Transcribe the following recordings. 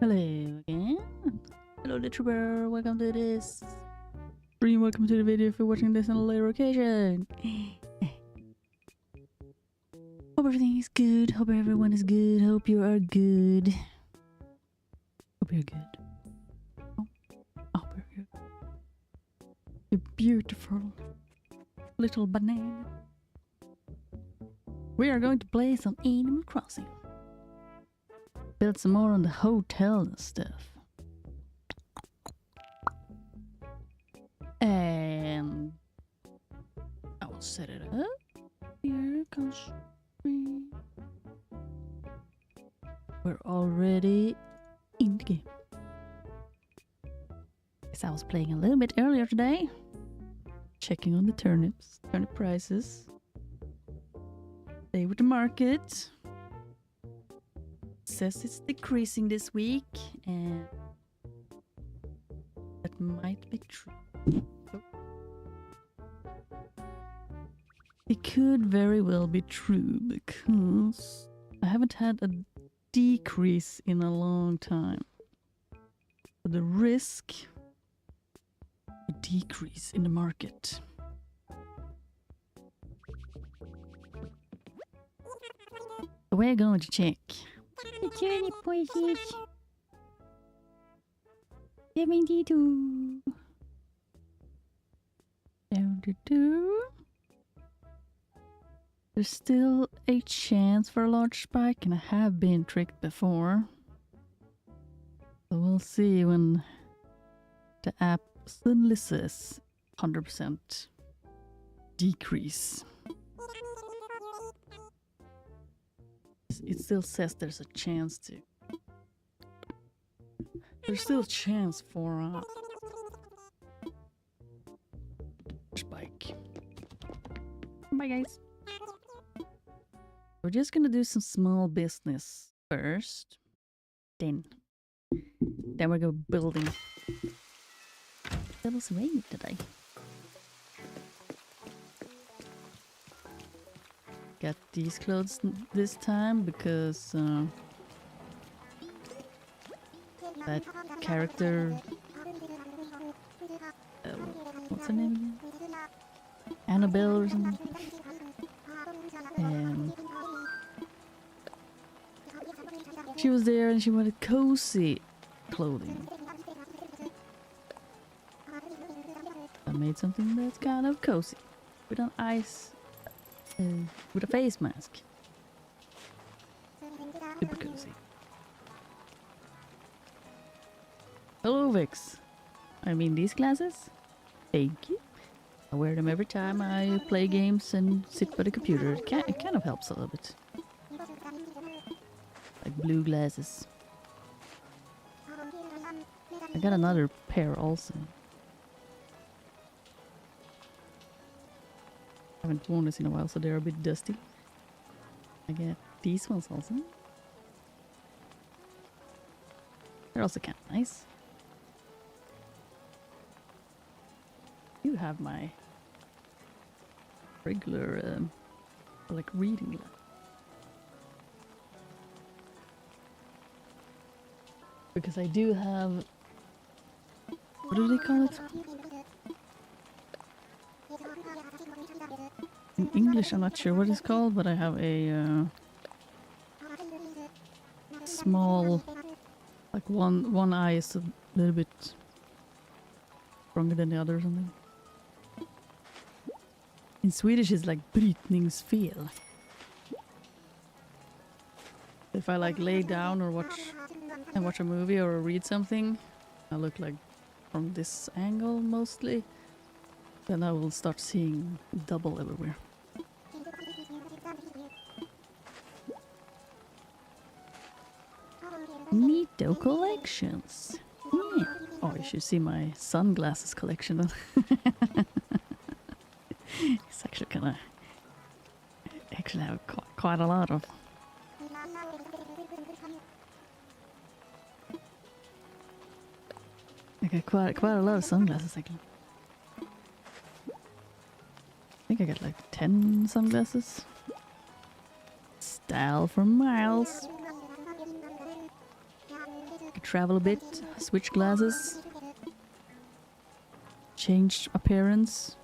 Hello again. Hello little bear, welcome to this stream, welcome to the video if you're watching this on a later occasion. Hope everything is good, hope everyone is good, hope you are good. Hope you're good. Oh, hope you're good. You beautiful little banana. We are going to play some Animal Crossing. Build some more on the hotel and stuff. And I will set it up. Here comes me. We're already in the game. Yes, I was playing a little bit earlier today. Checking on the turnips, turnip prices. Stay with the market. Says it's decreasing this week, and that might be true. So it could very well be true because I haven't had a decrease in a long time. So the risk a decrease in the market. We're going to check. The turnip prices 72. 72. There's still a chance for a large spike, and I have been tricked before. So we'll see when the app suddenly says 100% decrease. It still says there's a chance to. There's still a chance for a spike. Bye guys. We're just gonna do some small business first. Then we go building. It was raining today. Got these clothes this time because that character, what's her name again? Annabelle or something. And she was there and she wanted cozy clothing. I made something that's kind of cozy with an ice. With a face mask. Super cozy. Hello Vix. I mean these glasses? Thank you. I wear them every time I play games and sit by the computer. It kind of helps a little bit. Like blue glasses. I got another pair also. I haven't worn this in a while, so they're a bit dusty. I get these ones also. They're also kind of nice. You have my regular, like reading glass. Because I do have, what do they call it? In English, I'm not sure what it's called, but I have a small, like one eye is a little bit stronger than the other or something. In Swedish, it's like brytningsfel. If I like lay down or watch a movie or read something, I look like from this angle mostly. Then I will start seeing double everywhere. Neato collections. Yeah. Oh, you should see my sunglasses collection. It's actually kind of... actually have quite a lot of. I got quite a lot of sunglasses actually. I think I got like 10 sunglasses. Style for miles. Could travel a bit, switch glasses, change appearance.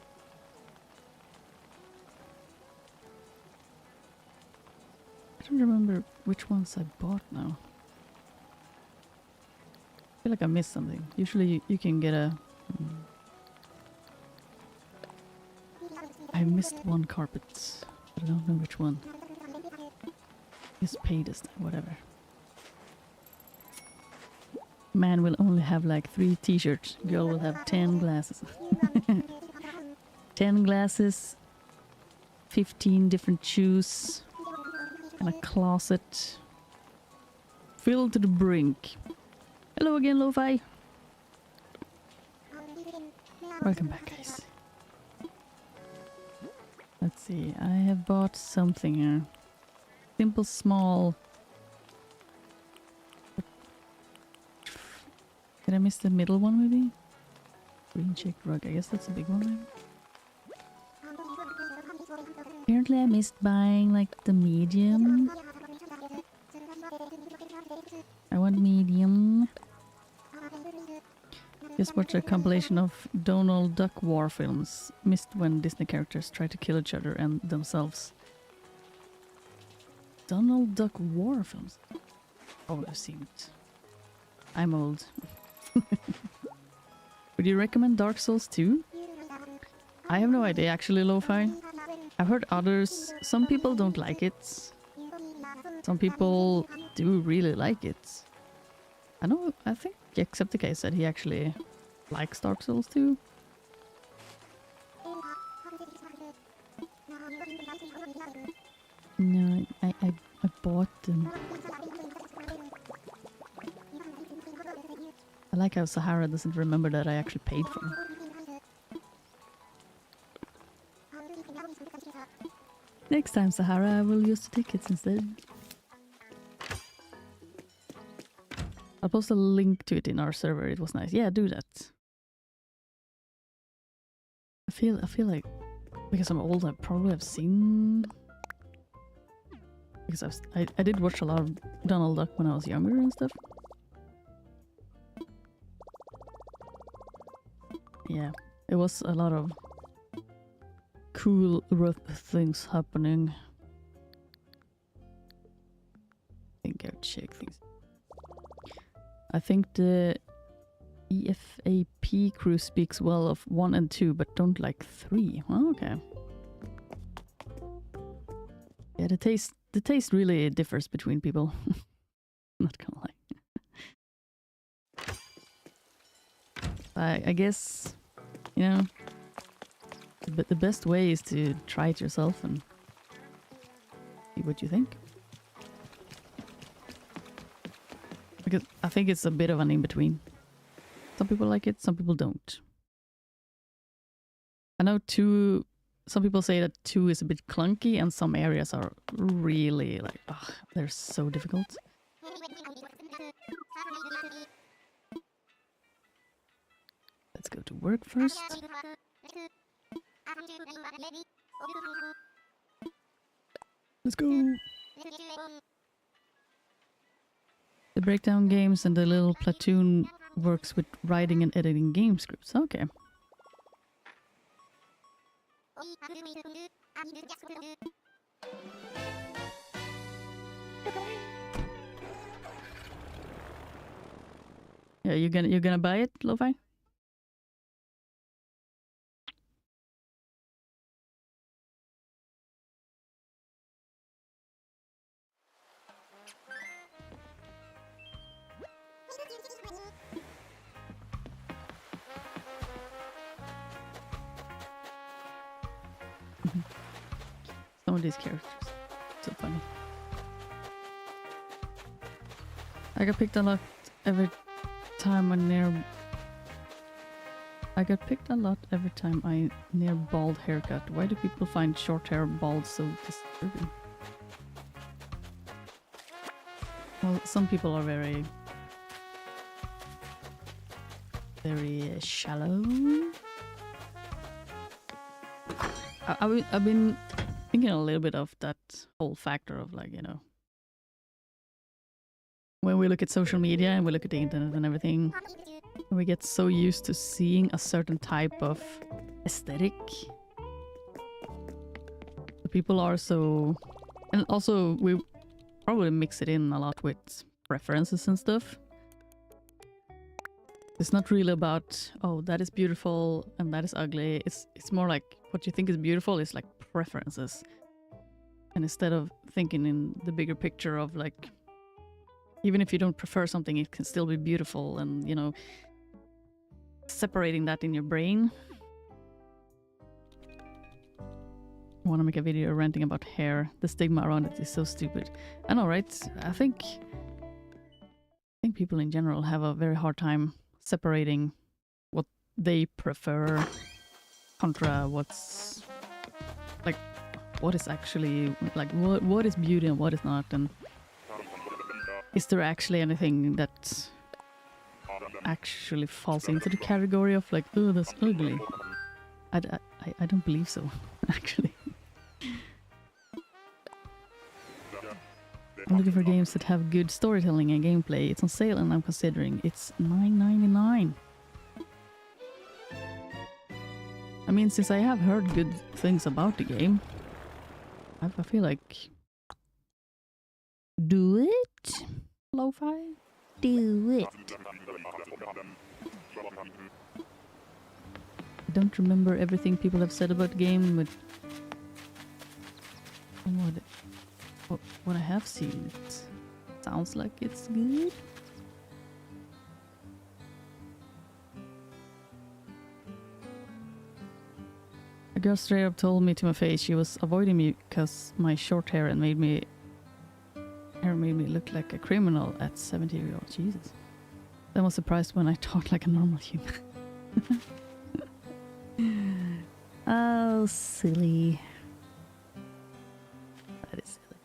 I don't remember which ones I bought now. I feel like I missed something. Usually you can get a... I missed one carpet. I don't know which one. It's paid this time, whatever. Man will only have like 3 t-shirts. Girl will have 10 glasses. 10 glasses, 15 different shoes, and a closet filled to the brink. Hello again, Lo-Fi. Welcome back, guys. Let's see, I have bought something here. Simple, small... Did I miss the middle one maybe? Green checked rug, I guess that's a big one maybe. Apparently I missed buying like the medium. I want medium. Just watched a compilation of Donald Duck war films. Missed when Disney characters try to kill each other and themselves. Donald Duck war films? Oh, I've seen it. I'm old. Would you recommend Dark Souls 2? I have no idea actually, Lo-Fi. I've heard others, some people don't like it. Some people do really like it. I think Jacksepticeye said he actually likes Dark Souls 2. No, I bought them. I like how Sahara doesn't remember that I actually paid for them. Next time, Sahara, I will use the tickets instead. I'll post a link to it in our server. It was nice. Yeah, do that. I feel like because I'm old, I probably have seen. Because I did watch a lot of Donald Duck when I was younger and stuff. Yeah, it was a lot of cool, rough things happening. I think I'll check things. I think the EFAP crew speaks well of 1 and 2, but don't like 3. Oh, okay. Yeah, the taste really differs between people. Not gonna lie. I guess, you know, but the best way is to try it yourself and see what you think. Because I think it's a bit of an in-between. Some people like it, some people don't. I know some people say that 2 is a bit clunky and some areas are really like, ugh, they're so difficult. Let's go to work first. Let's go! The breakdown games and the little platoon works with writing and editing game scripts. Okay. Yeah, you're gonna buy it, Lo-Fi? Some of these characters, so funny. I got picked a lot every time I get picked a lot every time I near bald haircut. Why do people find short hair bald so disturbing? Well, some people are very shallow. I've been thinking a little bit of that whole factor of, like, you know, when we look at social media and we look at the internet and everything, we get so used to seeing a certain type of aesthetic. The people are so... And also we probably mix it in a lot with preferences and stuff. It's not really about, oh, that is beautiful and that is ugly. It's more like what you think is beautiful is like preferences. And instead of thinking in the bigger picture of, like, even if you don't prefer something, it can still be beautiful, and, you know, separating that in your brain. I want to make a video ranting about hair. The stigma around it is so stupid. I know, right? I think people in general have a very hard time separating what they prefer contra what's, like, what is actually, like, what is beauty and what is not, and is there actually anything that actually falls into the category of, like, oh, that's ugly? I don't believe so, actually. I'm looking for games that have good storytelling and gameplay. It's on sale and I'm considering. It's $9.99. I mean, since I have heard good things about the game, I feel like... Do it, Lo-Fi? Do it. I don't remember everything people have said about the game, but what I have seen, it sounds like it's good. A girl straight up told me to my face she was avoiding me because my short hair made me look like a criminal at 70-year-old. Jesus. I was surprised when I talked like a normal human. Oh, silly. That is silly.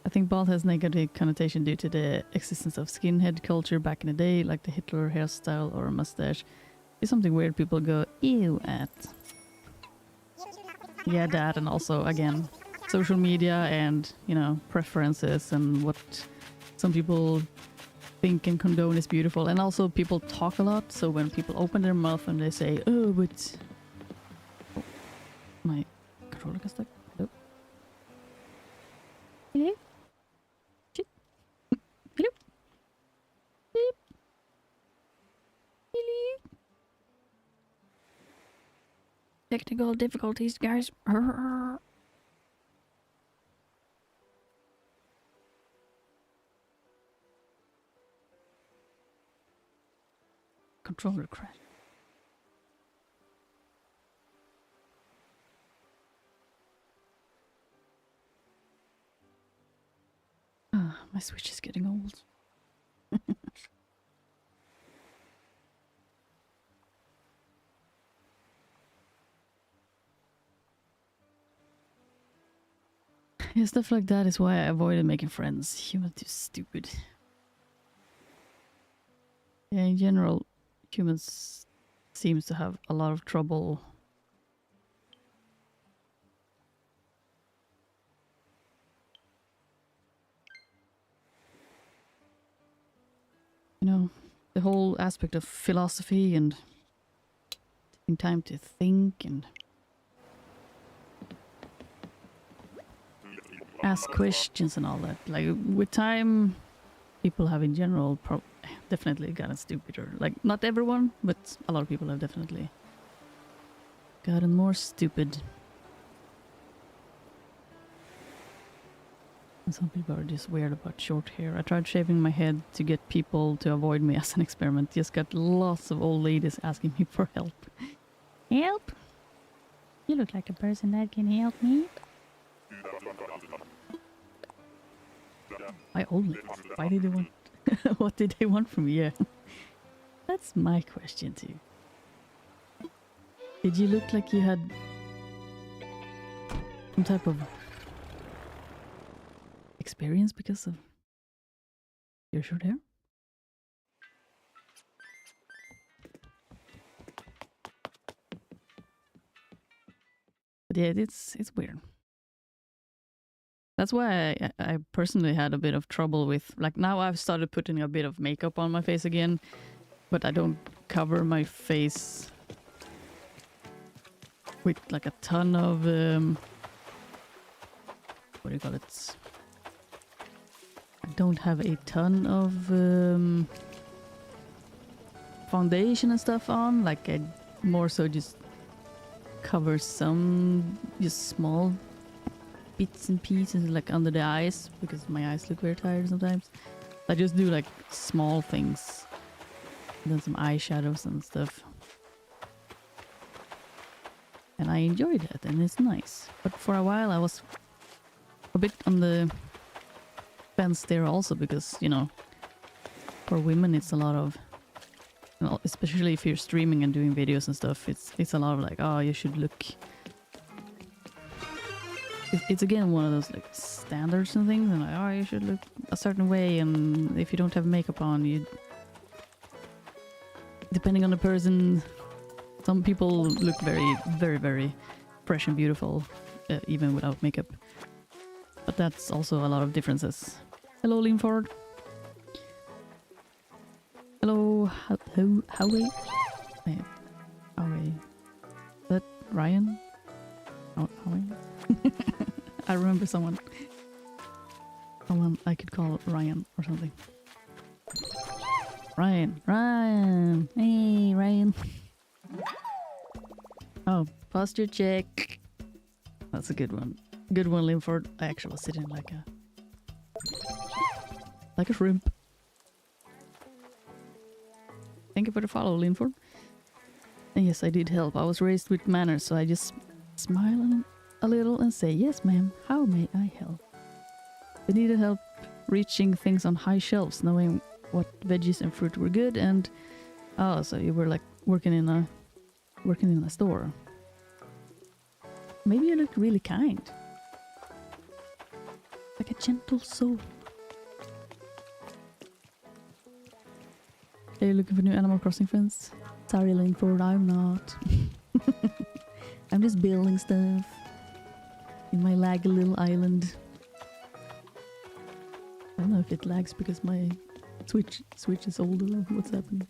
I think bald has negative connotation due to the existence of skinhead culture back in the day, like the Hitler hairstyle or mustache. It's something weird people go ew at. Yeah, that, and also, again, social media and, you know, preferences and what some people think and condone is beautiful. And also people talk a lot, so when people open their mouth and they say, oh, but... Oh, my controller got stuck. Hello? Hello? Shit. Hello? Hello? Hello? Technical difficulties, guys. controller crash. Ah, my Switch is getting old. Yeah, stuff like that is why I avoided making friends. Humans are too stupid. Yeah, in general, humans seems to have a lot of trouble. You know, the whole aspect of philosophy and taking time to think and ask questions and all that. Like, with time, people have in general definitely gotten stupider. Like, not everyone, but a lot of people have definitely gotten more stupid. And some people are just weird about short hair. I tried shaving my head to get people to avoid me as an experiment. Just got lots of old ladies asking me for help. Help? You look like a person that can help me. My old ladies? Why did they want... what did they want from me? Yeah. That's my question too. Did you look like you had some type of experience because of your short hair? But yeah, it's weird. That's why I personally had a bit of trouble with, like, now I've started putting a bit of makeup on my face again, but I don't cover my face with like a ton of what do you call it? I don't have a ton of foundation and stuff on. Like, I more so just cover some just small bits and pieces like under the eyes, because my eyes look very tired sometimes. I just do like small things, and then some eyeshadows and stuff, and I enjoyed it and it's nice. But for a while I was a bit on the fence there also, because, you know, for women it's a lot of, you know, especially if you're streaming and doing videos and stuff, it's a lot of like, oh, you should look. It's again one of those like standards and things, and like, oh, you should look a certain way, and if you don't have makeup on, you, depending on the person, some people look very, very, very fresh and beautiful even without makeup. But that's also a lot of differences. Hello, lean forward. Hello, Howie. Wait, Howie. Is that Ryan? Howie? I remember someone I could call Ryan or something. Ryan! Hey, Ryan! Oh, posture check. That's a good one. Good one, Linford. I actually was sitting like a shrimp. Thank you for the follow, Linford. And yes, I did help. I was raised with manners, so I just smile a little and say, yes, ma'am, how may I help? They needed help reaching things on high shelves, knowing what veggies and fruit were good, and oh, so you were like working in a store. Maybe you looked really kind. Like a gentle soul. Are you looking for new Animal Crossing friends? Sorry, Linford, I'm not. I'm just building stuff in my laggy little island. I don't know if it lags because my Switch is older or what's happening.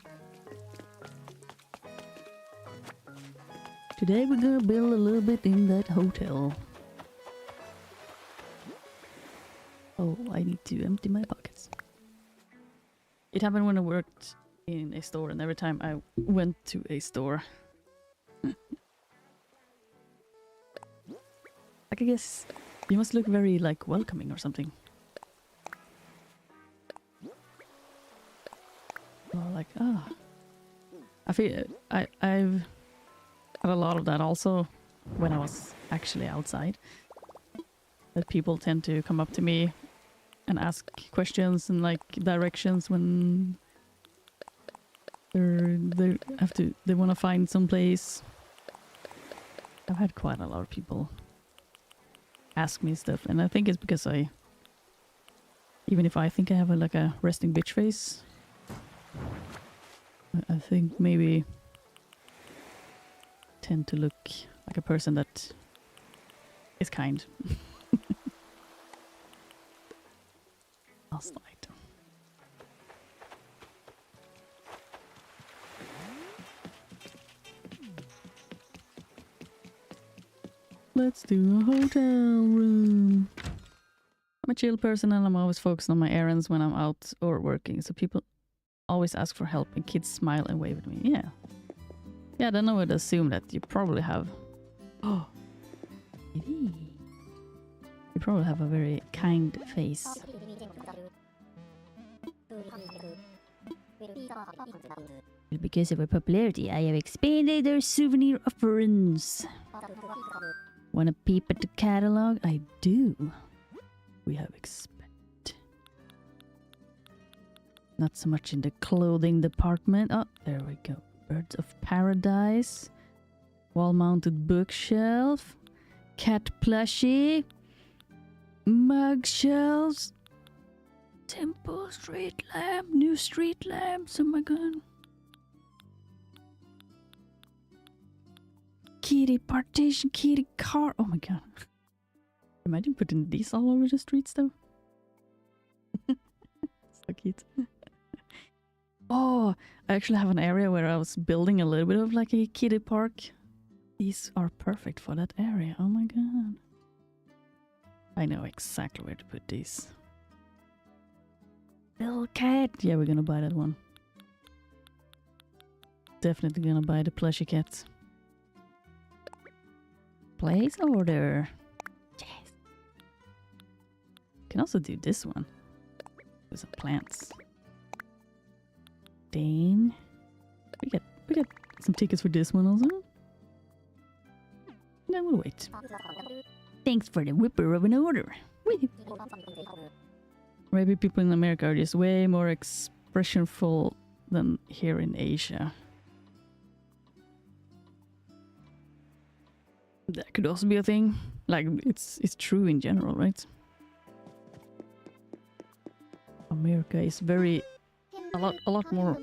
Today we're gonna build a little bit in that hotel. Oh, I need to empty my pockets. It happened when I worked in a store, and every time I went to a store, like, I guess you must look very like welcoming or something. Or like, ah, I feel I've had a lot of that also when I was actually outside. That people tend to come up to me and ask questions and like directions when they want to find some place. I've had quite a lot of people ask me stuff, and I think it's because even if I think I have like a resting bitch face, I think maybe tend to look like a person that is kind. Last night. Let's do a hotel room. I'm a chill person and I'm always focused on my errands when I'm out or working, so people always ask for help and kids smile and wave at me. Yeah. Yeah, then I would assume that you probably have... Oh. You probably have a very kind face. Because of our popularity, I have expanded our souvenir offerings. Want to peep at the catalog? I do. We have expanded. Not so much in the clothing department. Oh, there we go. Birds of Paradise. Wall-mounted bookshelf. Cat plushie. Mug shelves. Temple street lamp. New street lamps. Oh my god. Kitty partition. Kitty car. Oh my god. Imagine putting these all over the streets though. So cute. Oh, I actually have an area where I was building a little bit of like a kiddie park. These are perfect for that area. Oh my god. I know exactly where to put these. Little cat. Yeah, we're gonna buy that one. Definitely gonna buy the plushie cat. Place order. Yes. Can also do this one with some plants. Dane. We got some tickets for this one also. No, we'll wait. Thanks for the whipper of an order. Maybe people in America are just way more expressionful than here in Asia. That could also be a thing. Like it's true in general, right? America is a lot more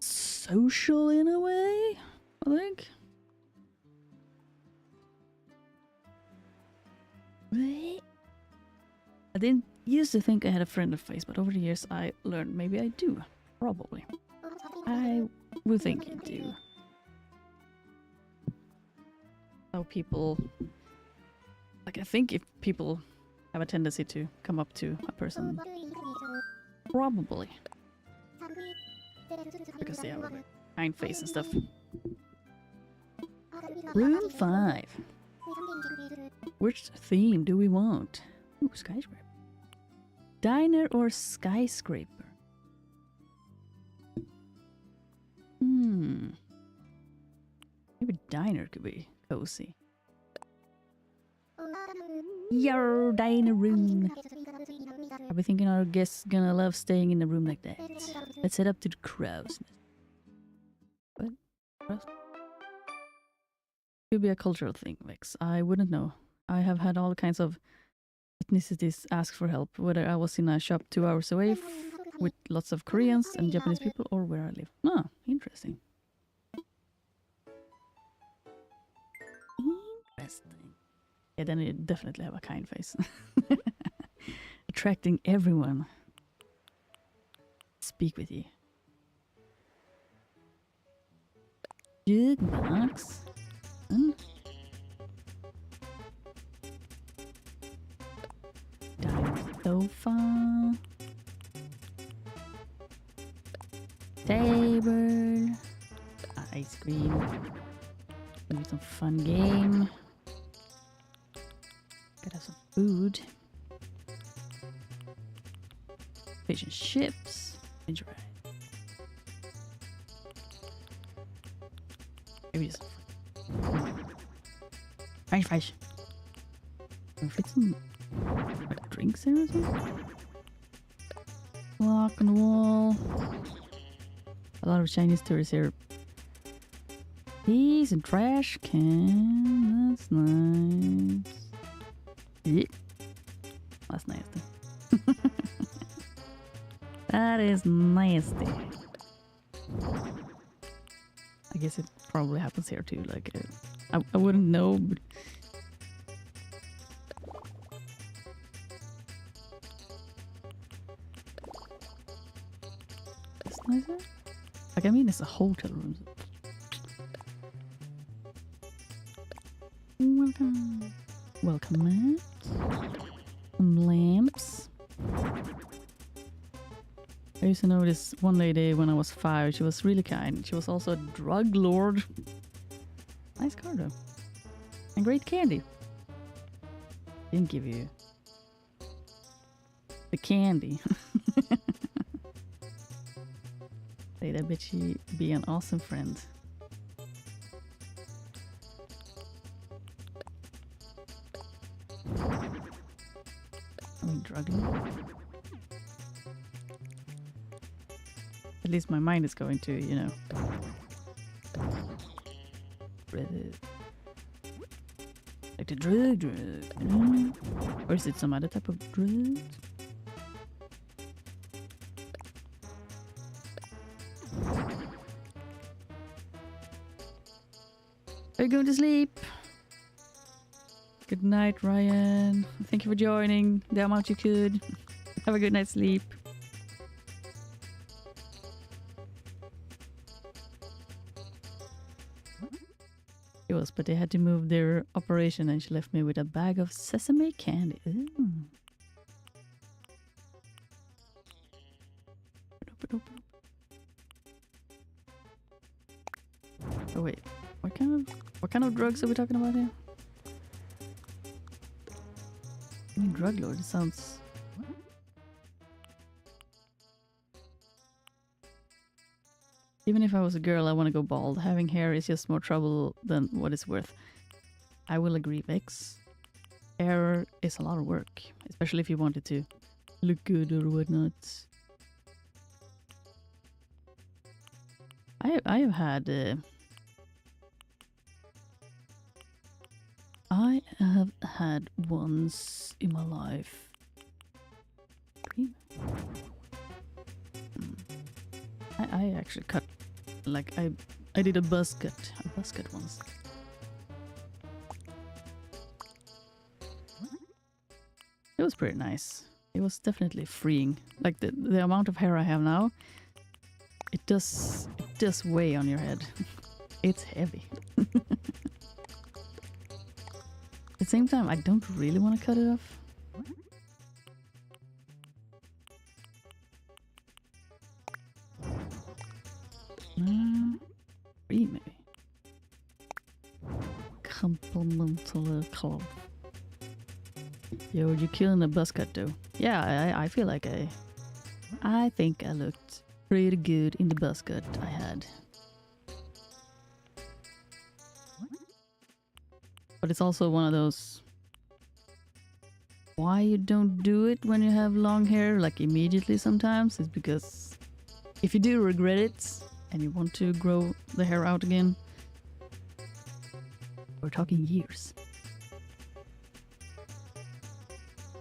social in a way, I think. I didn't used to think I had a friendly face, but over the years I learned maybe I do. Probably. I would think you do. How people... Like, I think if people have a tendency to come up to a person... Probably. Because they have a kind face and stuff. Room 5. Which theme do we want? Ooh, skyscraper. Diner or skyscraper? Maybe diner could be cozy. Your diner room. I've been thinking our guests gonna love staying in a room like that. Let's head up to the crow's nest. What? Crow's? Could be a cultural thing, Vex. I wouldn't know. I have had all kinds of ethnicities ask for help, whether I was in a shop 2 hours away with lots of Koreans and Japanese people, or where I live. Ah, interesting. Interesting. Yeah, then you definitely have a kind face. Attracting everyone. Speak with you. Jukebox. Sofa. Table. Ice cream. Maybe some fun game. Gotta have some food. Fish and chips. Enjoy. Maybe just French fries. Can we fit some like, drinks there as well? Clock on the wall. A lot of Chinese tourists here. Peas and trash can. That's nice. Yeah. That's nasty. That is nasty. I guess it probably happens here too. Like, I wouldn't know. But that's nicer. Like, I mean, it's a hotel room. Welcome. Welcome, man. Some lamps. I used to know this one lady when I was 5. She was really kind. She was also a drug lord. Nice car though. And great candy. Didn't give you the candy. Hey, I bet she'd be an awesome friend. I mean, drug lord. At least my mind is going to, you know. Like the drug. Or is it some other type of drug? Are you going to sleep? Good night, Ryan. Thank you for joining the amount you could. Have a good night's sleep. It was, but they had to move their operation and she left me with a bag of sesame candy. Ooh. Oh wait, what kind of drugs are we talking about here? I mean, drug lord, it sounds... Even if I was a girl, I want to go bald. Having hair is just more trouble than what it's worth. I will agree, Vex. Hair is a lot of work, especially if you want it to look good or whatnot. I have had... I have had once in my life. I actually cut, like I did a buzz cut once. It was pretty nice. It was definitely freeing. Like the amount of hair I have now, it does weigh on your head. It's heavy. At the same time, I don't really want to cut it off. Three maybe. Complementary cloth. Yo, you're killing the buzz cut though. Yeah, I feel like I think I looked pretty good in the buzz cut I had. But it's also one of those why you don't do it when you have long hair like immediately sometimes is because if you do regret it and you want to grow the hair out again, we're talking years.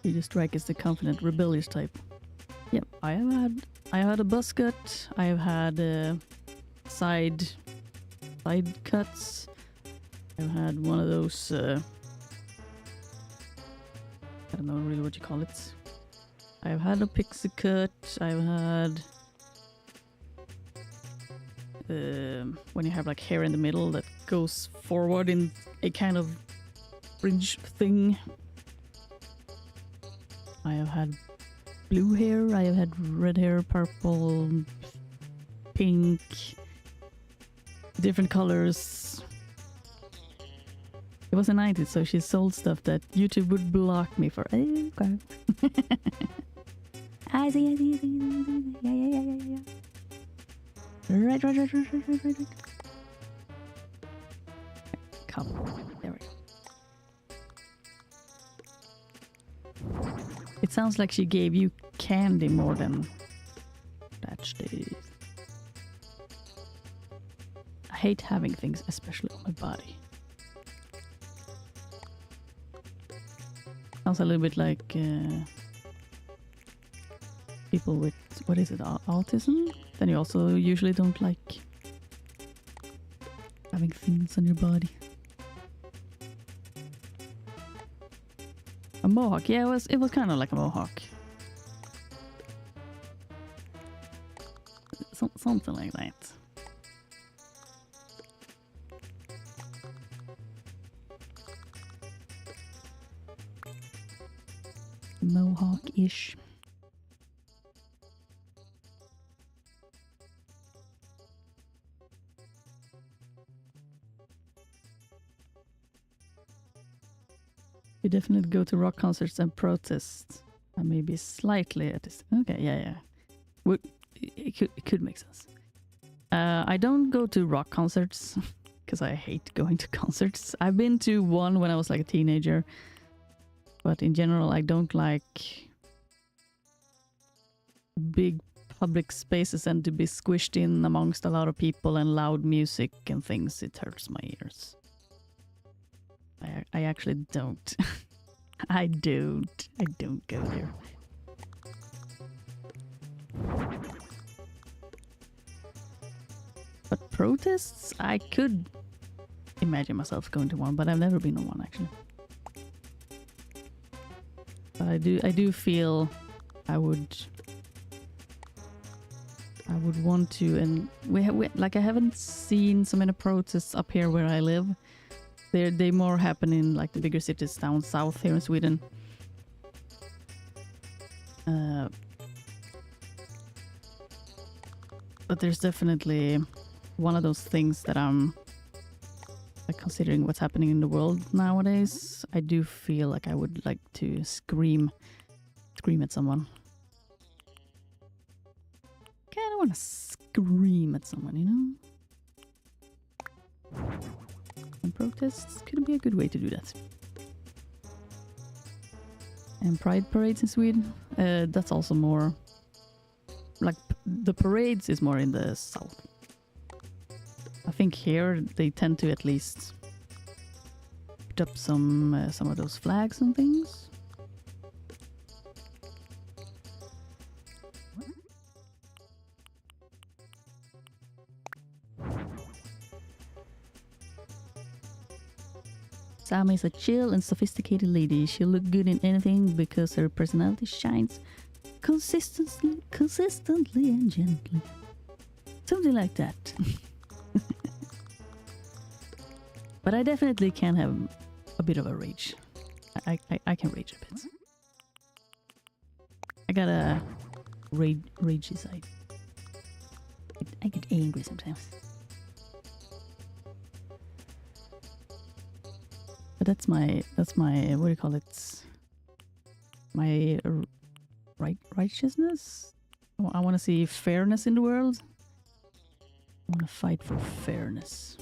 You just strike as the confident, rebellious type. Yep, I have had a buzz cut. I have had side cuts. I've had one of those. I don't know really what you call it. I've had a pixie cut. I've had when you have like hair in the middle that goes forward in a kind of fringe thing. I have had blue hair, I have had red hair, purple, pink, different colors. It was the 90s, so she sold stuff that YouTube would block me for. Okay. I see. Yeah. Right. It sounds like she gave you candy more than that stays. I hate having things, especially on my body. Sounds a little bit like people with, what is it, autism? Then you also usually don't like having things on your body. A mohawk, yeah, it was kind of like a mohawk. Something like that. Mohawk-ish. You definitely go to rock concerts and protest. Maybe slightly at this. Okay, yeah. It could make sense. I don't go to rock concerts because I hate going to concerts. I've been to one when I was like a teenager, but in general, I don't like big public spaces and to be squished in amongst a lot of people and loud music and things. It hurts my ears. I actually don't. I don't go there. But protests, I could imagine myself going to one, but I've never been to one actually. But I do feel I would want to, and we like I haven't seen so many protests up here where I live. They more happen in like the bigger cities down south here in Sweden. But there's definitely one of those things that I'm like considering what's happening in the world nowadays. I do feel like I would like to scream at someone. Kinda wanna scream at someone, you know? And protests could be a good way to do that. And pride parades in Sweden, that's also more like the parades is more in the south. I think here they tend to at least put up some of those flags and things. Sama is a chill and sophisticated lady. She'll look good in anything because her personality shines consistently and gently. Something like that. But I definitely can have a bit of a rage. I can rage a bit. I got a ragey side. I get angry sometimes. But that's my what do you call it? My righteousness? I want to see fairness in the world. I want to fight for fairness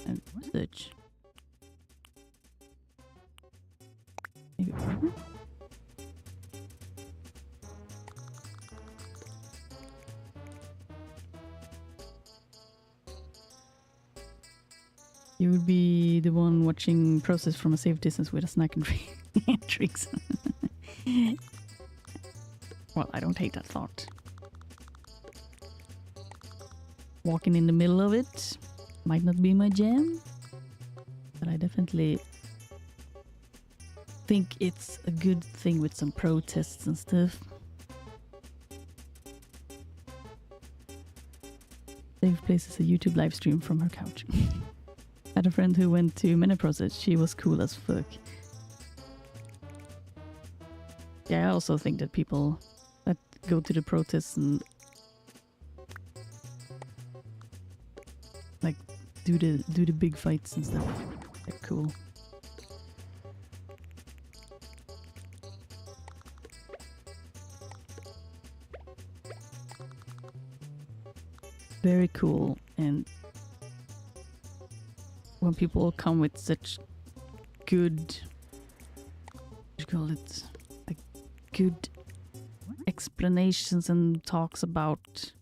and such. Maybe partner? You would be the one watching process from a safe distance with a snack and drinks. Well, I don't hate that thought. Walking in the middle of it might not be my jam, but I definitely think it's a good thing with some protests and stuff. Safe Place is a YouTube live stream from her couch. I had a friend who went to many protests. She was cool as fuck. Yeah, I also think that people that go to the protests and like do the big fights and stuff, they're cool. Very cool. And when people come with such good, what do you call it, like good explanations and talks about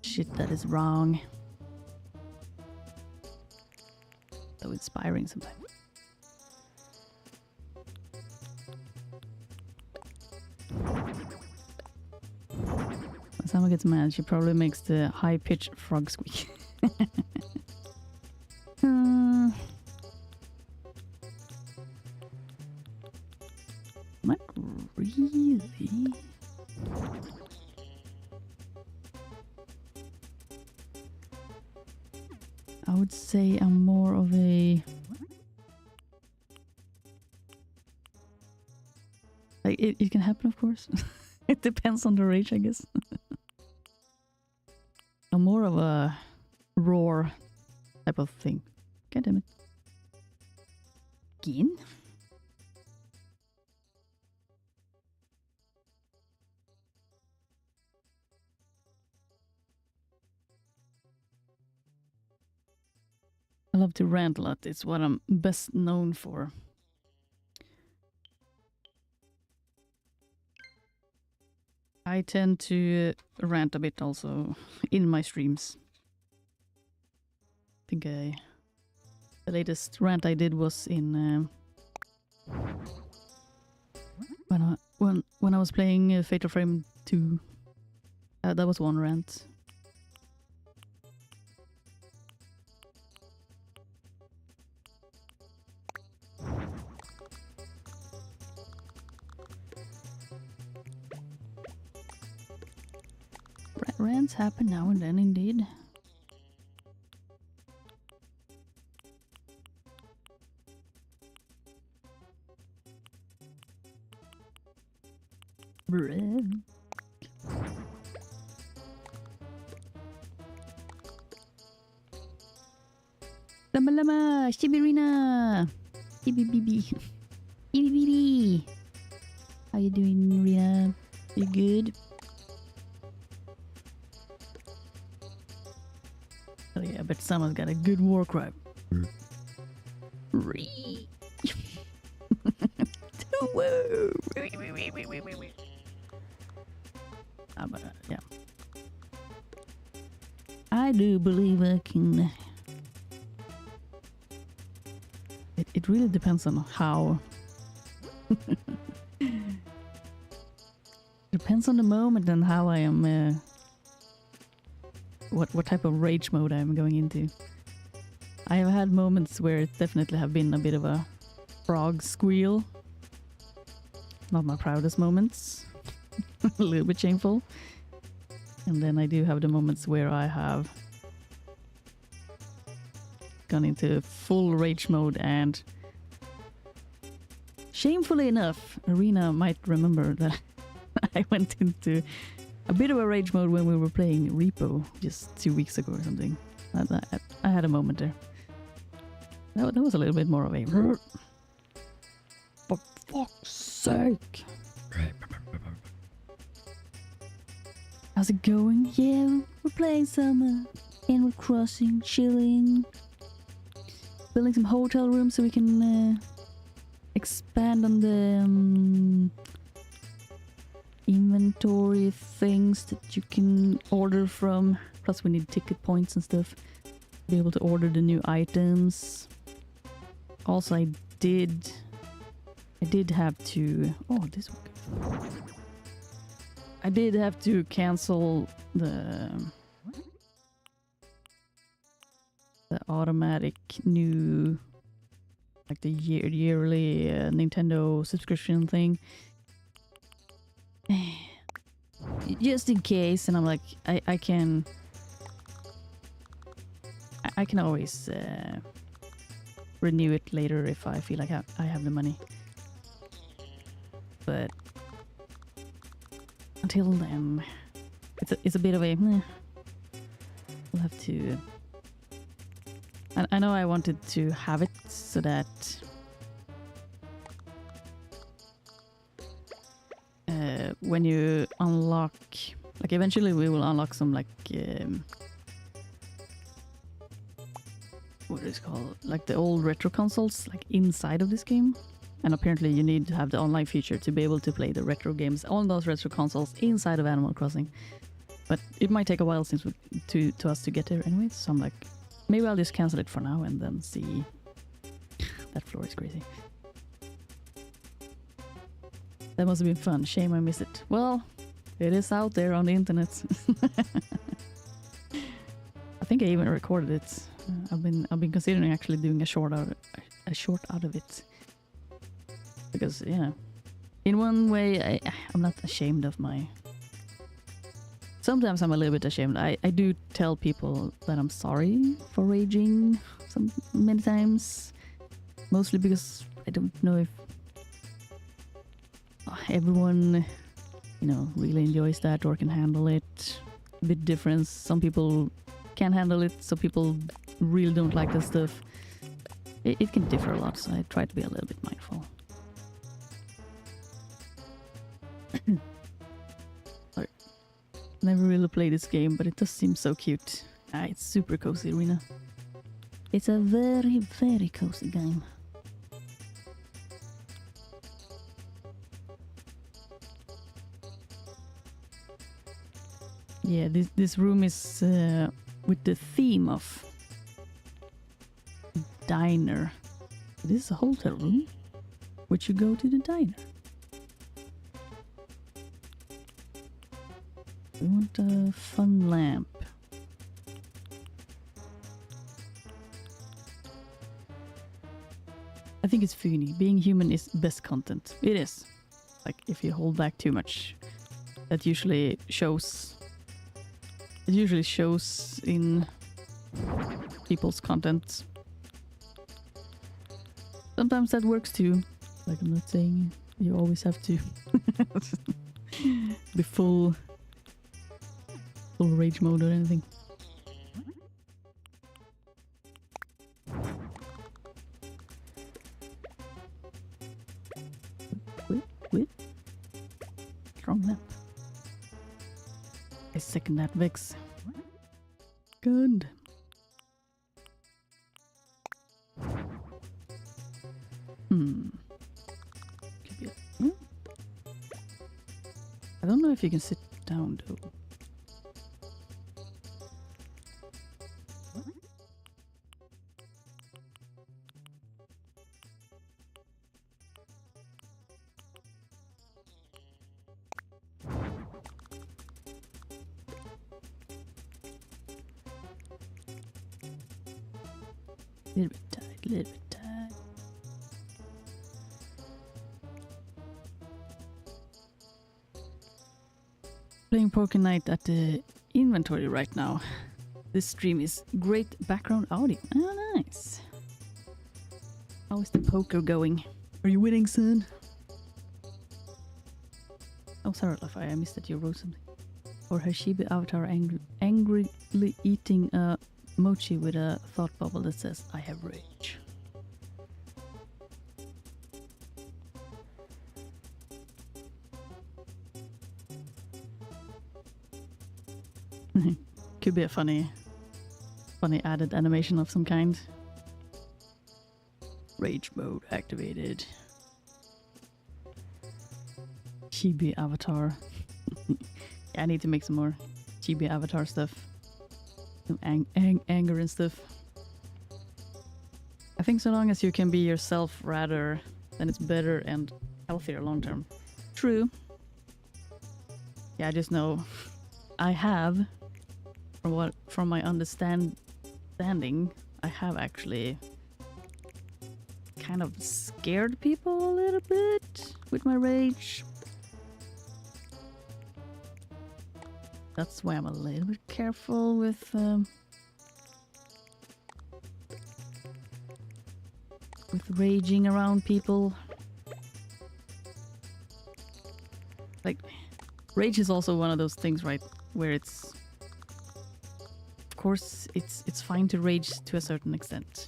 shit that is wrong. So inspiring sometimes. When someone gets mad, she probably makes the high-pitched frog squeak. Not really. I would say I'm more of a... Like, it can happen, of course. It depends on the rage, I guess. I'm more of a roar type of thing. God damn it. Again? I love to rant a lot. It's what I'm best known for. I tend to rant a bit also in my streams. I think the latest rant I did was in when I was playing Fatal Frame 2. That was one rant. Rants happen now and then, indeed. Bread. Lama lama, Shibirina, Shibibibi, Shibibibi. How you doing, Rina? You good? Oh yeah, but someone's got a good war cry. But yeah, I do believe I can. It really depends on how. Depends on the moment and how I am. What type of rage mode I'm going into. I have had moments where it definitely have been a bit of a frog squeal. Not my proudest moments. A little bit shameful. And then I do have the moments where I have gone into full rage mode, and shamefully enough, Arena might remember that I went into a bit of a rage mode when we were playing Repo just 2 weeks ago or something. I had a moment there. That was a little bit more of a... For fuck's sake! How's it going? Yeah, we're playing some Animal Crossing, chilling. Building some hotel rooms so we can expand on the inventory things that you can order from. Plus we need ticket points and stuff to be able to order the new items. Also I did have to... Oh, this one. I did have to cancel the automatic new, like the yearly Nintendo subscription thing. Just in case, and I'm like, I can always renew it later if I feel like I have the money. But until then, it's a bit of a... We'll have to... I know I wanted to have it so that when you unlock, like eventually we will unlock some like what is it called, like the old retro consoles, like inside of this game. And apparently you need to have the online feature to be able to play the retro games on those retro consoles inside of Animal Crossing. But it might take a while since to us to get there anyway, so I'm like, maybe I'll just cancel it for now and then see. That floor is crazy. That must have been fun. Shame I missed it. Well, it is out there on the internet. I think I even recorded it. I've been considering actually doing a short out of it. Because, yeah, in one way, I'm not ashamed of my... Sometimes I'm a little bit ashamed. I do tell people that I'm sorry for raging many times. Mostly because I don't know if everyone, you know, really enjoys that or can handle it. A bit different. Some people can handle it, some people really don't like that stuff. It can differ a lot, so I try to be a little bit mindful. Sorry. Never really played this game, but it does seem so cute. It's super cozy arena. It's a very, very cozy game. Yeah, this room is with the theme of diner. This is a hotel room, which you go to the diner. We want a fun lamp. I think it's funny. Being human is best content. It is. Like, if you hold back too much, that usually shows... It usually shows in people's content. Sometimes that works too. Like, I'm not saying you always have to be full rage mode or anything. Wait. Strong lamp. I second that, Vex. Good. I don't know if you can sit down though. Little bit tight. Playing Poker Night at the inventory right now. This stream is great background audio. Oh, nice. How is the poker going? Are you winning, son? Oh, sorry, Lafayette, I missed that you wrote something. Or her Shiba avatar angrily eating a mochi with a thought bubble that says, I have rage. Could be a funny added animation of some kind. Rage mode activated. Chibi avatar. Yeah, I need to make some more Chibi avatar stuff. Some anger and stuff. I think so long as you can be yourself rather, then it's better and healthier long term. True. Yeah, I just know I have, from my understanding, I have actually kind of scared people a little bit with my rage. That's why I'm a little bit careful with raging around people. Like, rage is also one of those things, right, where it's, of course, it's fine to rage to a certain extent.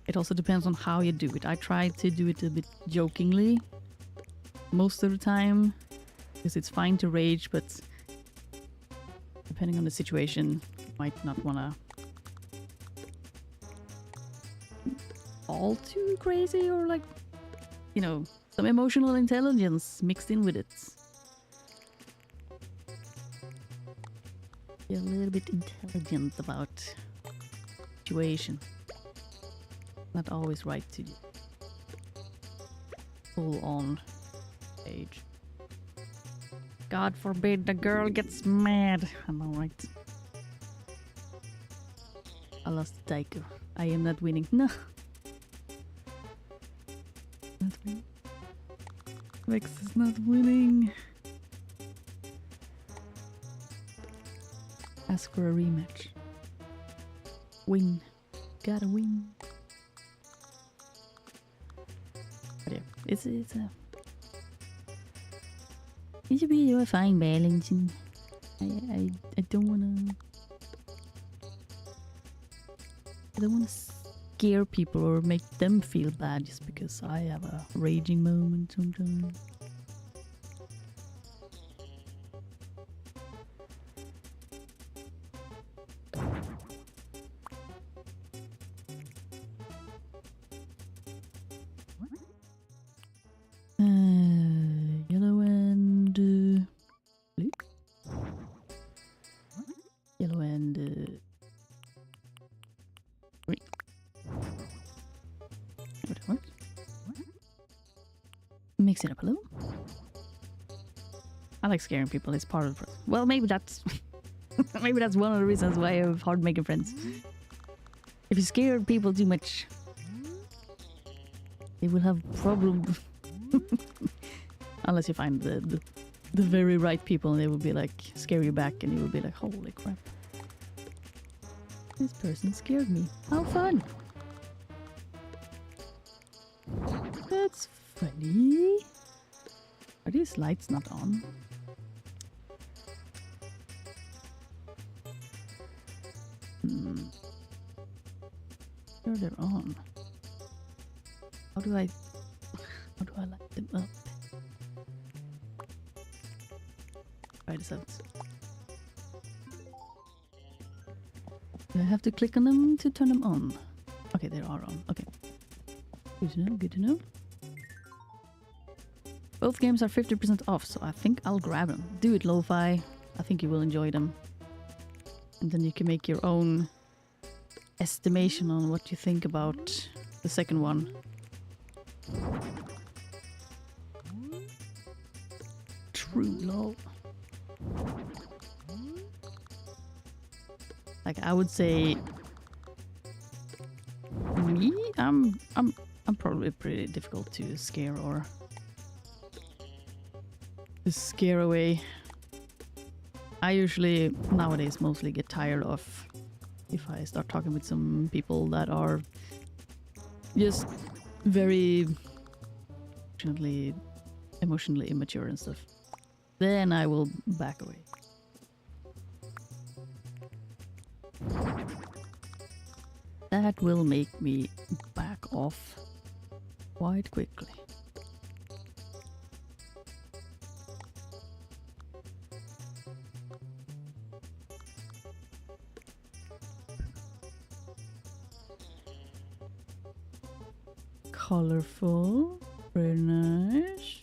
It also depends on how you do it. I try to do it a bit jokingly most of the time, because it's fine to rage, but depending on the situation, you might not want to all too crazy or like you know, some emotional intelligence mixed in with it. Be a little bit intelligent about situation. Not always right to full on age. God forbid the girl gets mad. I know, right? I lost Daiko. I am not winning. No. Not winning. Vex is not winning. Ask for a rematch. Win. Gotta win. But yeah, it's a... It should be a fine balance. I don't wanna... I don't wanna scare people or make them feel bad just because I have a raging moment sometimes. Yellow and blue. Yellow and green. Whatever. Mix it up a little. I like scaring people. It's part of the process. Well, maybe that's maybe that's one of the reasons why I have hard making friends. If you scare people too much, they will have problems. Unless you find the very right people, and they will be like scare you back, and you will be like, holy crap, this person scared me. How fun! That's funny. Are these lights not on? Sure, they're on. How do I light them up? Try this out. Do I have to click on them to turn them on? Okay, they are on. Okay. Good to know, good to know. Both games are 50% off, so I think I'll grab them. Do it, Lo-Fi. I think you will enjoy them. And then you can make your own estimation on what you think about the second one. True love. Like, I would say me, I'm probably pretty difficult to scare or to scare away. I usually nowadays mostly get tired of if I start talking with some people that are just very emotionally immature and stuff. Then I will back away. That will make me back off quite quickly. Colorful, very nice.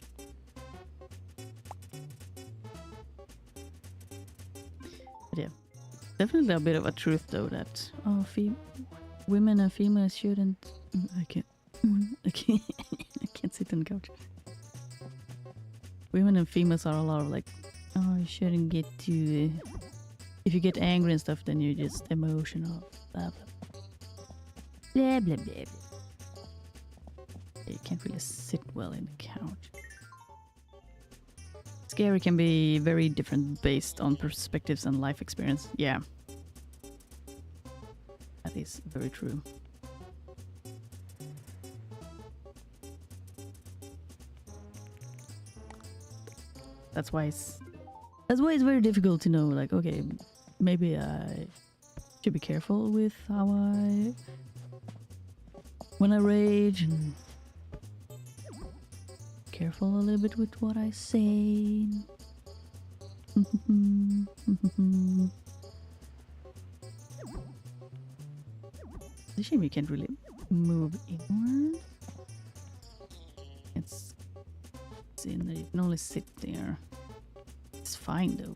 But yeah, definitely a bit of a truth though that women and females shouldn't. I can't I can't sit on the couch. Women and females are a lot of like, oh, you shouldn't get too. If you get angry and stuff, then you're just emotional. Blah blah blah blah blah. Blah. You can't really sit well in the couch. Scary can be very different based on perspectives and life experience. Yeah. That is very true. That's why it's very difficult to know, like, okay, maybe I should be careful with when I rage, and careful a little bit with what I say. It's a shame you can't really move inward. Can't in there. You can only sit there. It's fine though.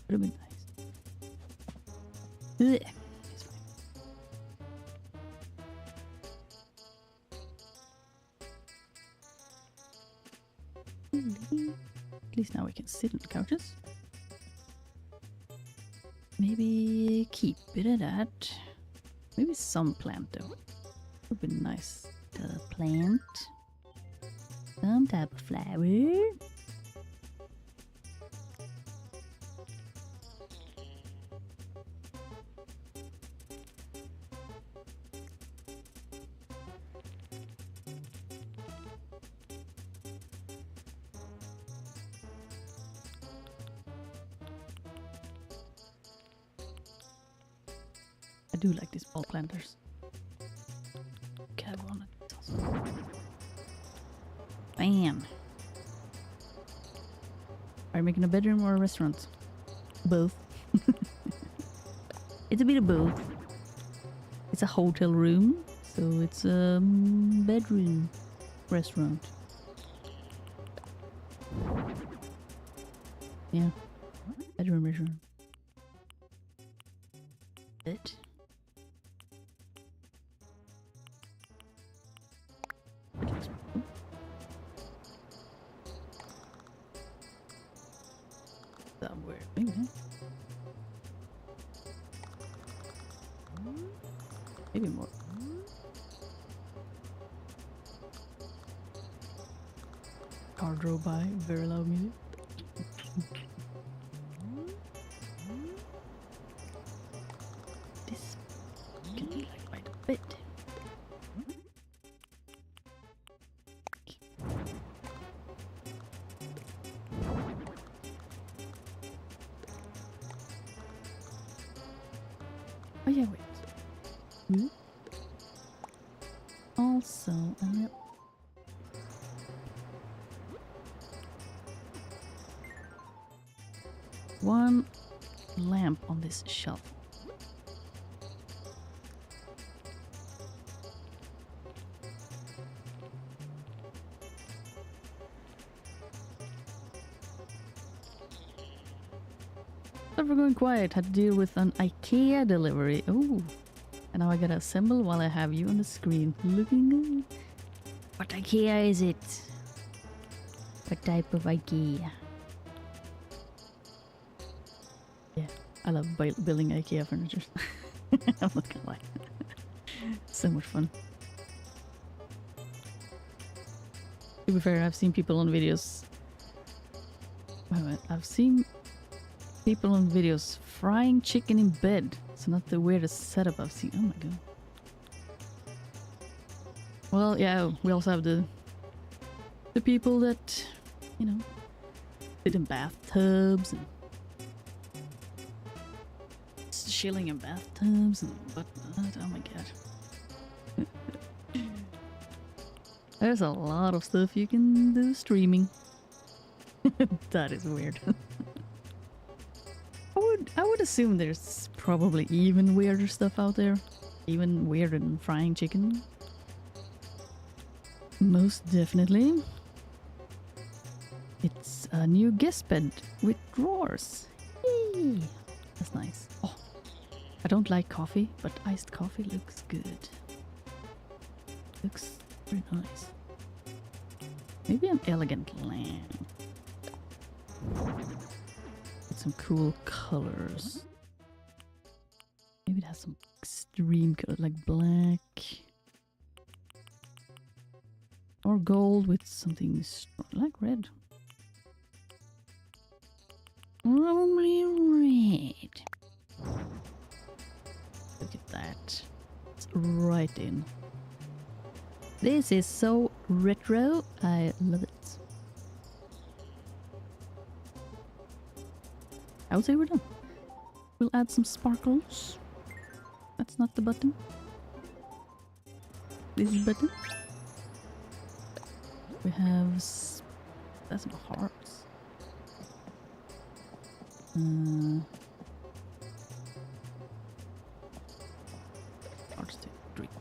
Would have been nice. Ugh. It's fine. At least now we can sit on the couches. Maybe keep it at that. Maybe some plant though. Would be nice. The plant. Some type of flower. I do like these ball planters. Cab on it. Bam! Are you making a bedroom or a restaurant? Both. It's a bit of both. It's a hotel room, so it's a bedroom restaurant. Yeah, bedroom restaurant. It. Somewhere, maybe. Maybe more. Car drove by, very loud music. This can be like quite a bit. Oh yeah, wait. Also, a little. One lamp on this shelf. So we're going quiet. Had to deal with an IKEA delivery. Oh, and now I gotta assemble while I have you on the screen. Looking good. What IKEA is it? What type of IKEA? Yeah, I love building IKEA furniture. I'm not gonna lie. So much fun. To be fair, I've seen people on videos. Wait a minute, I've seen people on videos frying chicken in bed. It's not the weirdest setup I've seen. Oh my god. Well, yeah, we also have the people that, you know, sit in bathtubs and chilling in bathtubs and whatnot. Oh my god. There's a lot of stuff you can do streaming. That is weird. I would assume there's probably even weirder stuff out there. Even weirder than frying chicken. Most definitely. It's a new guest bed with drawers. Yay! That's nice. Oh, I don't like coffee, but iced coffee looks good. Looks very nice. Maybe an elegant lamp. With some cool colors. Maybe it has some extreme colors like black. Or gold with something strong, like red. Probably red. Look at that. It's right in. This is so retro. I love it. I would say we're done. We'll add some sparkles. That's not the button. This is the button. We have that's some hearts. Hearts to drink.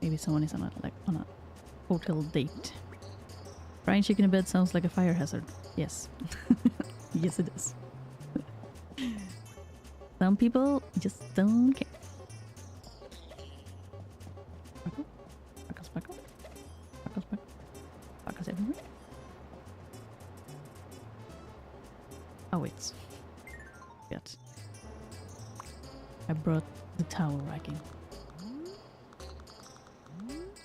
Maybe someone is on a hotel date. Frying chicken in bed sounds like a fire hazard. Yes. Yes, it is. Some people just don't care. Sparkle, sparkle, sparkle, sparkle, sparkle, sparkles everywhere. Oh wait, yes. I brought the towel racking.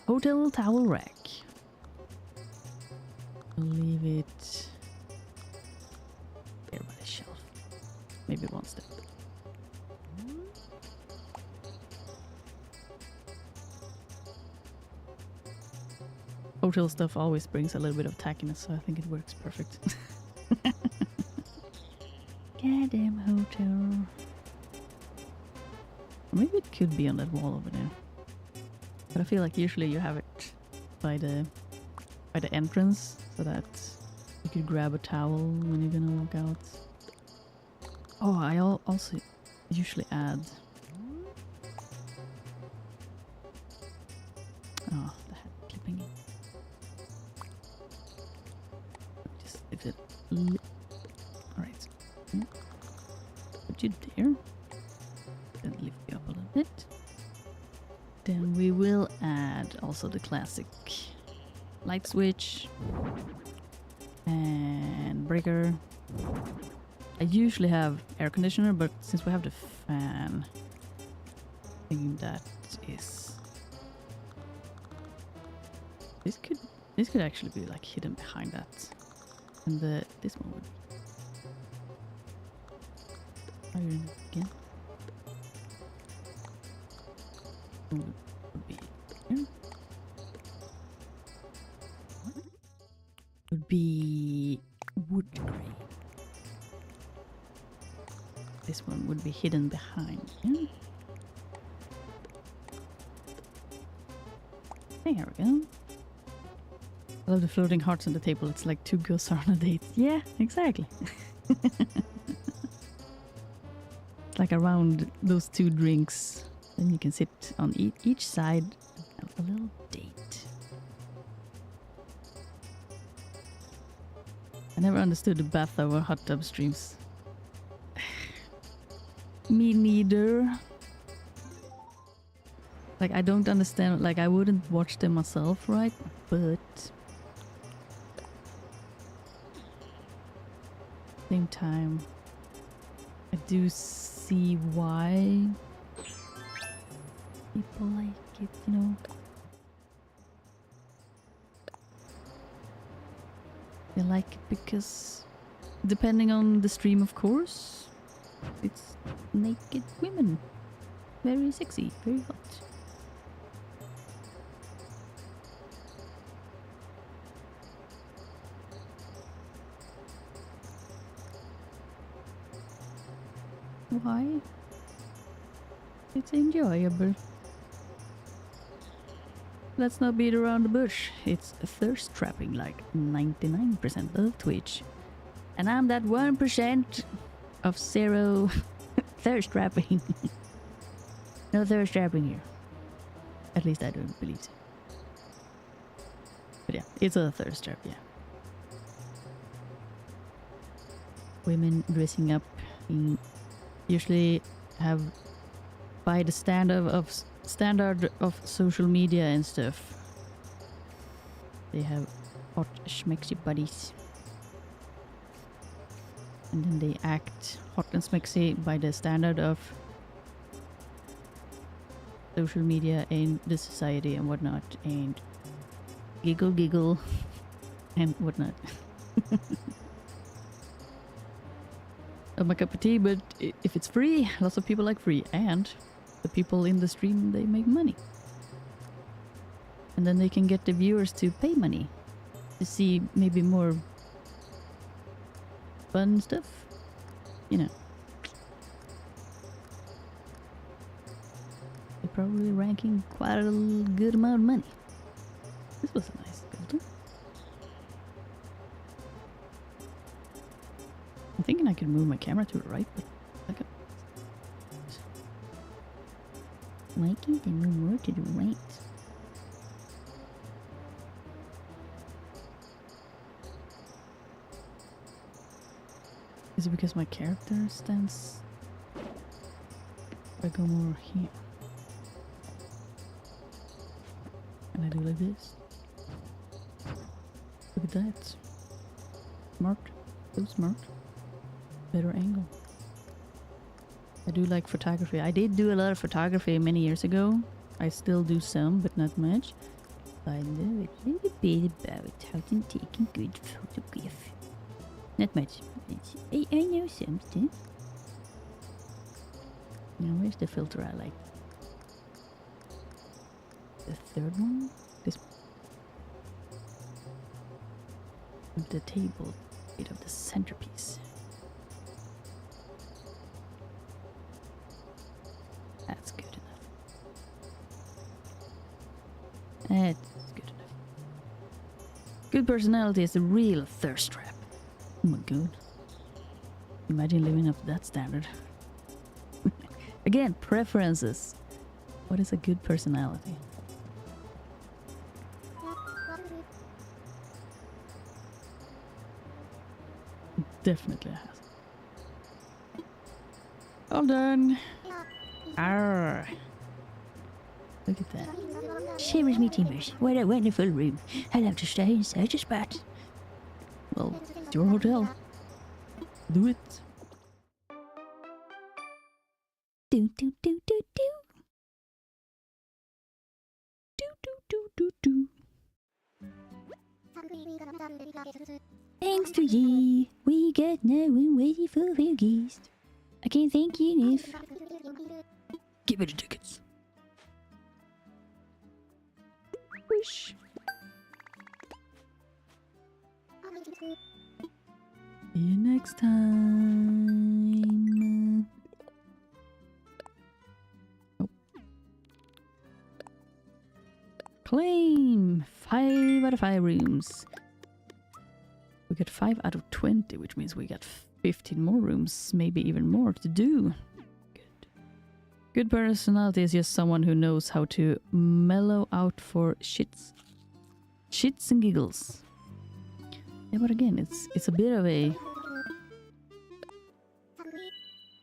Hotel towel rack. I'll leave it there by the shelf. Maybe one step. Hotel stuff always brings a little bit of tackiness, so I think it works perfect. Goddamn hotel. Or maybe it could be on that wall over there. But I feel like usually you have it by the entrance, so that you could grab a towel when you're gonna walk out. Oh, I also usually add... Oh, the hat clipping. Just lift it. Alright. Put you there. Then lift you up a little bit. Then we will add also the classic light switch and breaker. I usually have air conditioner, but since we have the fan, I think that is... This could actually be like hidden behind that. And this one would iron again. Would be here. Would be wood grain. This one would be hidden behind. Yeah. There we go. I love the floating hearts on the table. It's like two girls are on a date. Yeah, exactly. It's like around those two drinks. Then you can sit on each side and have a little date. I never understood the bathtub or hot tub streams. Me neither. Like, I don't understand. Like, I wouldn't watch them myself, right? But same time, I do see why people like it, you know. They like it because, depending on the stream, of course, it's naked women. Very sexy, very hot. Why? It's enjoyable. Let's not beat around the bush. It's thirst trapping like 99% of Twitch. And I'm that 1% of zero thirst trapping. No thirst trapping here. At least I don't believe so. But yeah, it's a thirst trap, yeah. Women dressing up in usually have by the standard of social media and stuff. They have hot schmexy buddies. And then they act hot and smexy by the standard of social media and the society and whatnot, and giggle and whatnot. Not my cup of tea, but if it's free, lots of people like free, and the people in the stream, they make money. And then they can get the viewers to pay money to see maybe more fun stuff, you know. They're probably ranking quite a good amount of money. This was a nice building. I'm thinking I could move my camera to the right, but like why can't I move more to the right? Is it because my character stands? If I go more here. And I do like this. Look at that. Smart. So smart. Better angle. I do like photography. I did do a lot of photography many years ago. I still do some, but not much. I know a little bit about how to take a good photograph. Not much. I know some stuff. Now where's the filter I like? The third one? This of the table, bit of the centerpiece. That's good enough. That's good enough. Good personality is a real thirst trap. Oh my god. Imagine living up to that standard. Again, preferences. What is a good personality? Definitely has. All done. Arr. Look at that. Shivers me timbers. What a wonderful room. I'd love to stay in such a spot. Well, it's your hotel. Do it. Do do do do do. Do do do do do. Thanks to ye, we get now and waiting for your guest. I can't thank you enough. Give me the tickets. Wish. See you next time. Oh. Claim 5 out of 5 rooms. We got 5 out of 20, which means we got 15 more rooms, maybe even more to do. Good. Good personality is just someone who knows how to mellow out for shits and giggles. Yeah, but again, it's a bit of a...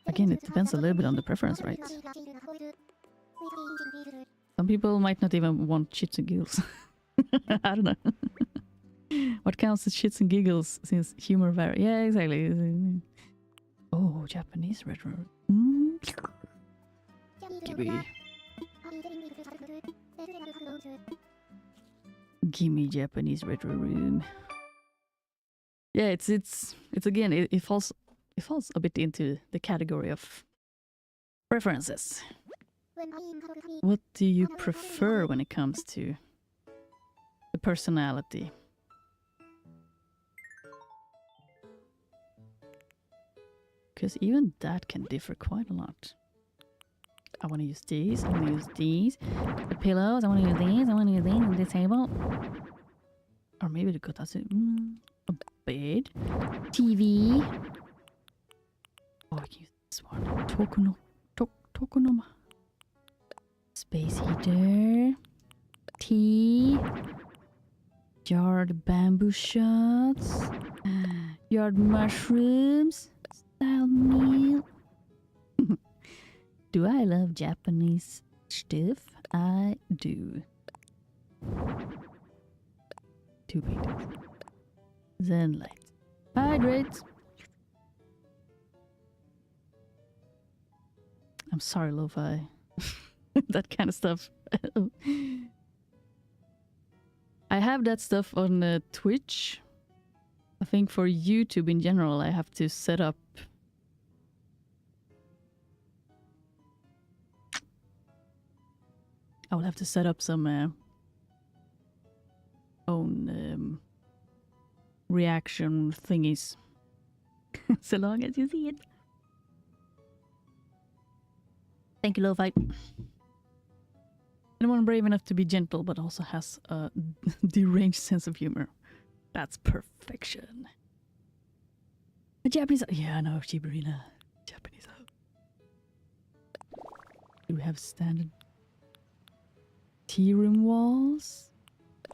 Again, it depends a little bit on the preference, right? Some people might not even want shits and giggles. I don't know. What counts as shits and giggles since humor varies? Yeah, exactly. Oh, Japanese retro. Gimme Japanese retro room. Yeah, it's again it falls a bit into the category of preferences. What do you prefer when it comes to the personality? Because even that can differ quite a lot. I want to use these, I want to use these. The pillows, I want to use these, I want to use these on the table. Or maybe the kotatsu. A bed. TV. Oh, I can use this one. Tokonoma. Space heater. Tea. Jarred bamboo shots. Yard mushrooms. Style meal. Do I love Japanese stuff? I do. 2 paintings. Zen light. Hydrate. I'm sorry, lo-fi. That kind of stuff. I have that stuff on Twitch. I think for YouTube in general, I have to set up. I will have to set up some own reaction thingies. So long as you see it. Thank you, Lo-Fi. Anyone brave enough to be gentle but also has a deranged sense of humor. That's perfection. A Japanese... Yeah, I know, Shibarina. Japanese. Do we have standard tea room walls?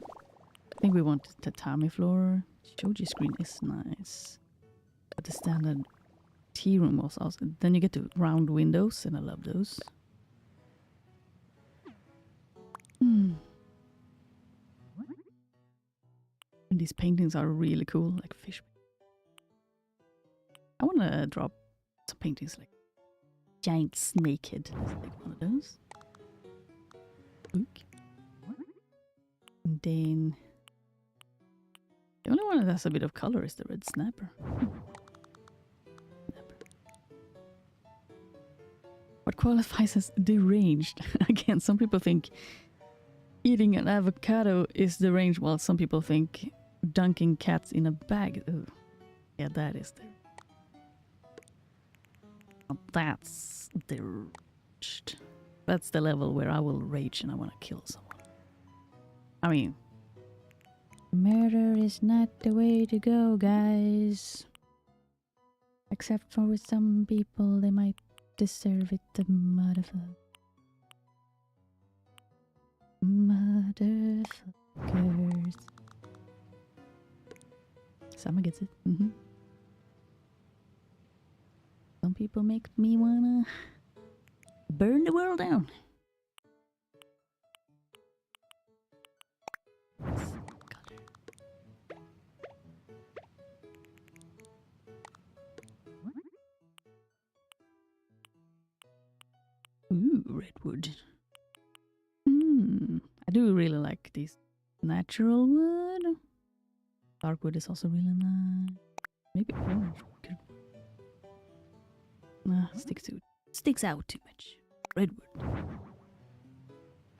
I think we want tatami floor. Shoji screen is nice. But the standard tea room was awesome. Then you get to round windows, and I love those. And these paintings are really cool, like fish. I want to drop some paintings like giant snakehead. Let's take one of those. Ook. And then the only one that has a bit of color is the red snapper. What qualifies as deranged? Again, some people think eating an avocado is deranged, while some people think dunking cats in a bag. Ooh. Yeah, that is deranged. That's deranged. That's the level where I will rage and I want to kill someone. I mean, murder is not the way to go, guys. Except for with some people, they might deserve it, the motherfuckers. Motherfuckers. Sama gets it. Some people make me wanna burn the world down. Ooh, redwood. I do really like these natural wood. Dark wood is also really nice. Maybe orange wood. Nah, sticks out too much. Redwood.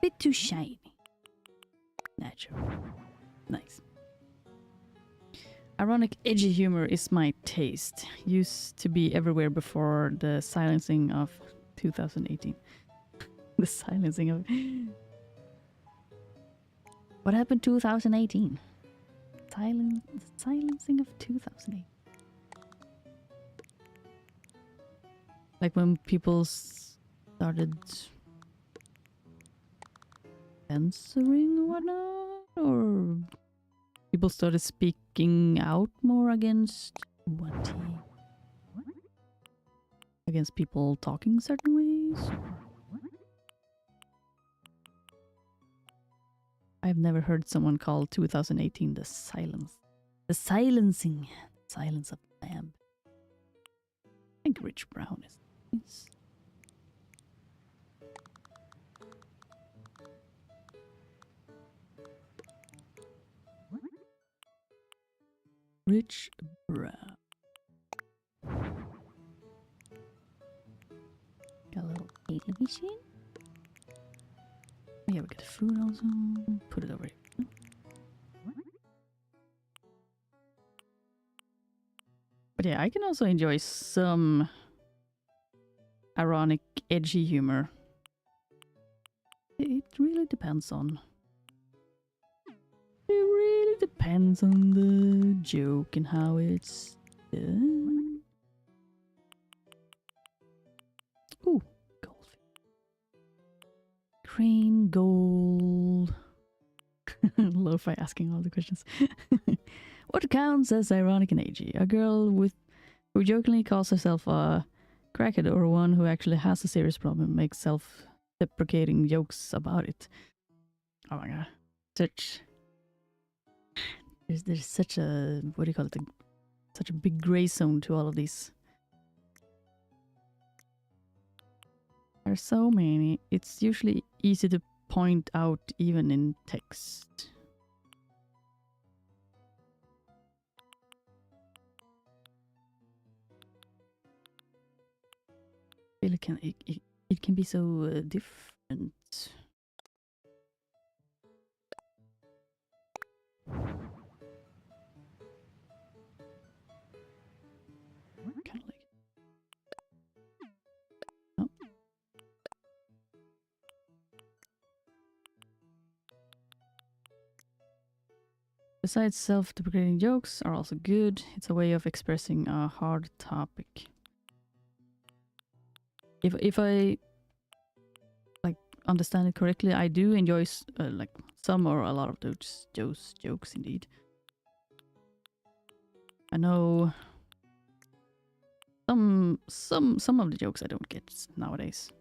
Bit too shiny. Natural. Nice. Ironic, edgy humor is my taste. Used to be everywhere before the silencing of 2018. The silencing of... What happened 2018? Silencing of 2008. Like when people started censoring or whatnot, or people started speaking out more against what? Against people talking certain ways? I've never heard someone call 2018 the silence. The silencing. Silence of the lamb. I think Rich Brown is nice. Rich Brown. Got a little paint machine. Yeah, we got food also. Put it over here. But yeah, I can also enjoy some ironic, edgy humor. It really depends on... It really depends on the joke and how it's done. Ooh, goldfish. Crane, gold. Lo-fi asking all the questions. What counts as ironic and edgy? A girl who jokingly calls herself a crackhead, or one who actually has a serious problem and makes self-deprecating jokes about it. Oh my god. There's such a, what do you call it? Such a big gray zone to all of these. There's so many. It's usually easy to point out even in text. It can be so different. Kind of like. Oh. Besides, self-deprecating jokes are also good. It's a way of expressing a hard topic. If I like understand it correctly, I do enjoy like some or a lot of those jokes indeed. I know Some of the jokes I don't get nowadays.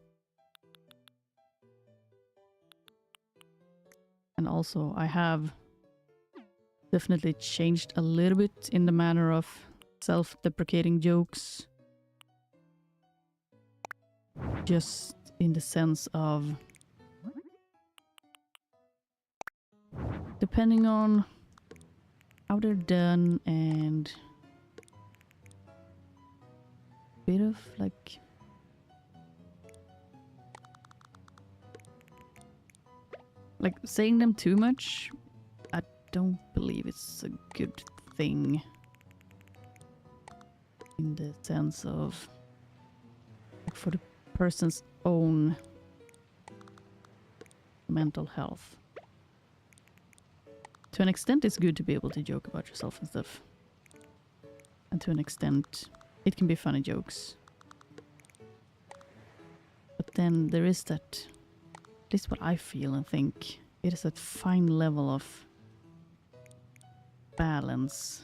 And also I have definitely changed a little bit in the manner of self-deprecating jokes. Just in the sense of depending on how they're done and a bit of like saying them too much, I don't believe it's a good thing in the sense of like for the person's own mental health. To an extent it's good to be able to joke about yourself and stuff, and to an extent it can be funny jokes, but then there is that, at least what I feel and think, it is that fine level of balance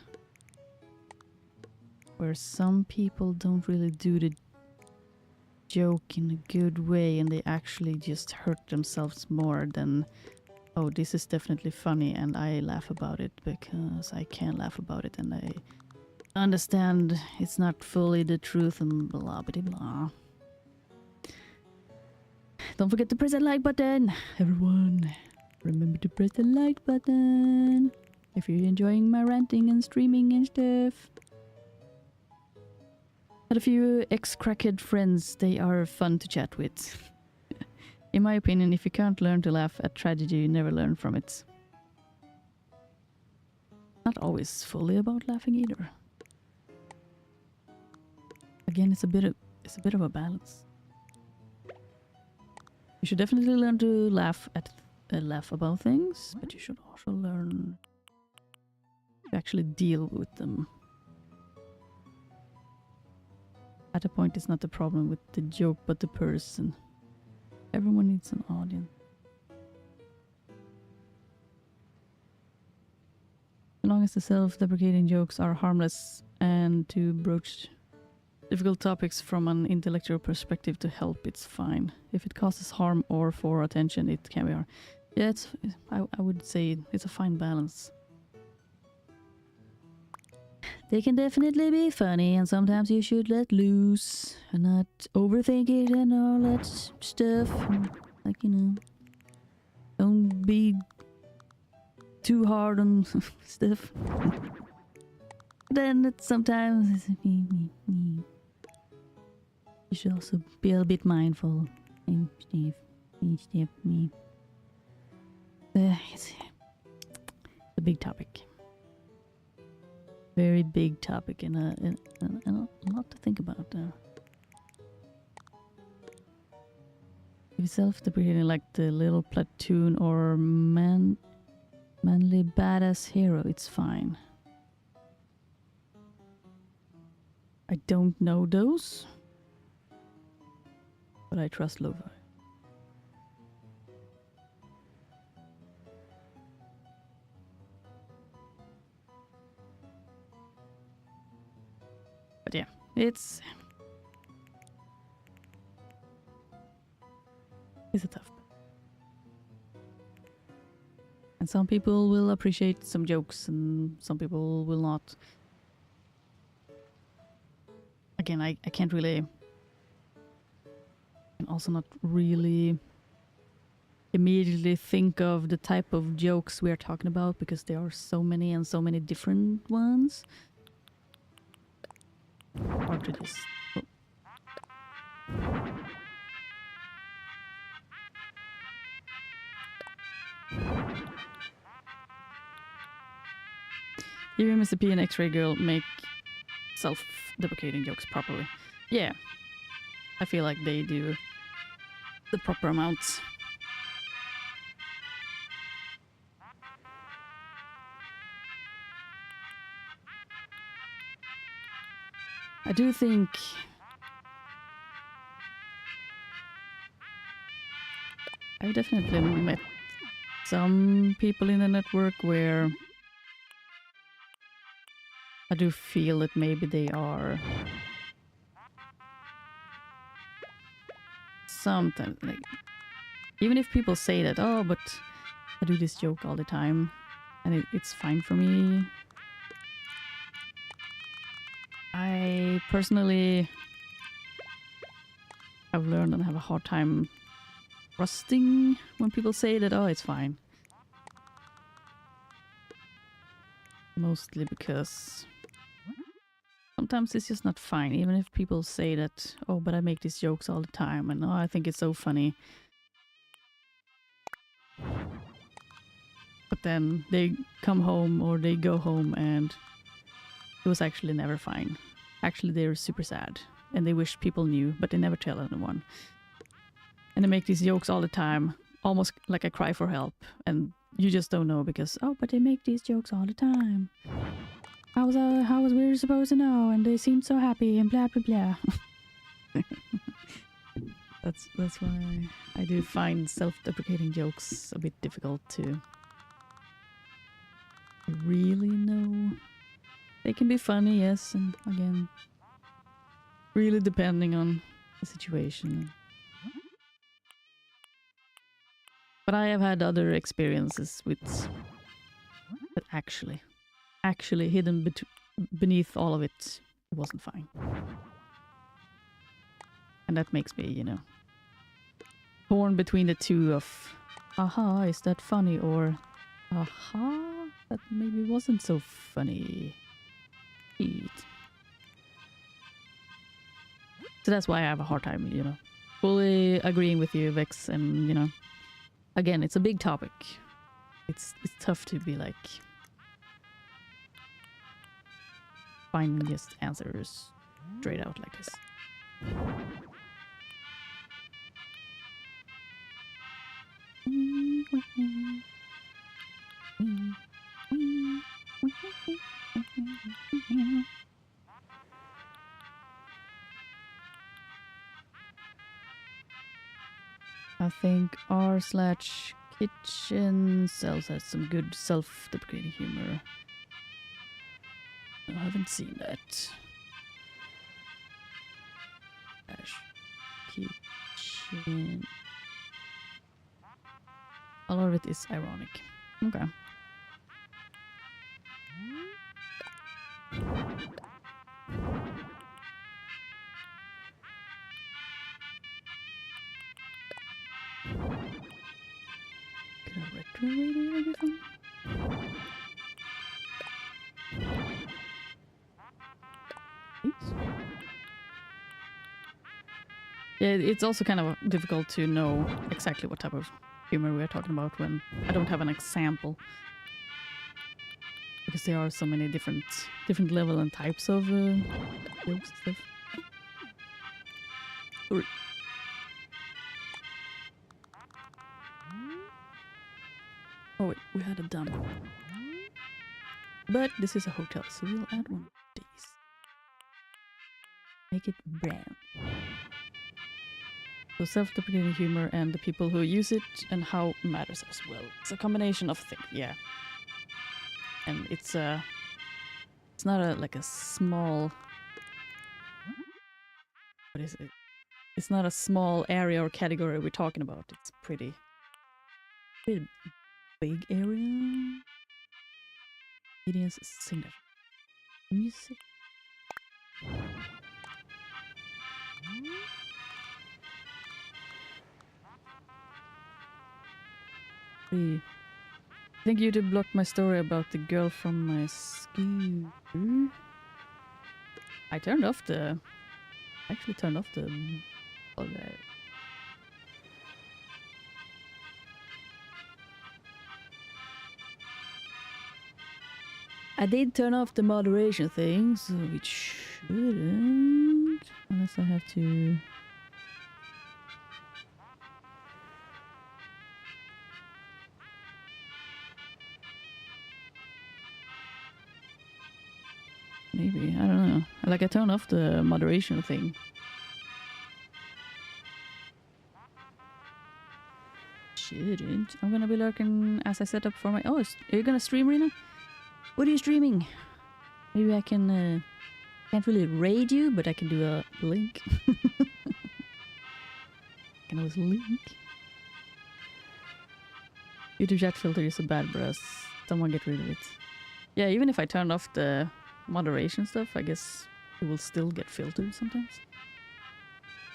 where some people don't really do the joke in a good way and they actually just hurt themselves more than, oh, this is definitely funny and I laugh about it because I can laugh about it and I understand it's not fully the truth and blah blah blah. Don't forget to press that like button, everyone. Remember to press the like button if you're enjoying my ranting and streaming and stuff. Had a few ex-crackhead friends, they are fun to chat with. In my opinion, if you can't learn to laugh at tragedy, you never learn from it. Not always fully about laughing either. Again, it's a bit of a balance. You should definitely learn to laugh about things, but you should also learn to actually deal with them. At a point, it's not the problem with the joke, but the person. Everyone needs an audience. As long as the self-deprecating jokes are harmless and to broach difficult topics from an intellectual perspective to help, it's fine. If it causes harm or for attention, it can be hard. Yeah, I would say it's a fine balance. They can definitely be funny, and sometimes you should let loose and not overthink it and all that stuff. Like, you know, don't be too hard on stuff. Then it's sometimes you should also be a bit mindful. It's a big topic. Very big topic and a lot to think about. If it's self-deprecating like the little platoon or manly badass hero, it's fine. I don't know those, but I trust Lova. But yeah, it's a tough. And some people will appreciate some jokes and some people will not. Again, I can't really, and also not really immediately think of the type of jokes we are talking about because there are so many and so many different ones. Hard to just... Oh. Even Mr. P and X-Ray Girl make self-deprecating jokes properly. Yeah, I feel like they do the proper amounts. I do think I've definitely met some people in the network where I do feel that maybe they are sometimes, like, even if people say that, oh, but I do this joke all the time, and it's fine for me. I personally have learned and have a hard time trusting when people say that, oh, it's fine. Mostly because sometimes it's just not fine, even if people say that, oh, but I make these jokes all the time, and oh, I think it's so funny. But then they come home or they go home and it was actually never fine. Actually, they're super sad and they wish people knew, but they never tell anyone. And they make these jokes all the time, almost like a cry for help. And you just don't know because, oh, but they make these jokes all the time. How was we supposed to know? And they seemed so happy and blah, blah, blah. That's why I do find self-deprecating jokes a bit difficult to really know. They can be funny, yes, and again, really depending on the situation. But I have had other experiences with that actually hidden beneath all of it, it wasn't fine. And that makes me, you know, torn between the two of, aha, is that funny? Or, aha, that maybe wasn't so funny. So that's why I have a hard time, you know, fully agreeing with you, Vex, and, you know, again, it's a big topic. It's tough to be like finding just answers straight out like this. I think r/kitchen sells has some good self-deprecating humor. I haven't seen that. Kitchen. A lot of it is ironic. Okay. Could I retro-radiate everything? Please? Yeah, it's also kind of difficult to know exactly what type of humor we are talking about when I don't have an example. Because there are so many different level and types of jokes and stuff. Sorry. Oh wait, we had a dump. But this is a hotel, so we'll add one of these. Make it brown. So self-deprecating humor and the people who use it and how it matters as well. It's a combination of things, yeah. And it's not like a small, what is it? It's not a small area or category we're talking about. It's pretty big area. Medians signature. Music. I think YouTube blocked my story about the girl from my scooter. I turned off the... actually turned off the... I did turn off the moderation thing, so it shouldn't... unless I have to... maybe, I don't know. Like I turned off the moderation thing. Shouldn't. I'm gonna be lurking as I set up for my... oh, are you gonna stream, Rena? What are you streaming? Maybe I can... can't really raid you, but I can do a link. can always link. YouTube chat filter is a bad brush. Someone get rid of it. Yeah, even if I turn off the moderation stuff, I guess it will still get filtered sometimes.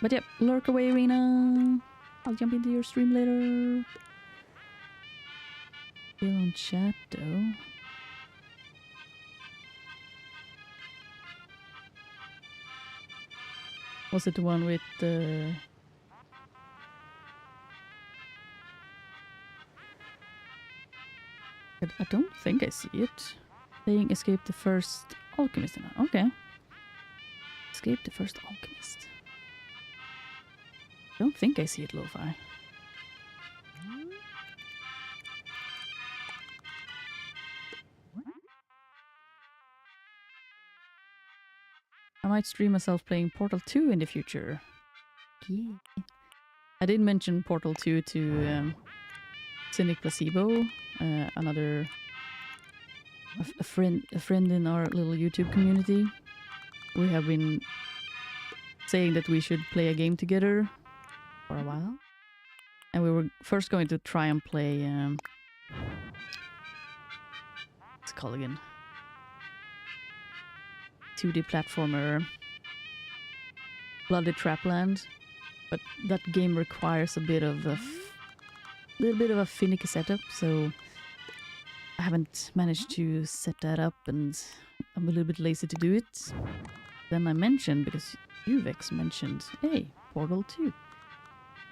But yeah, lurk away, Arena. I'll jump into your stream later. Still on chat though. Was it the one with the... I don't think I see it. Saying escape the first alchemist. Okay. Escape the first alchemist. Don't think I see it, Lo-Fi. I might stream myself playing Portal 2 in the future. Yeah. I did mention Portal 2 to Cynic Placebo, another a friend in our little YouTube community. We have been saying that we should play a game together for a while, and we were first going to try and play what's it called again? 2D platformer Bloody Trapland, but that game requires a bit of a little bit of a finicky setup, so I haven't managed to set that up, and I'm a little bit lazy to do it. Then I mentioned, because Uvex mentioned, hey, Portal 2.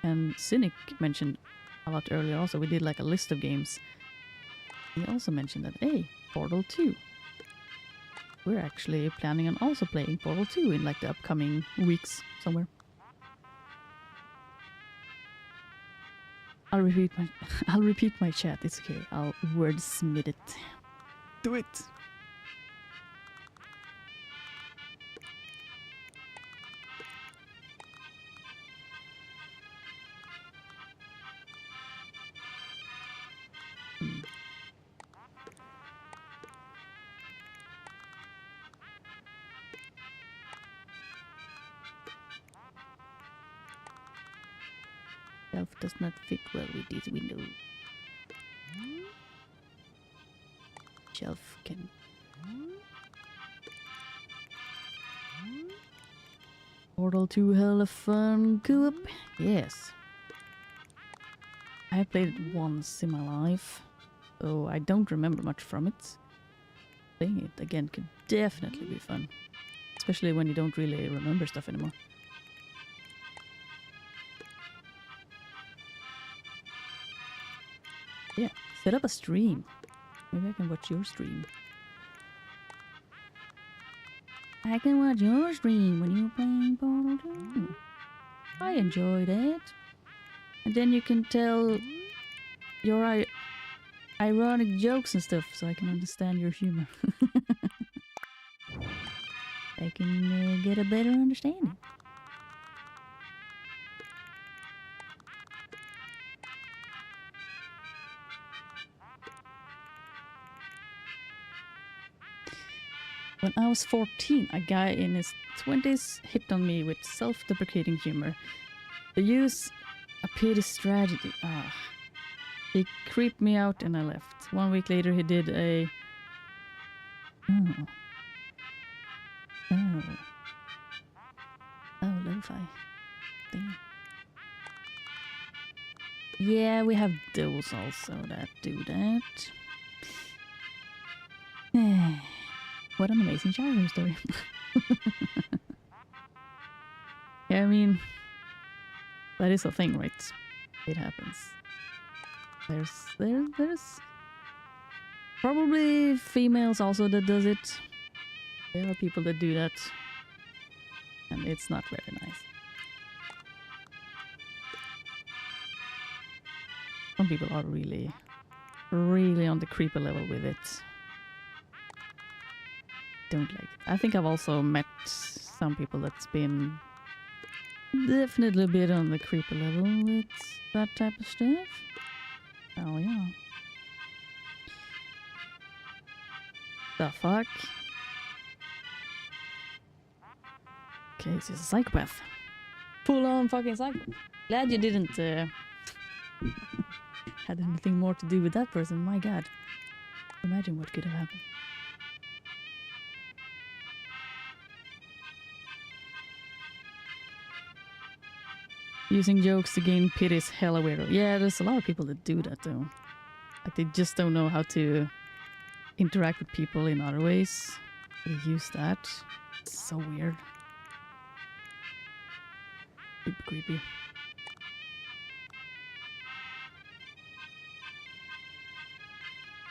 And Cynic mentioned a lot earlier also, we did like a list of games. He also mentioned that, hey, Portal 2. We're actually planning on also playing Portal 2 in like the upcoming weeks somewhere. I'll repeat my chat, it's okay. I'll wordsmith it. Do it! Shelf does not fit well with this window. Shelf can... Portal 2 hella fun co-op. Yes. I played it once in my life, so I don't remember much from it. Playing it again could definitely be fun. Especially when you don't really remember stuff anymore. Yeah, set up a stream. Maybe I can watch your stream. I can watch your stream when you're playing Portal 2. I enjoy that. And then you can tell your ironic jokes and stuff, so I can understand your humor. I can get a better understanding. When I was 14, a guy in his 20s hit on me with self-deprecating humor. The use appeared as tragedy. He creeped me out and I left. 1 week later he did a... Oh, lo-fi. Damn. Yeah, we have those also that do that. What an amazing Gyroid story. Yeah, I mean, that is a thing, right? It happens. There's probably females also that does it. There are people that do that, and it's not very nice. Some people are really on the creepy level with it. Don't like it. I think I've also met some people that's been definitely a bit on the creepy level with that type of stuff. Oh yeah. The fuck? Okay, this is a psychopath. Full on fucking psychopath. Glad you didn't had anything more to do with that person. My god. Imagine what could have happened. Using jokes to gain pity is hella weird. Yeah, there's a lot of people that do that though. Like they just don't know how to interact with people in other ways. They use that. It's so weird. Super creepy.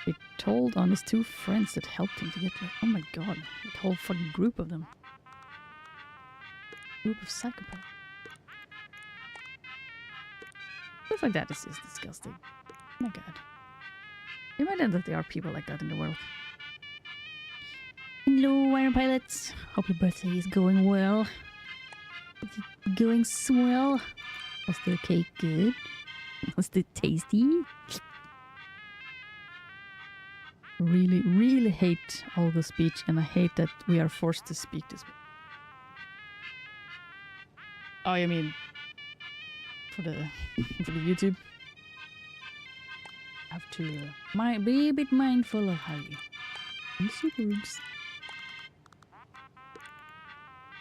He told on his 2 friends that helped him to get like, oh my god, a whole fucking group of them. Group of psychopaths. Stuff like that is just disgusting. Oh my god. Imagine that there are people like that in the world. Hello, Iron Pilots. Hope your birthday is going well. Is it going swell? Was the cake good? Was it tasty? Really, really hate all the speech, and I hate that we are forced to speak this way. Oh, I mean, for the YouTube, I have to be a bit mindful of how you use your words.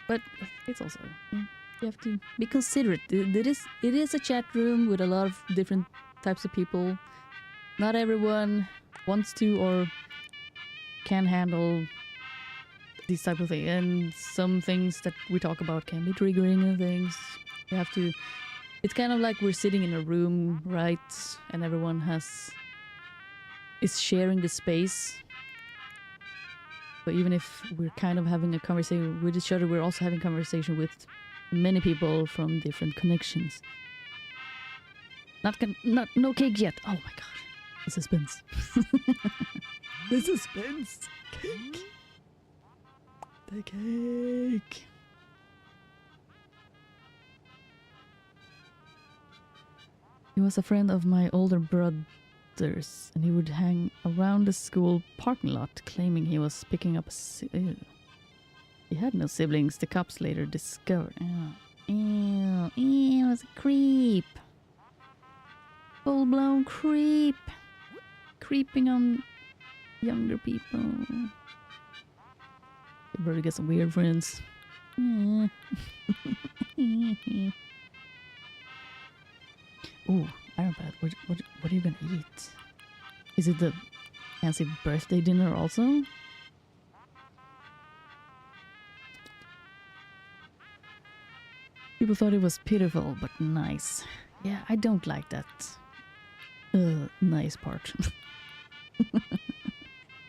But it's also, you have to be considerate. It is a chat room with a lot of different types of people. Not everyone wants to or can handle these type of things, and some things that we talk about can be triggering and things. You have to. It's kind of like we're sitting in a room, right? And everyone is sharing the space. But even if we're kind of having a conversation with each other, we're also having conversation with many people from different connections. No cake yet. Oh my god. The suspense. The suspense. Cake. The cake. He was a friend of my older brother's, and he would hang around the school parking lot claiming he was picking up a he had no siblings, the cops later discovered. Ew, it was a creep. Full-blown creep. Creeping on younger people. You better get some weird friends. Yeah. Ooh, Iron Pad, what are you gonna eat? Is it the fancy birthday dinner also? People thought it was pitiful, but nice. Yeah, I don't like that nice part.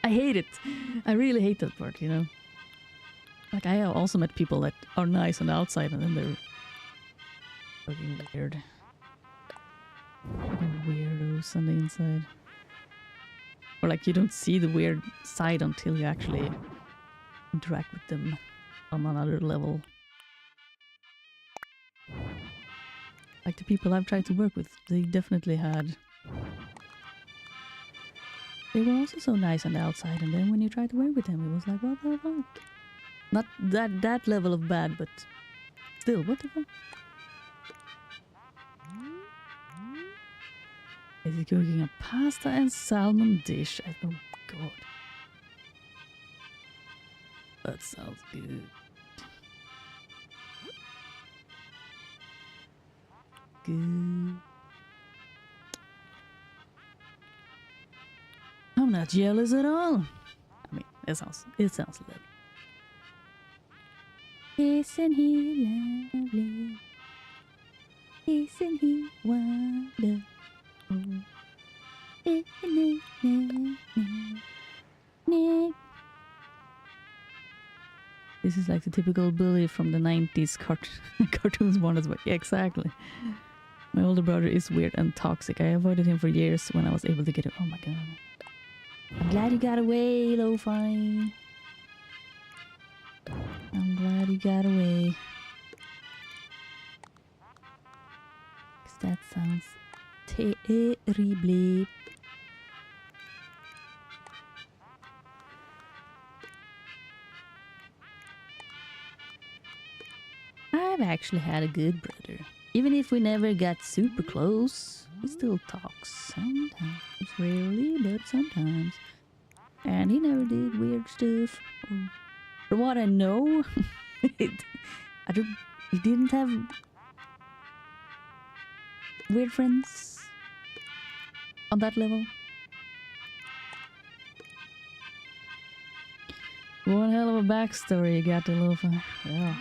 I hate it. I really hate that part, you know? Like, I have also met people that are nice on the outside and then they're fucking weird. Fucking weirdos on the inside. Or like, you don't see the weird side until you actually interact with them on another level. Like the people I've tried to work with, they definitely had... They were also so nice on the outside, and then when you tried to work with them, it was like, what the fuck? Not that level of bad, but still, what the fuck? Is he cooking a pasta and salmon dish? Oh god. That sounds good. Good. I'm not jealous at all. I mean, it sounds lovely. Isn't he lovely? Isn't he wonderful? This is like the typical bully from the 90s cartoons born as well. Yeah, exactly. My older brother is weird and toxic. I avoided him for years when I was able to get it. Oh my god. I'm glad you got away, Lo-Fi. I'm glad you got away. 'Cause that sounds terrible. I've actually had a good brother. even if we never got super close, we still talk sometimes. Rarely, but sometimes. And he never did weird stuff. From what I know, he didn't have weird friends on that level. One hell of a backstory you got, a little. Yeah.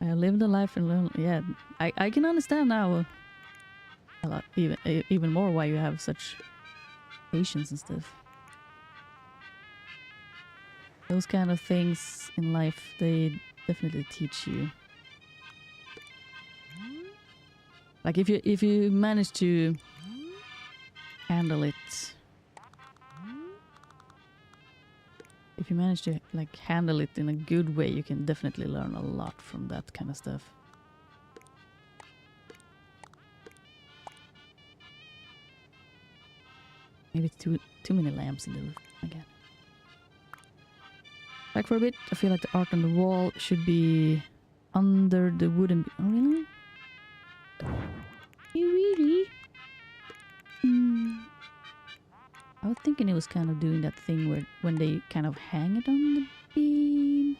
I lived a life and yeah, I can understand now a lot, even more why you have such patience and stuff. Those kind of things in life, they definitely teach you. Like if you manage to handle it, if you manage to like handle it in a good way, you can definitely learn a lot from that kind of stuff. Maybe it's too many lamps in the roof again. Back for a bit. I feel like the art on the wall should be under the wooden. Oh really? You really? I was thinking it was kind of doing that thing where when they kind of hang it on the beam.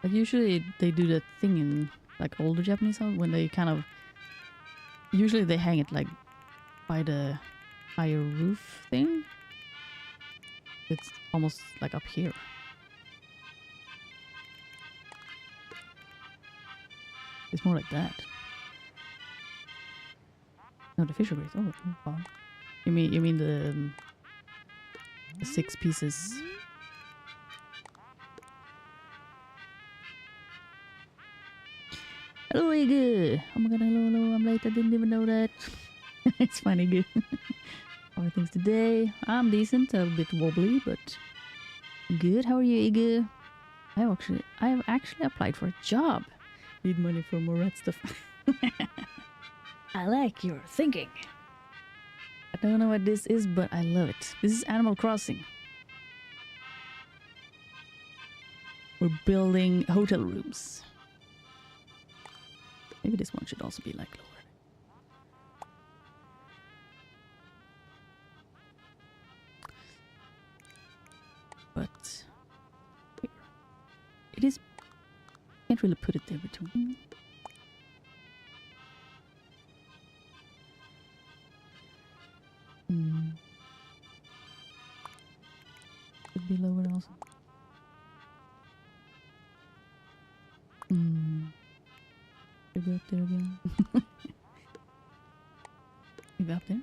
Like usually they do that thing in like older Japanese house when they kind of usually they hang it like by the higher roof thing. It's almost like up here. It's more like that. No, the fisher brace. Oh, wow. You mean the 6 pieces? Hello, Iggy. Oh my god, hello, I'm late. I didn't even know that. It's funny, good. How are things today? I'm decent, a bit wobbly, but good. How are you, Iggy? I have actually applied for a job. Need money for more rat stuff. I like your thinking. I don't know what this is, but I love it. This is Animal Crossing. We're building hotel rooms. Maybe this one should also be like lower. But here. It is. Can't really put it there between. Could be lower also. Should go up there again. Maybe up there.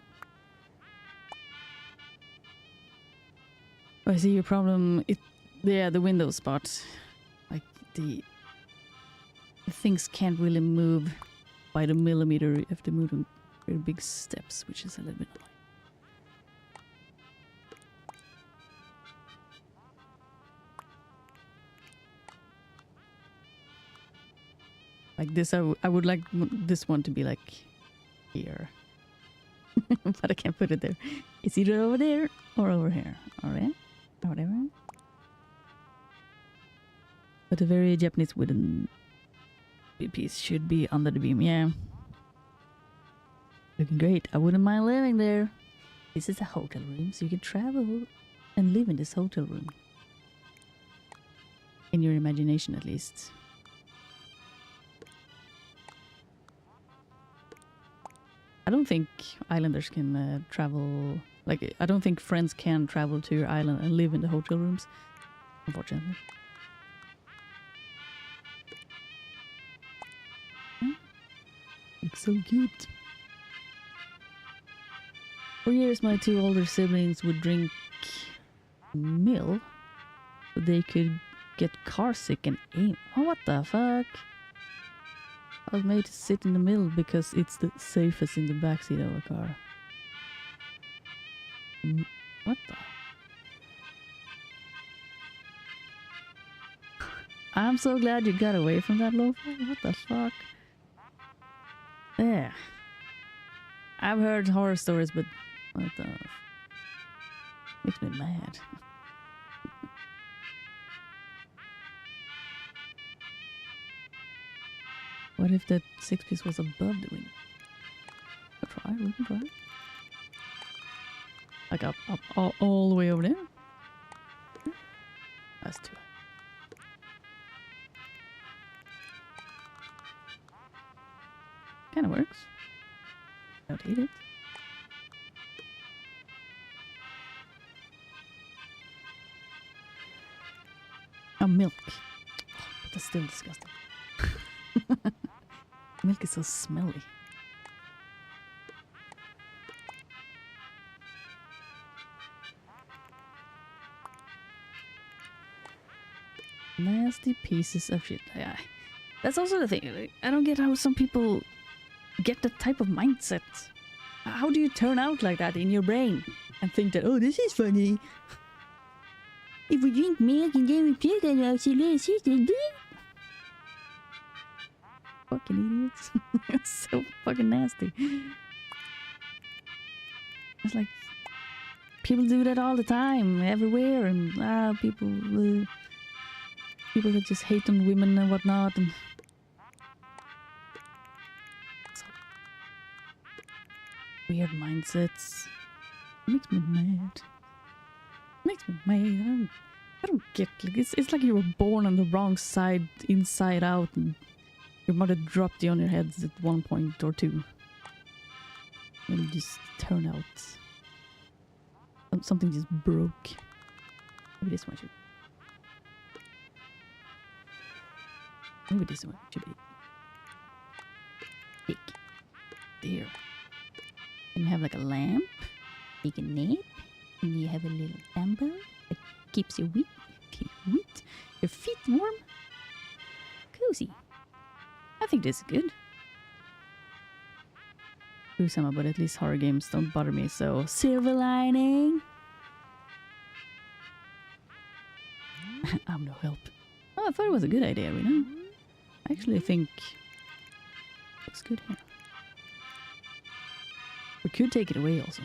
Oh, I see your problem. Yeah, the window spot. Like the things can't really move by the millimeter. You have to move them very big steps, which is a little bit annoying. Like this, I would like this one to be like here. But I can't put it there. It's either over there or over here. Alright? Or whatever. But a very Japanese wooden piece should be under the beam, yeah. Looking great. I wouldn't mind living there. This is a hotel room, so you can travel and live in this hotel room. In your imagination, at least. I don't think islanders can travel... Like, I don't think friends can travel to your island and live in the hotel rooms. Unfortunately. Looks so cute. For years, my 2 older siblings would drink milk so they could get car sick and aim. Oh, what the fuck? I was made to sit in the middle because it's the safest in the backseat of a car. What the? I'm so glad you got away from that lo-fi. What the fuck? Yeah. I've heard horror stories, but What the... Makes me mad. What if that 6-piece was above the window? We can try. Like up, all the way over there? That's too high. Kinda works. Don't hate it. Oh, milk. Oh, but that's still disgusting. Milk is so smelly. Nasty pieces of shit. Yeah. That's also the thing. Like, I don't get how some people get that type of mindset. How do you turn out like that in your brain and think that, oh, this is funny? If we drink milk and then we puke and actually fucking idiots. It's so fucking nasty. It's like people do that all the time, everywhere, and people that just hate on women and whatnot, and so weird mindsets. It makes me mad. Makes me mad. I don't get, like, it's like you were born on the wrong side, inside out, and your mother dropped you on your heads at one point or two. And you just turn out. Something just broke. Maybe this one should. Maybe this one should be big. There. And you have like a lamp. You can nap. And you have a little bamboo that keeps you wet. Your feet warm. Cozy. I think this is good. Sama, but at least horror games don't bother me, so silver lining. I'm no help. Oh, I thought it was a good idea, you know? I actually think it looks good here. We could take it away also.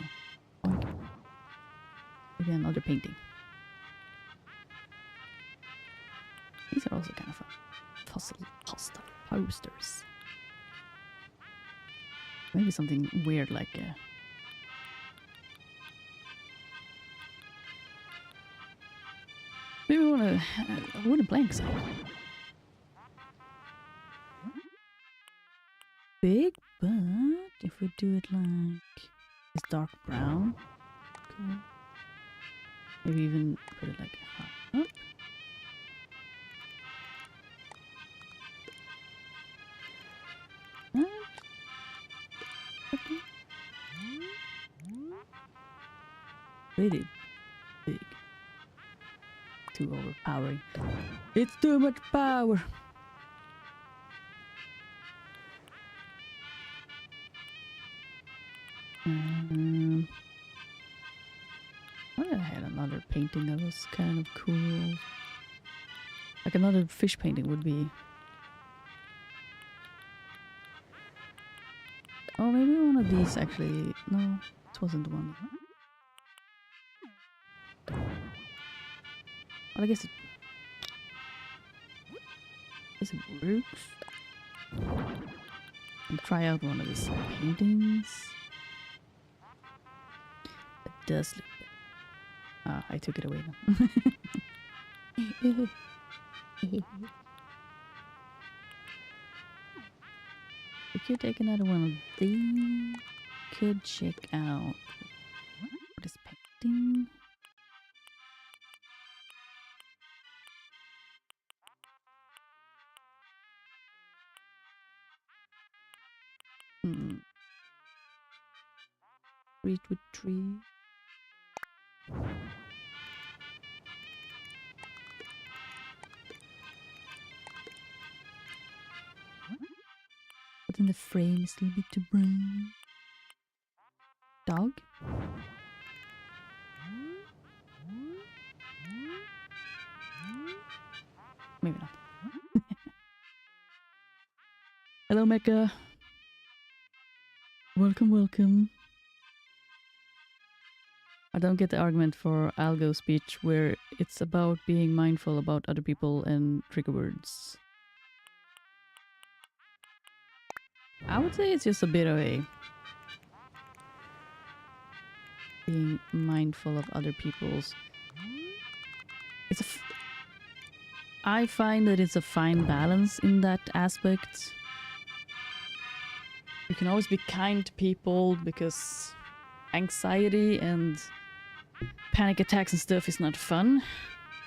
Maybe another painting. These are also kind of fun. Hostile posters. Maybe something weird like maybe we want a wooden plank side. Big, but if we do it like this dark brown, cool. Maybe even put it like half up. Pretty big. Too overpowering. It's too much power. I had another painting that was kind of cool. Like another fish painting would be. Oh, maybe one of these actually. No, it wasn't the one. Well, I guess it works. And try out one of these paintings. It does look good. Ah, I took it away now. We could take another one of these. Could check out this painting. Read with tree. But in the frame is a little bit too brown. Dog. Maybe not. Hello, Mecca. Welcome, welcome. I don't get the argument for algo speech where it's about being mindful about other people and trigger words. I would say it's just a bit of a being mindful of other people's. It's I find that it's a fine balance in that aspect. You can always be kind to people because anxiety and panic attacks and stuff is not fun.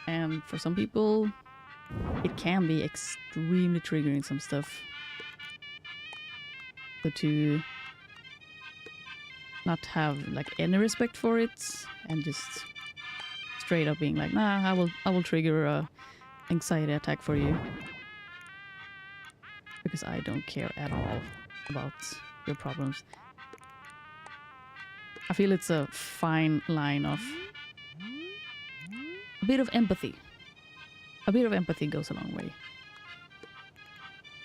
And for some people, it can be extremely triggering, some stuff. So to not have like any respect for it and just straight up being like, nah, I will trigger a anxiety attack for you because I don't care at all about your problems. I feel it's a fine line of a bit of empathy. A bit of empathy goes a long way.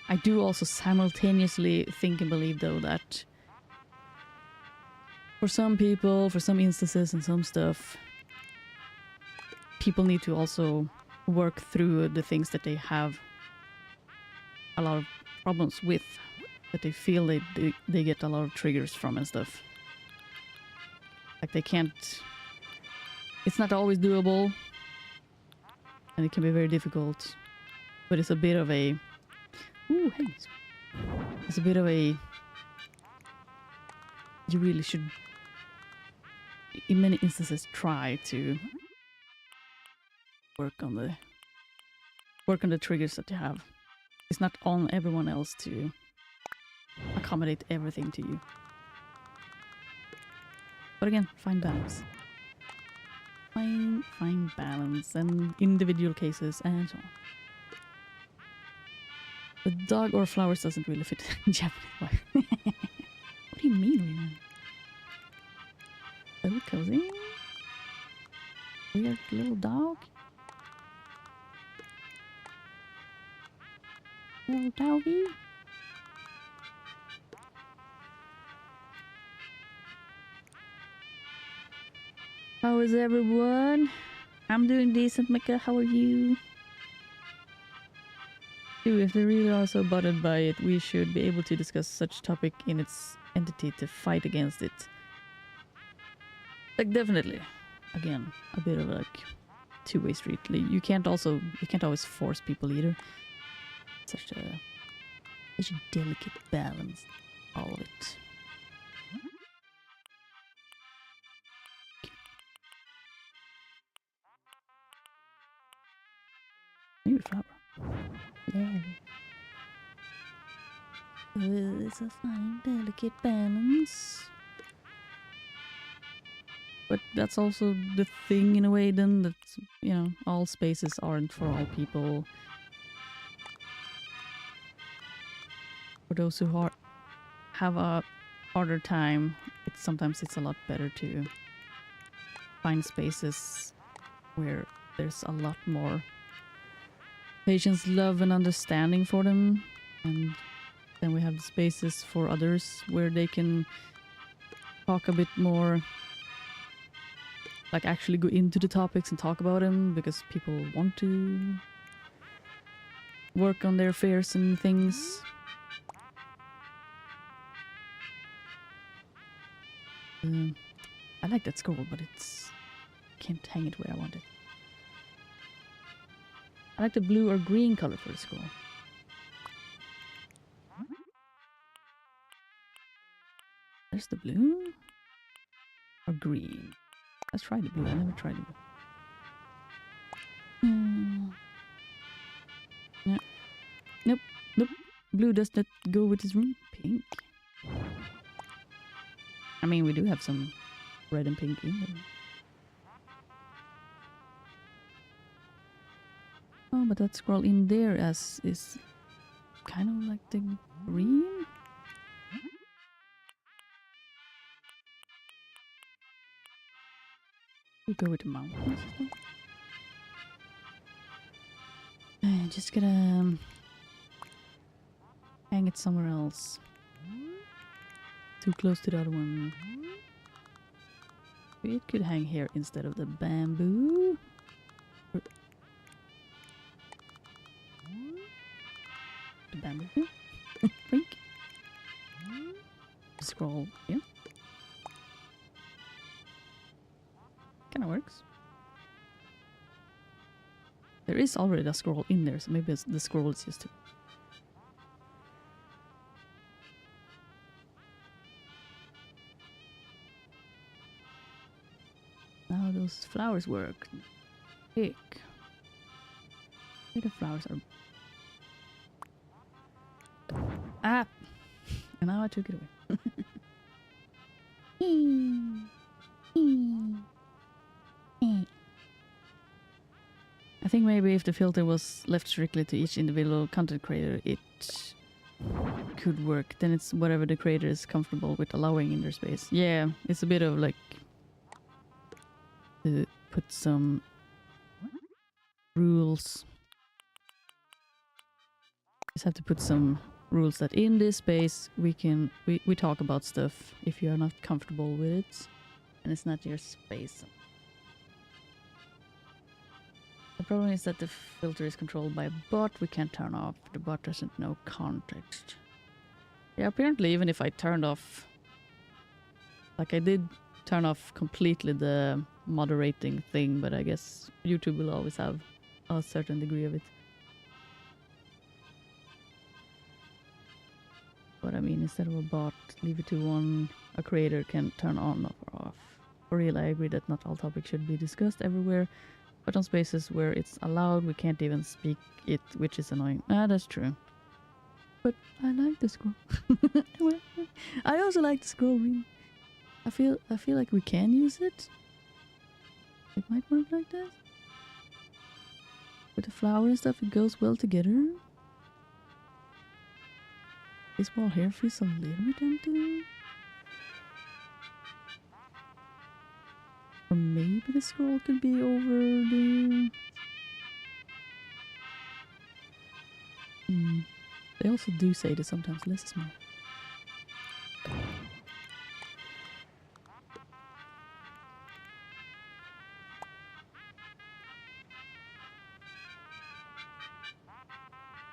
I do also simultaneously think and believe though that for some people, for some instances and some stuff, people need to also work through the things that they have a lot of problems with, that they feel they get a lot of triggers from and stuff. Like they can't... It's not always doable. And it can be very difficult. But it's a bit of a... Ooh, hey. It's a bit of a... You really should, in many instances, try to work on the triggers that you have. It's not on everyone else to accommodate everything to you. But again, find balance. Find balance and individual cases and so on. The dog or flowers doesn't really fit in Japanese life. What do you mean, Rena? Oh, cozy? Weird little dog? Little doggy? How is everyone? I'm doing decent, Mika. How are you? Dude, if they really are so bothered by it, we should be able to discuss such topic in its entity to fight against it. Like, definitely. Again, a bit of like two-way street. You can't always force people either. Such a delicate balance, all of it. Maybe flower. Yeah. It's a fine, delicate balance. But that's also the thing in a way then, that, you know, all spaces aren't for all people. For those who have a harder time, sometimes it's a lot better to find spaces where there's a lot more patience, love and understanding for them. And then we have the spaces for others where they can talk a bit more, like actually go into the topics and talk about them because people want to work on their fears and things. I like that scroll, but can't hang it where I want it. I like the blue or green color for the scroll. There's the blue or green. Let's try the blue. I never tried the blue. No. Nope. Blue does not go with this room. Pink. I mean, we do have some red and pink in there. Oh, but that scroll in there is kind of like the green. We go with the mountains. Just gotta hang it somewhere else. Too close to the other one. It could hang here instead of the bamboo. The bamboo here. Blink. Scroll here. Kinda works. There is already a scroll in there, so maybe the scroll is just to... Now those flowers work. Pick. Where the flowers are... Ah! And now I took it away. I think maybe if the filter was left strictly to each individual content creator, it could work. Then it's whatever the creator is comfortable with allowing in their space. Yeah, it's a bit of like to put some rules. Just have to put some rules that in this space we talk about stuff if you are not comfortable with it and it's not your space. The problem is that the filter is controlled by a bot we can't turn off. The bot doesn't know context. Yeah, apparently even if I turned off, like I did turn off completely the moderating thing, but I guess YouTube will always have a certain degree of it. But I mean, instead of a bot, leave it to one a creator can turn on or off. For real, I agree that not all topics should be discussed everywhere, but on spaces where it's allowed, we can't even speak it, which is annoying. Ah, that's true. But I like the scroll. I also like the scroll ring. I feel like we can use it. It might work like that. With the flower and stuff, it goes well together. This wall here feels a little bit empty. Or maybe the scroll could be over there. They also do say that sometimes less is more.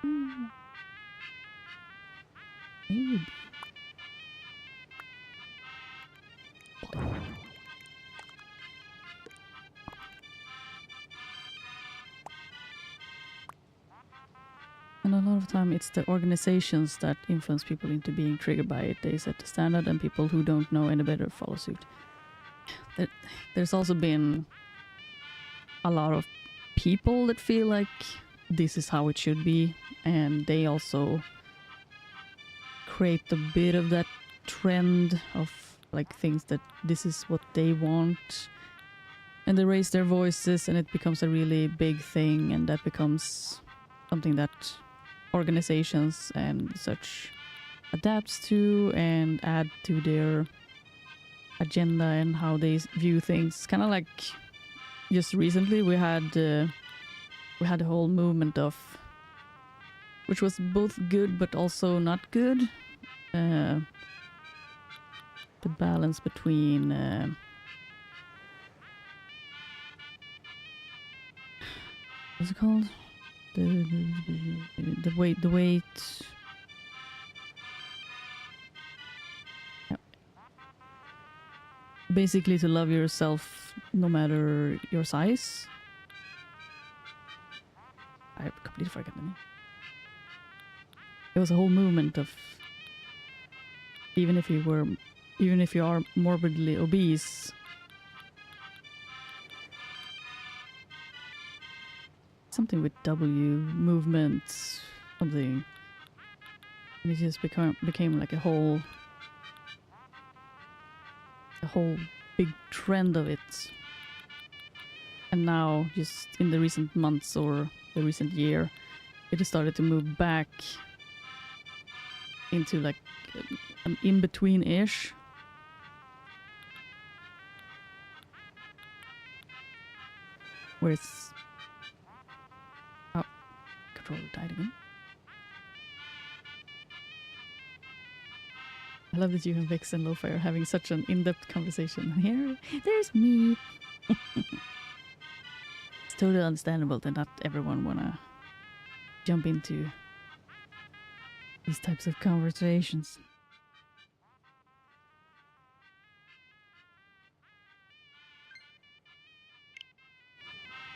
Maybe. And a lot of time it's the organizations that influence people into being triggered by it. They set the standard and people who don't know any better follow suit. There's also been a lot of people that feel like this is how it should be, and they also create a bit of that trend of like things that this is what they want, and they raise their voices and it becomes a really big thing, and that becomes something that organizations and such adapts to and add to their agenda and how they view things. Kind of like just recently we had a whole movement of, which was both good but also not good, the balance between what's it called, the weight yep. Basically to love yourself no matter your size. I completely forgot the name. It was a whole movement of even if you are morbidly obese, something with W movements, something. And it just became like a whole big trend of it. And now, just in the recent months or the recent year, it has started to move back into like an in-between-ish. Where it's... Oh, controller died again. I love that you and Vix and Lo-Fi are having such an in-depth conversation. Here, there's me. It's totally understandable that not everyone wanna jump into these types of conversations.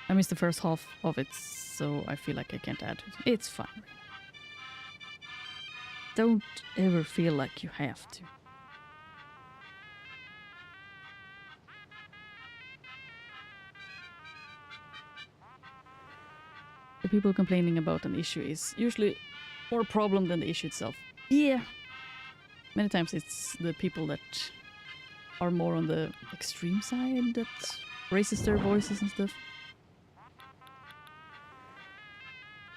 I missed the first half of it, so I feel like I can't add to it. It's fine. Don't ever feel like you have to. The people complaining about an issue is usually more a problem than the issue itself. Yeah. Many times it's the people that are more on the extreme side that raises their voices and stuff.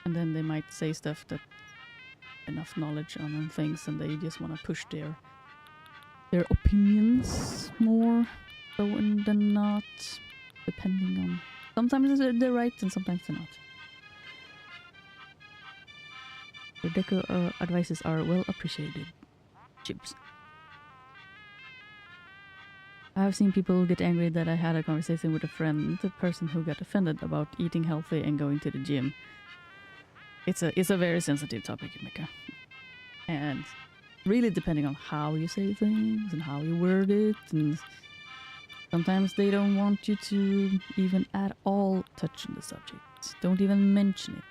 And then they might say stuff that enough knowledge on things and they just want to push their opinions more so than not, depending on... Sometimes they're right and sometimes they're not. Your deco advices are well appreciated. Chips. I've seen people get angry that I had a conversation with a friend, the person who got offended about eating healthy and going to the gym. It's a very sensitive topic, Mika. And really depending on how you say things and how you word it, and sometimes they don't want you to even at all touch on the subject. Don't even mention it.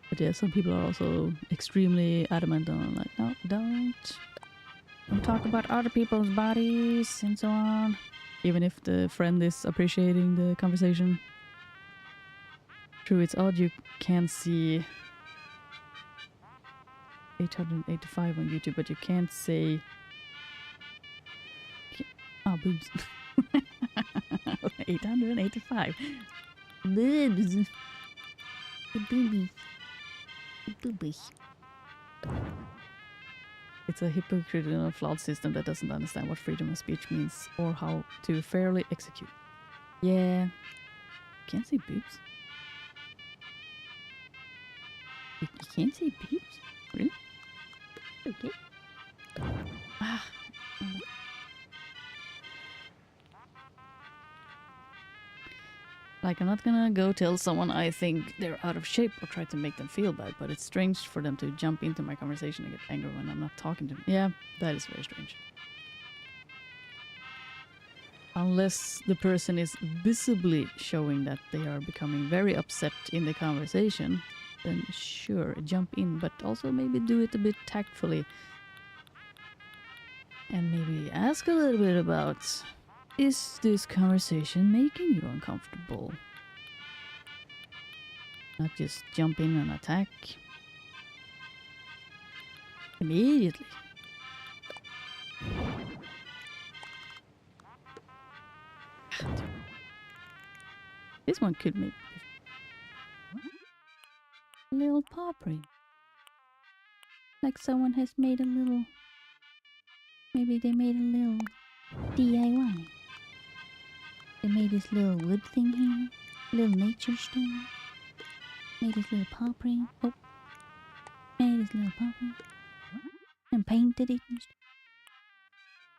But yeah, some people are also extremely adamant on like, no, don't talk about other people's bodies and so on. Even if the friend is appreciating the conversation. True, it's odd you can't see 885 on YouTube, but you can't say... Oh, boobs. 885. Boobs. Boobies. Boobies. It's a hypocritical flawed system that doesn't understand what freedom of speech means or how to fairly execute. Yeah. Can't say boobs. You can't say boobs? Really? Okay. Ah. Like, I'm not gonna go tell someone I think they're out of shape or try to make them feel bad, but it's strange for them to jump into my conversation and get angry when I'm not talking to them. Yeah, that is very strange. Unless the person is visibly showing that they are becoming very upset in the conversation, then sure, jump in, but also maybe do it a bit tactfully. And maybe ask a little bit about... Is this conversation making you uncomfortable? Not just jump in and attack immediately. This one could make a little paw print. Like someone has made a little... Maybe they made a little DIY. They made this little wood thing here. Little nature stone. Made this little paw print. Oh. Made this little paw print. And painted it and stuff.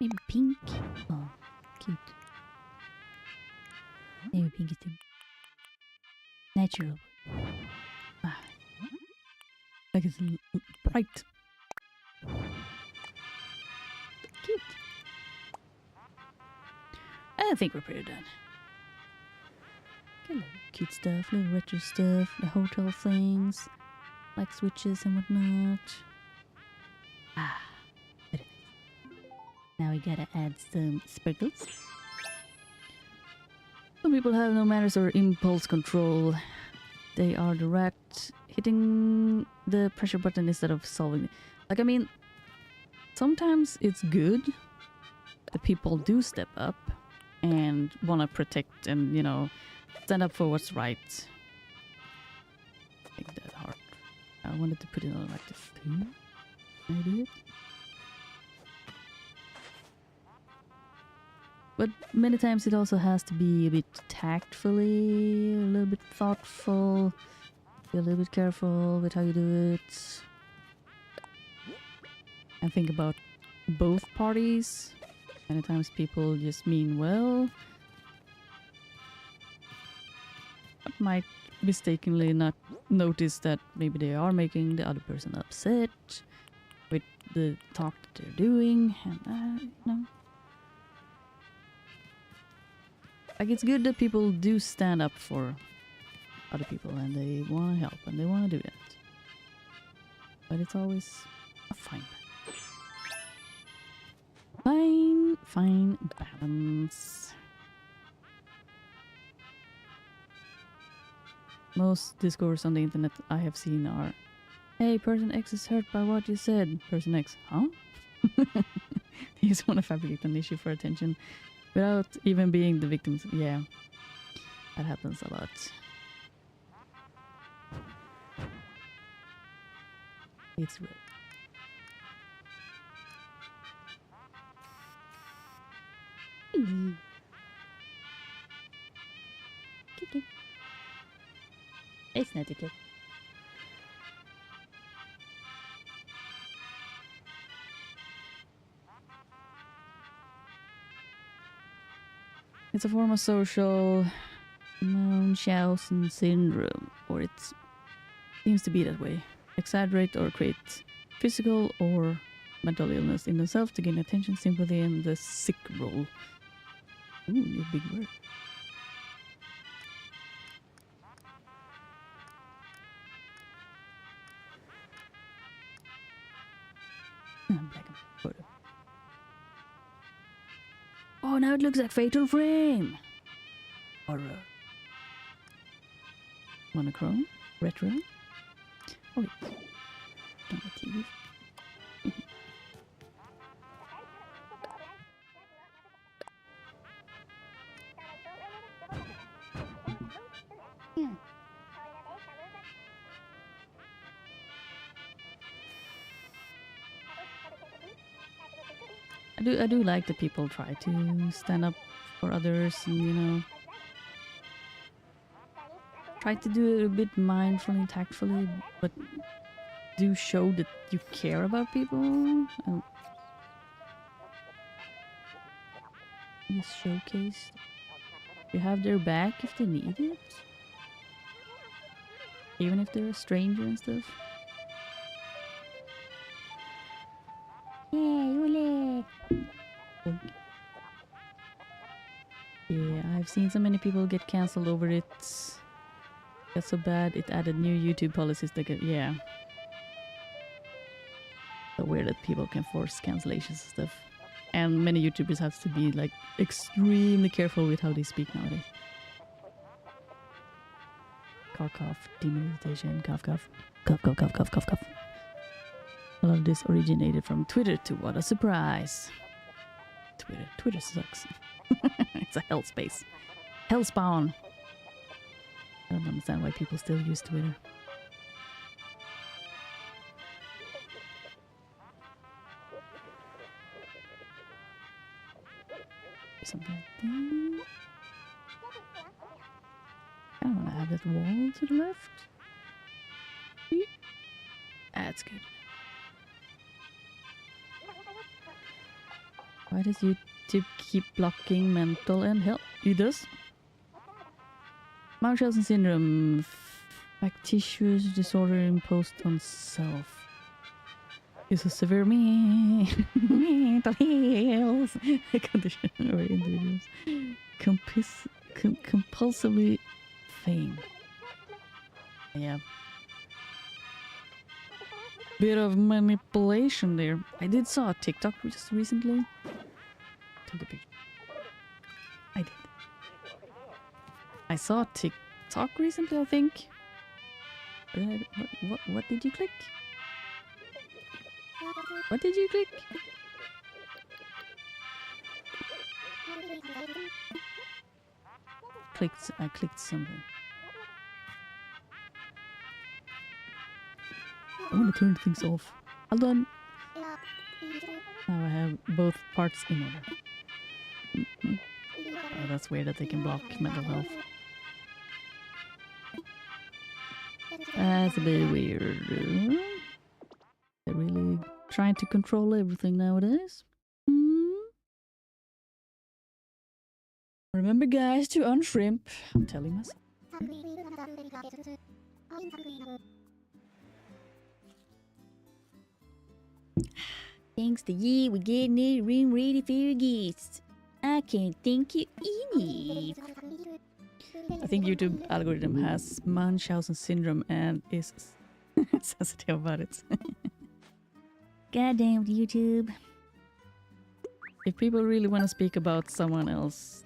Maybe pink. Oh, cute. Maybe pink is too natural. Ah. Like it's bright. Cute. I think we're pretty done. Got a little cute stuff, little retro stuff, the hotel things, like switches and whatnot. Ah, very nice. Now we gotta add some sprinkles. Some people have no manners or impulse control. They are the rat hitting the pressure button instead of solving it. Like, I mean, sometimes it's good that people do step up and want to protect and, you know, stand up for what's right. Make that hard. I wanted to put it on like the food. Can I do it? But many times it also has to be a bit tactfully, a little bit thoughtful, be a little bit careful with how you do it. And think about both parties. Many times people just mean well, but might mistakenly not notice that maybe they are making the other person upset with the talk that they're doing, and you know. Like, it's good that people do stand up for other people and they want to help and they want to do that. But it's always a fine balance. Most discourse on the internet I have seen are, hey, person X is hurt by what you said. Person X, huh? They just want to fabricate an issue for attention without even being the victims. Yeah, that happens a lot. It's real. Kiki. It's not okay. It's a form of social Munchausen syndrome, or it seems to be that way. Exaggerate or create physical or mental illness in themselves to gain attention, sympathy, and the sick role. Ooh, new big word. Black and photo. Oh, now it looks like Fatal Frame. Horror. Monochrome. Retro. Oh wait. Not a TV. Yeah. I do like that people try to stand up for others and, you know, try to do it a bit mindfully, tactfully, but do show that you care about people. Just showcase you have their back if they need it, even if they're a stranger and stuff. Yeah, I've seen so many people get cancelled over it. Got so bad it added new YouTube policies that get, yeah. So weird that people can force cancellations and stuff. And many YouTubers have to be like extremely careful with how they speak nowadays. Cough, cough, demonetization, cough, cough, cough, cough, cough, cough, cough, cough. A lot of this originated from Twitter too. What a surprise. Twitter sucks. It's a hell space. Hell spawn. I don't understand why people still use Twitter. Something like that. I don't want to have that wall to the left. That's good. Why does YouTube keep blocking mental and health? It does. Munchausen syndrome, factitious disorder imposed on self. Is a severe mental health condition where individuals compulsively feign. Yeah. Bit of manipulation there. I did saw a TikTok just recently. Took a picture. I did. I saw TikTok recently, I think. What did you click? What did you click? I clicked something. I want to turn things off. Hold on. Now I have both parts in order. Oh, that's weird that they can block mental health. That's a bit weird. They're really trying to control everything nowadays. Remember, guys, to unshrimp. I'm telling myself. Thanks to you, we're getting it room ready for your guests. I can't thank you enough. I think YouTube algorithm has Munchausen syndrome and is sensitive about it. Goddamn YouTube. If people really want to speak about someone else,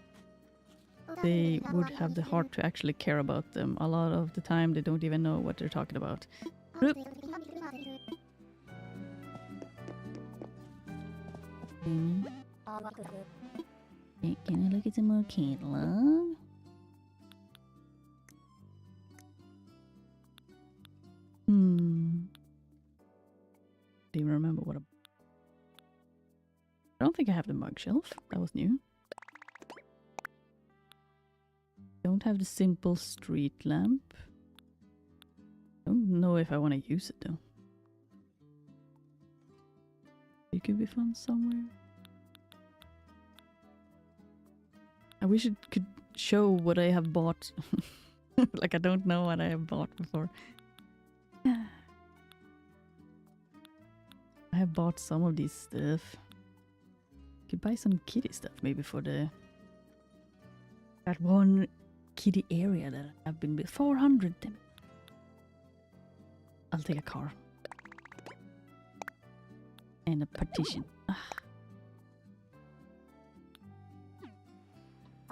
they would have the heart to actually care about them. A lot of the time they don't even know what they're talking about. Oop. Can I look at some more catalog? Do you remember what I don't think I have the mug shelf. That was new. Don't have the simple street lamp. Don't know if I want to use it though. It could be fun somewhere. I wish it could show what I have bought. Like I don't know what I have bought before. I have bought some of these stuff. Could buy some kitty stuff maybe for the that one kitty area that I've been with. 400 them. I'll take a car. And a partition.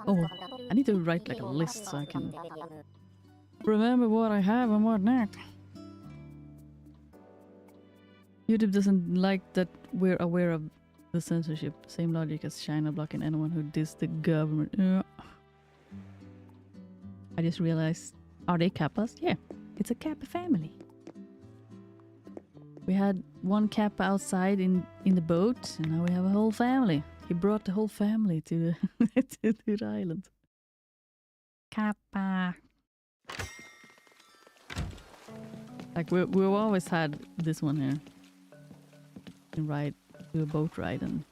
Oh, I need to write like a list so I can remember what I have and what not. YouTube doesn't like that we're aware of the censorship. Same logic as China blocking anyone who dissed the government. I just realized, are they Kappas? Yeah, it's a Kappa family. We had one Kappa outside in the boat, and now we have a whole family. He brought the whole family to the, to the island. Kappa. Like we've always had this one here. Ride, do a boat ride and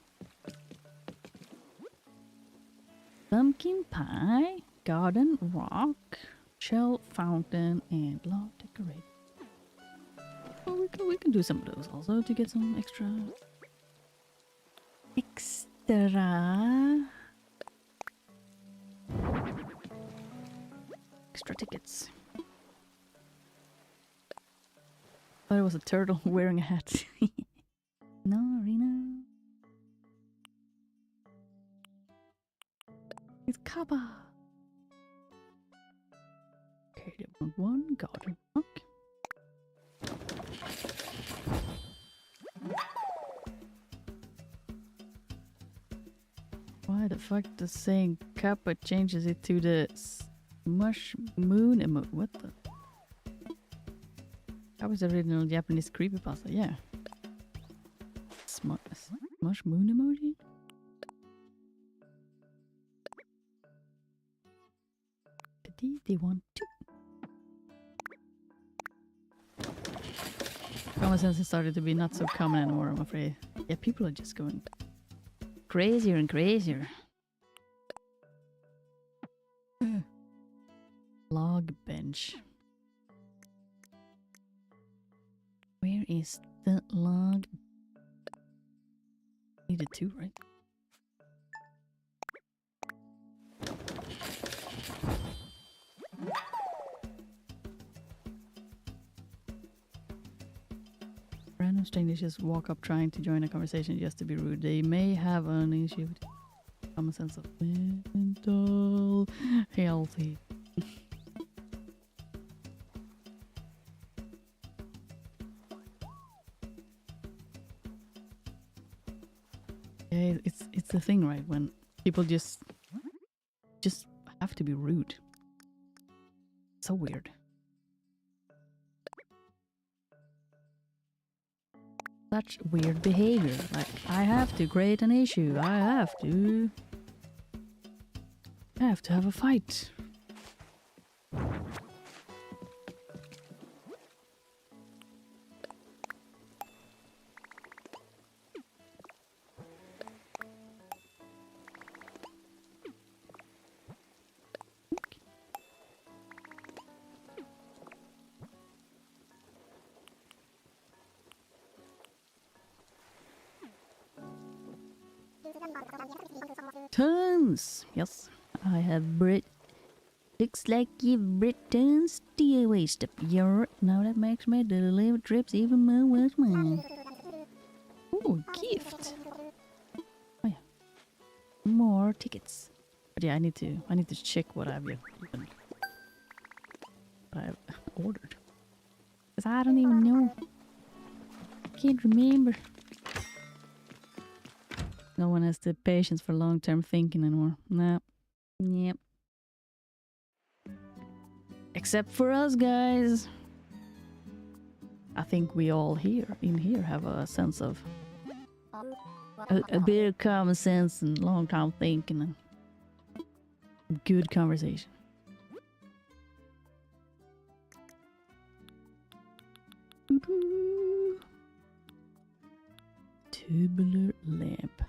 pumpkin pie, garden rock, shell fountain, and log decorate. Well, we can do some of those also to get some extra tickets. Thought it was a turtle wearing a hat. No, Rena. It's Kappa. Okay, they want one garden rock. Why the fuck does saying Kappa changes it to the mush moon emote? What the? That was the original Japanese creepypasta, yeah. Mush moon emoji? They want to. Common sense has started to be not so common anymore, I'm afraid. Yeah, people are just going crazier and crazier. Log bench. Where is the log? Needed two, right? Random strangers just walk up trying to join a conversation just to be rude. They may have an issue with common sense of mental healthy. Yeah, it's the thing, right? When people just have to be rude. So weird. Such weird behavior. Like, I have to create an issue. I have to. have to have a fight. Tons! Yes, I have Brit. Looks like you've Brit tons to waste up your. Now that makes my delivery trips even more worthwhile. Ooh, gift! Oh yeah, more tickets. But yeah, I need to check what I've ordered. Cause I don't even know. Can't remember. No one has the patience for long-term thinking anymore. Nah. Yep. Except for us, guys. I think we all in here have a sense of a bit of common sense and long-term thinking and good conversation. Tubular lamp.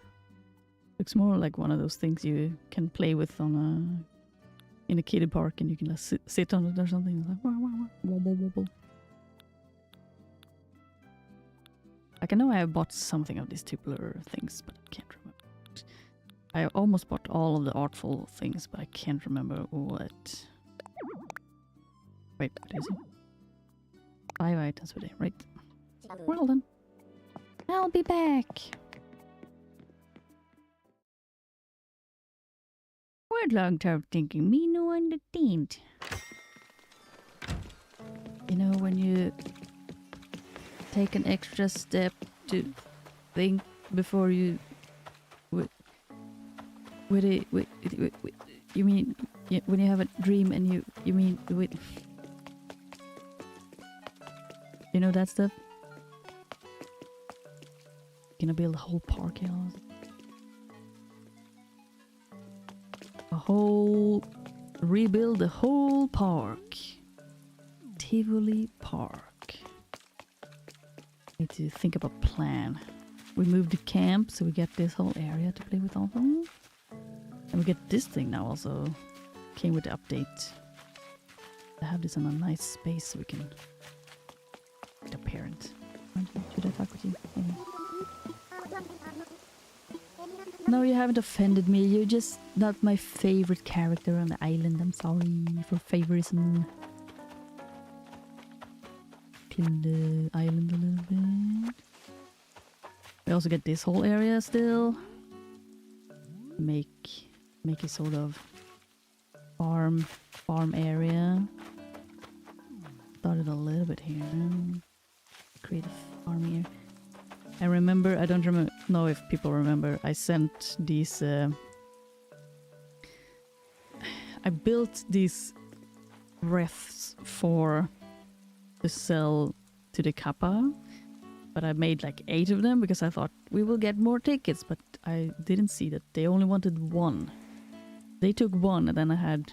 Looks more like one of those things you can play with on in a kiddie park, and you can just sit on it or something. It's like wah, wah, wah, wobble, wobble. Like I know I have bought something of these tubular things, but I can't remember. I almost bought all of the artful things, but I can't remember what. Wait, what is it? 5 items per day, right? Well then, I'll be back. What long-term thinking? Me no understand. You know, when you take an extra step to think before you... you mean when you have a dream and you mean... You know that stuff? Gonna build a whole park here. Rebuild the whole park. Tivoli Park. Need to think of a plan. We moved the camp, so we get this whole area to play with also. And we get this thing now also. Came with the update. I have this in a nice space so we can... The parent. Should I talk with you? Maybe. No, you haven't offended me. You're just not my favorite character on the island. I'm sorry for favorism. Clean the island a little bit. We also get this whole area still. Make a sort of farm area. Started a little bit here. Create a farm here. I remember, I don't know if people remember, I sent these... I built these wreaths to sell to the Kappa, but I made like 8 of them because I thought we will get more tickets, but I didn't see that they only wanted 1. They took 1 and then I had...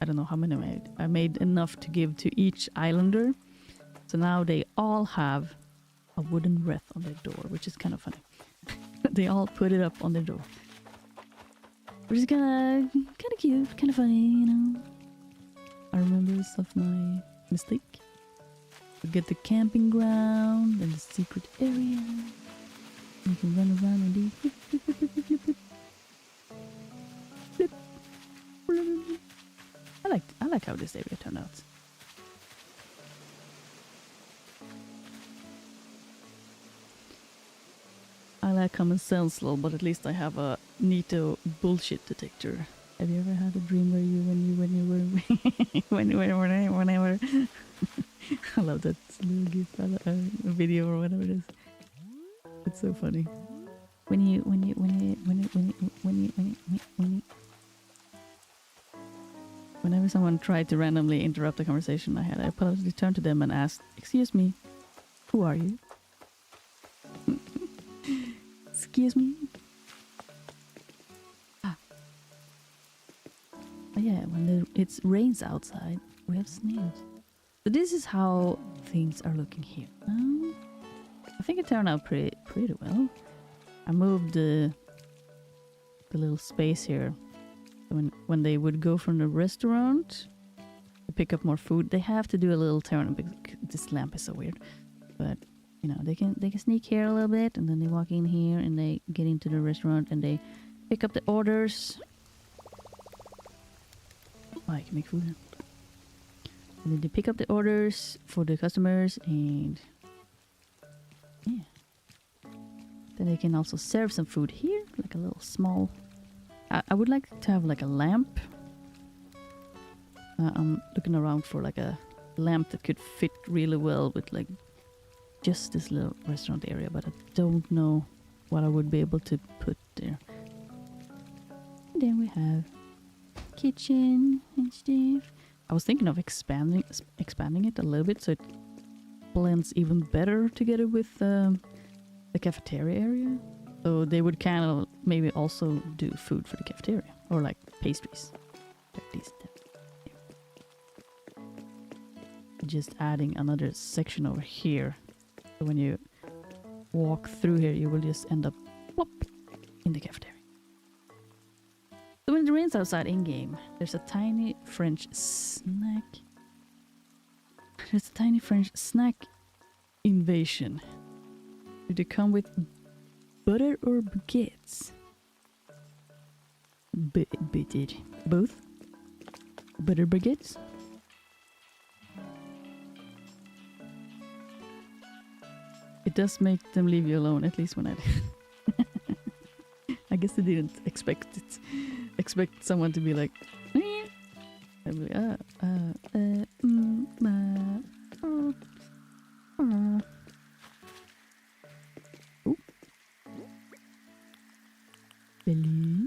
I don't know how many I made. I made enough to give to each islander. So now they all have a wooden wreath on their door, which is kind of funny. They all put it up on their door. Which is kind of cute, kind of funny, you know. I remember of my mistake. We get the camping ground and the secret area. You can run around and do flip, flip, flip, flip, flip, flip. Flip. Flip. I like how this area turned out. I like common sense little, but at least I have a neato bullshit detector. Have you ever had a dream where whenever I love that little gif, video or whatever it is. It's so funny. Whenever someone tried to randomly interrupt the conversation I had, I politely turned to them and asked, "Excuse me, who are you?" Excuse me? Yeah, when it rains outside, we have snails. So this is how things are looking here. I think it turned out pretty well. I moved the little space here. When they would go from the restaurant to pick up more food, they have to do a little turn because this lamp is so weird. But you know, they can sneak here a little bit, and then they walk in here and they get into the restaurant and they pick up the orders. Oh, I can make food. And then they pick up the orders for the customers, and yeah. Then they can also serve some food here, like a little small. I would like to have like a lamp. I'm looking around for like a lamp that could fit really well with like just this little restaurant area, but I don't know what I would be able to put there. And then we have kitchen and stuff. I was thinking of expanding it a little bit so it blends even better together with the cafeteria area. So they would kind of maybe also do food for the cafeteria or like pastries. At least. Just adding another section over here. So when you walk through here, you will just end up plop in the cafeteria. So when it rains outside in-game, there's a tiny French snack. There's a tiny French snack invasion. Do they come with butter or baguettes? Both? Butter baguettes? It does make them leave you alone, at least when I did. I guess they didn't expect someone to be like, eh. I'd be like, Oh. Belly.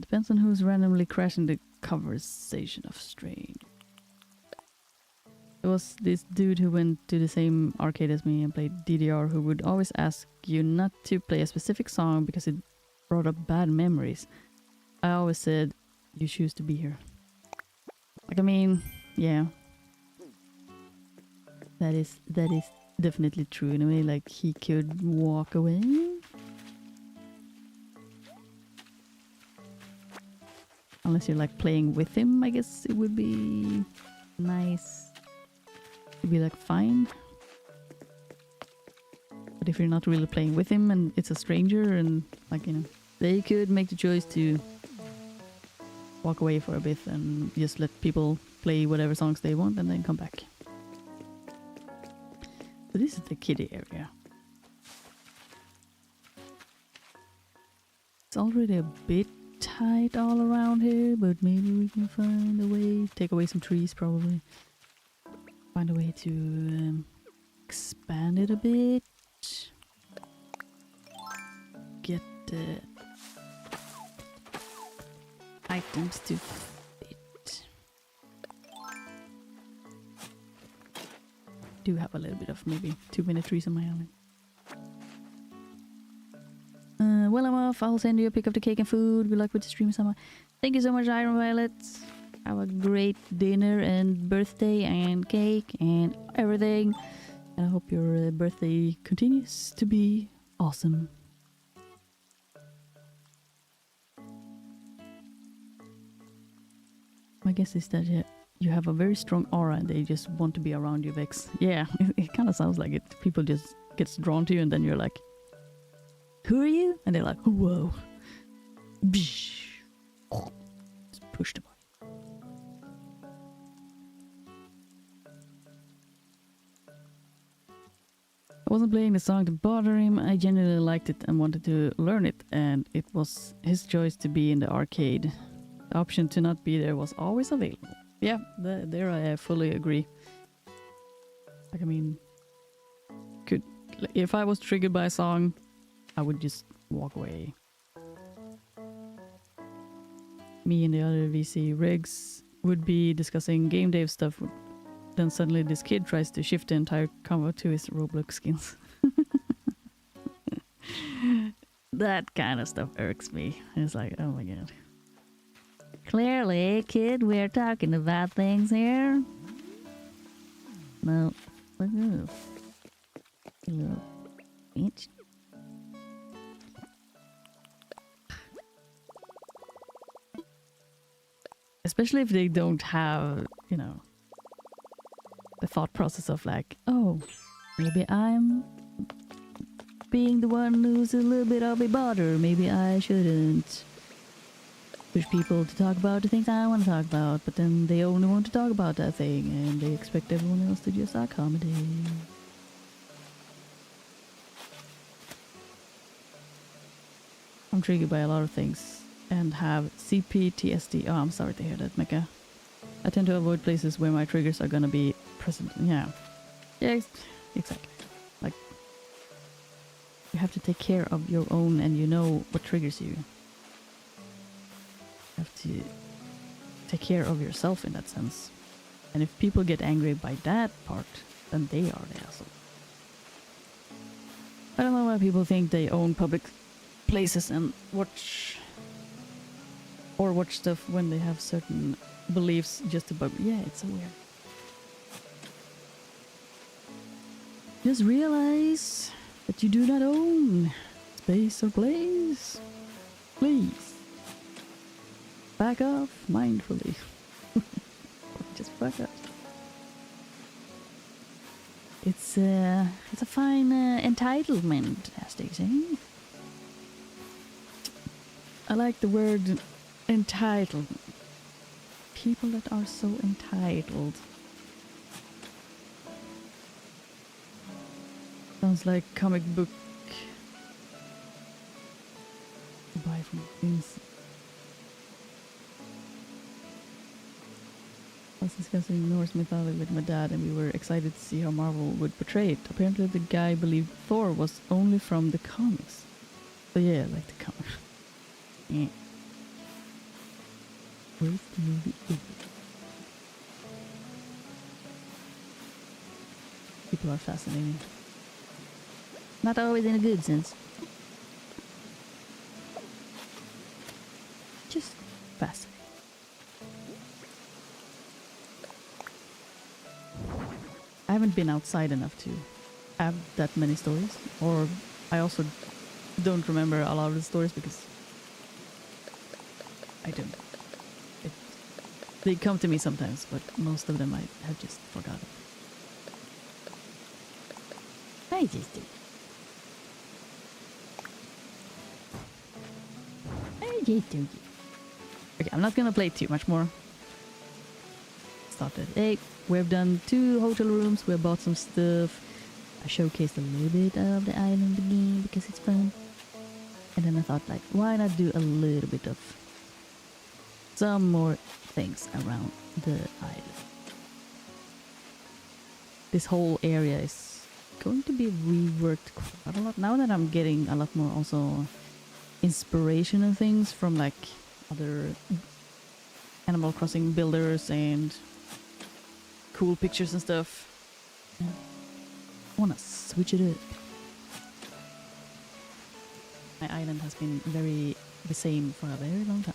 Depends on who's randomly crashing the conversation of strange. There was this dude who went to the same arcade as me and played DDR who would always ask you not to play a specific song because it brought up bad memories. I always said, you choose to be here. Like, I mean, yeah. That is definitely true in a way, like he could walk away. Unless you're like playing with him, I guess it would be nice. It'd be like fine. But if you're not really playing with him and it's a stranger and like, you know, they could make the choice to walk away for a bit and just let people play whatever songs they want and then come back. So this is the kiddie area. It's already a bit tight all around here, but maybe we can find a way. Take away some trees, probably. Find a way to expand it a bit. Get items to fit. Do have a little bit of maybe too many trees on my island. Well, I'm off. I'll send you a pic of the cake and food. Good luck with the stream, Sama. Thank you so much, Iron Violet. Have a great dinner and birthday and cake and everything. And I hope your birthday continues to be awesome. My guess is that you have a very strong aura and they just want to be around you, Vex. Yeah, it kind of sounds like it. People just gets drawn to you and then you're like, who are you? And they're like, whoa. Just push them on. I wasn't playing the song to bother him. I genuinely liked it and wanted to learn it, and it was his choice to be in the arcade. The option to not be there was always available. Yeah, there I fully agree. Like, I mean, if I was triggered by a song, I would just walk away. Me and the other VC rigs would be discussing game dev stuff with then suddenly this kid tries to shift the entire combo to his Roblox skins. That kind of stuff irks me. It's like, oh my god. Clearly, kid, we're talking about things here. No. Little bitch. Especially if they don't have, you know, the thought process of like, oh, maybe I'm being the one who's a little bit of a bother. Maybe I shouldn't push people to talk about the things I want to talk about, but then they only want to talk about that thing and they expect everyone else to just accommodate. I'm triggered by a lot of things and have CPTSD. Oh, I'm sorry to hear that, Mecca. I tend to avoid places where my triggers are gonna be present. Yeah. Yeah, exactly. Like, you have to take care of your own and you know what triggers you. You have to take care of yourself in that sense. And if people get angry by that part, then they are the asshole. I don't know why people think they own public places and watch stuff when they have certain beliefs just about. Yeah, it's so weird. Just realize that you do not own space or place. Please back off mindfully. Just back up. It's a fine entitlement, as they say. I like the word entitled. People that are so entitled. Sounds like comic book. Buy from things. I was discussing Norse mythology with my dad and we were excited to see how Marvel would portray it. Apparently the guy believed Thor was only from the comics. So yeah, like the comics. Yeah. Where's the movie? People are fascinating. Not always in a good sense. Just fascinating. I haven't been outside enough to have that many stories, or I also don't remember a lot of the stories because I don't. They come to me sometimes, but most of them I have just forgotten. I just did. I just do. Okay, I'm not gonna play too much more. Started. Hey, we've done 2 hotel rooms. We bought some stuff. I showcased a little bit of the island again because it's fun. And then I thought, like, why not do a little bit of some more things around the island. This whole area is going to be reworked quite a lot now that I'm getting a lot more also inspiration and things from like other Animal Crossing builders and cool pictures and stuff. I wanna switch it up. My island has been the same for a very long time.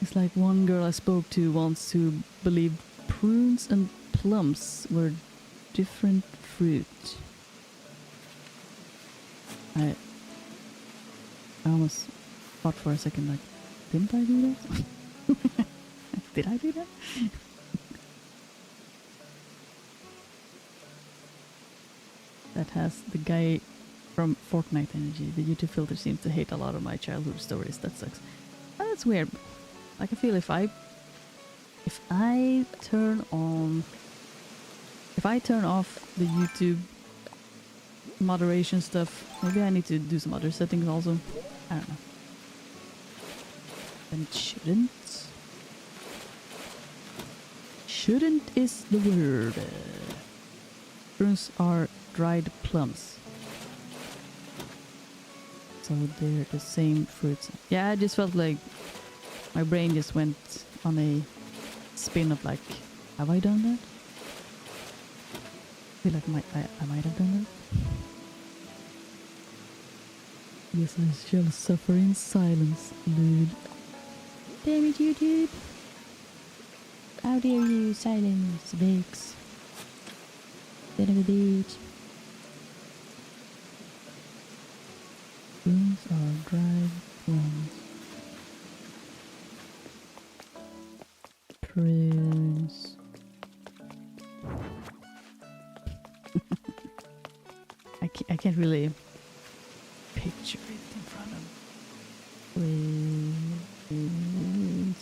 It's like one girl I spoke to once who believed prunes and plums were different fruit. I almost thought for a second, like, didn't I do that? Did I do that? That has the guy from Fortnite energy. The YouTube filter seems to hate a lot of my childhood stories. That sucks. Oh, that's weird. Like, I feel if I turn off the YouTube moderation stuff, maybe I need to do some other settings also. I don't know. Then it shouldn't. Shouldn't is the word. Prunes are dried plums. So they're the same fruits. Yeah, I just felt like my brain just went on a spin of like, have I done that? I feel like I might have done that. Yes, I shall suffer in silence, dude. Damn it, YouTube! How dare you silence Vix? Son of a bitch. Prunes are dried plums. Prunes. I can't really picture it in front of me. Prunes.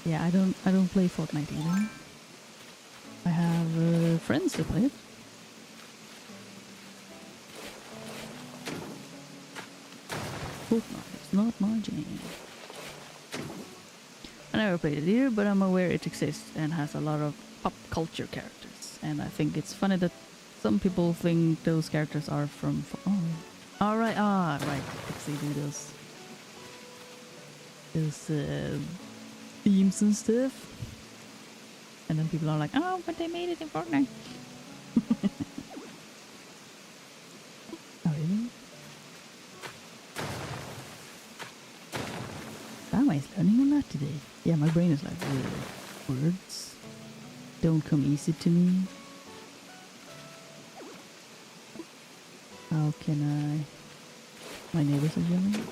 Yeah, I don't play Fortnite either. I have friends that play it. Fortnite is not my jam. I never played it either, but I'm aware it exists and has a lot of pop culture characters. And I think it's funny that some people think those characters are from... Oh, alright, right. Because they do those themes and stuff. And then people are like, oh, but they made it in Fortnite. Oh, really? Sama is learning a lot today. Yeah, my brain is like, words don't come easy to me. How can I... My neighbors are yelling.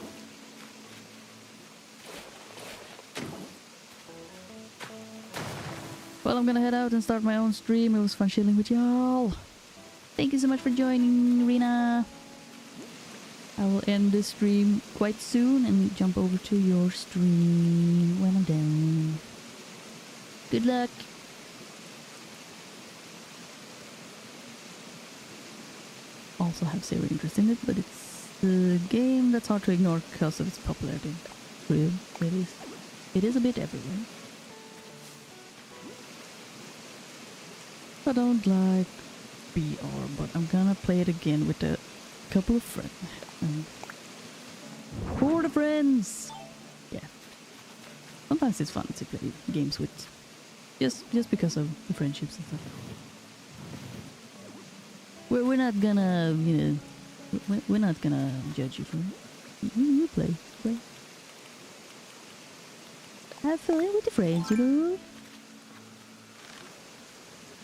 Well, I'm gonna head out and start my own stream. It was fun chilling with y'all. Thank you so much for joining, Rina. I will end this stream quite soon and jump over to your stream when I'm done. Good luck. Also have zero interest in it, but it's the game that's hard to ignore because of its popularity. Real, it is. It is a bit everywhere. I don't like BR, but I'm gonna play it again with a couple of friends. For the friends! Yeah. Sometimes it's fun to play games with just because of the friendships and stuff. We're not gonna, you know, we're not gonna judge you for it. You play. Have fun with your friends, you know?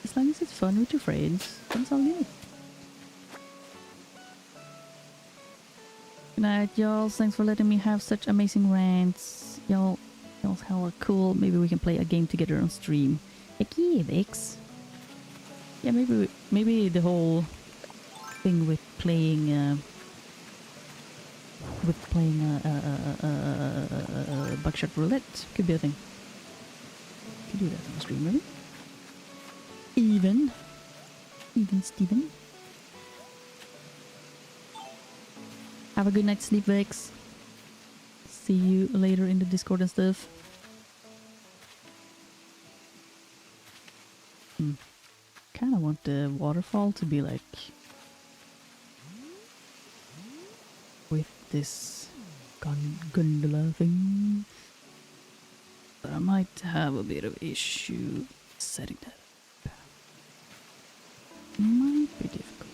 As long as it's fun with your friends, that's all good. Good night, y'all. Thanks for letting me have such amazing rants. Y'all's hella cool. Maybe we can play a game together on stream. Heck yeah, Vix. Yeah, maybe the whole thing with playing buckshot roulette could be a thing. Could do that on the stream, maybe. Even Steven. Have a good night's sleep, Vex. See you later in the Discord and stuff. Kinda want the waterfall to be like with this gondola thing. But I might have a bit of issue setting that up. Might be difficult.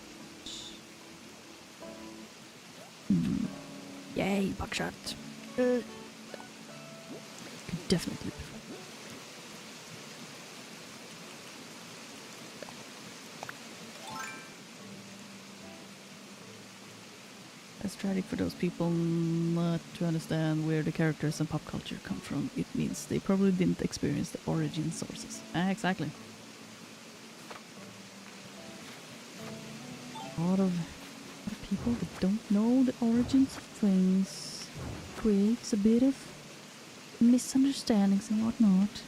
Yay, buckshot. Could definitely be fun. That's tragic for those people not to understand where the characters and pop culture come from. It means they probably didn't experience the origin sources. Exactly. A lot of people that don't know the origins of things creates a bit of misunderstandings and whatnot.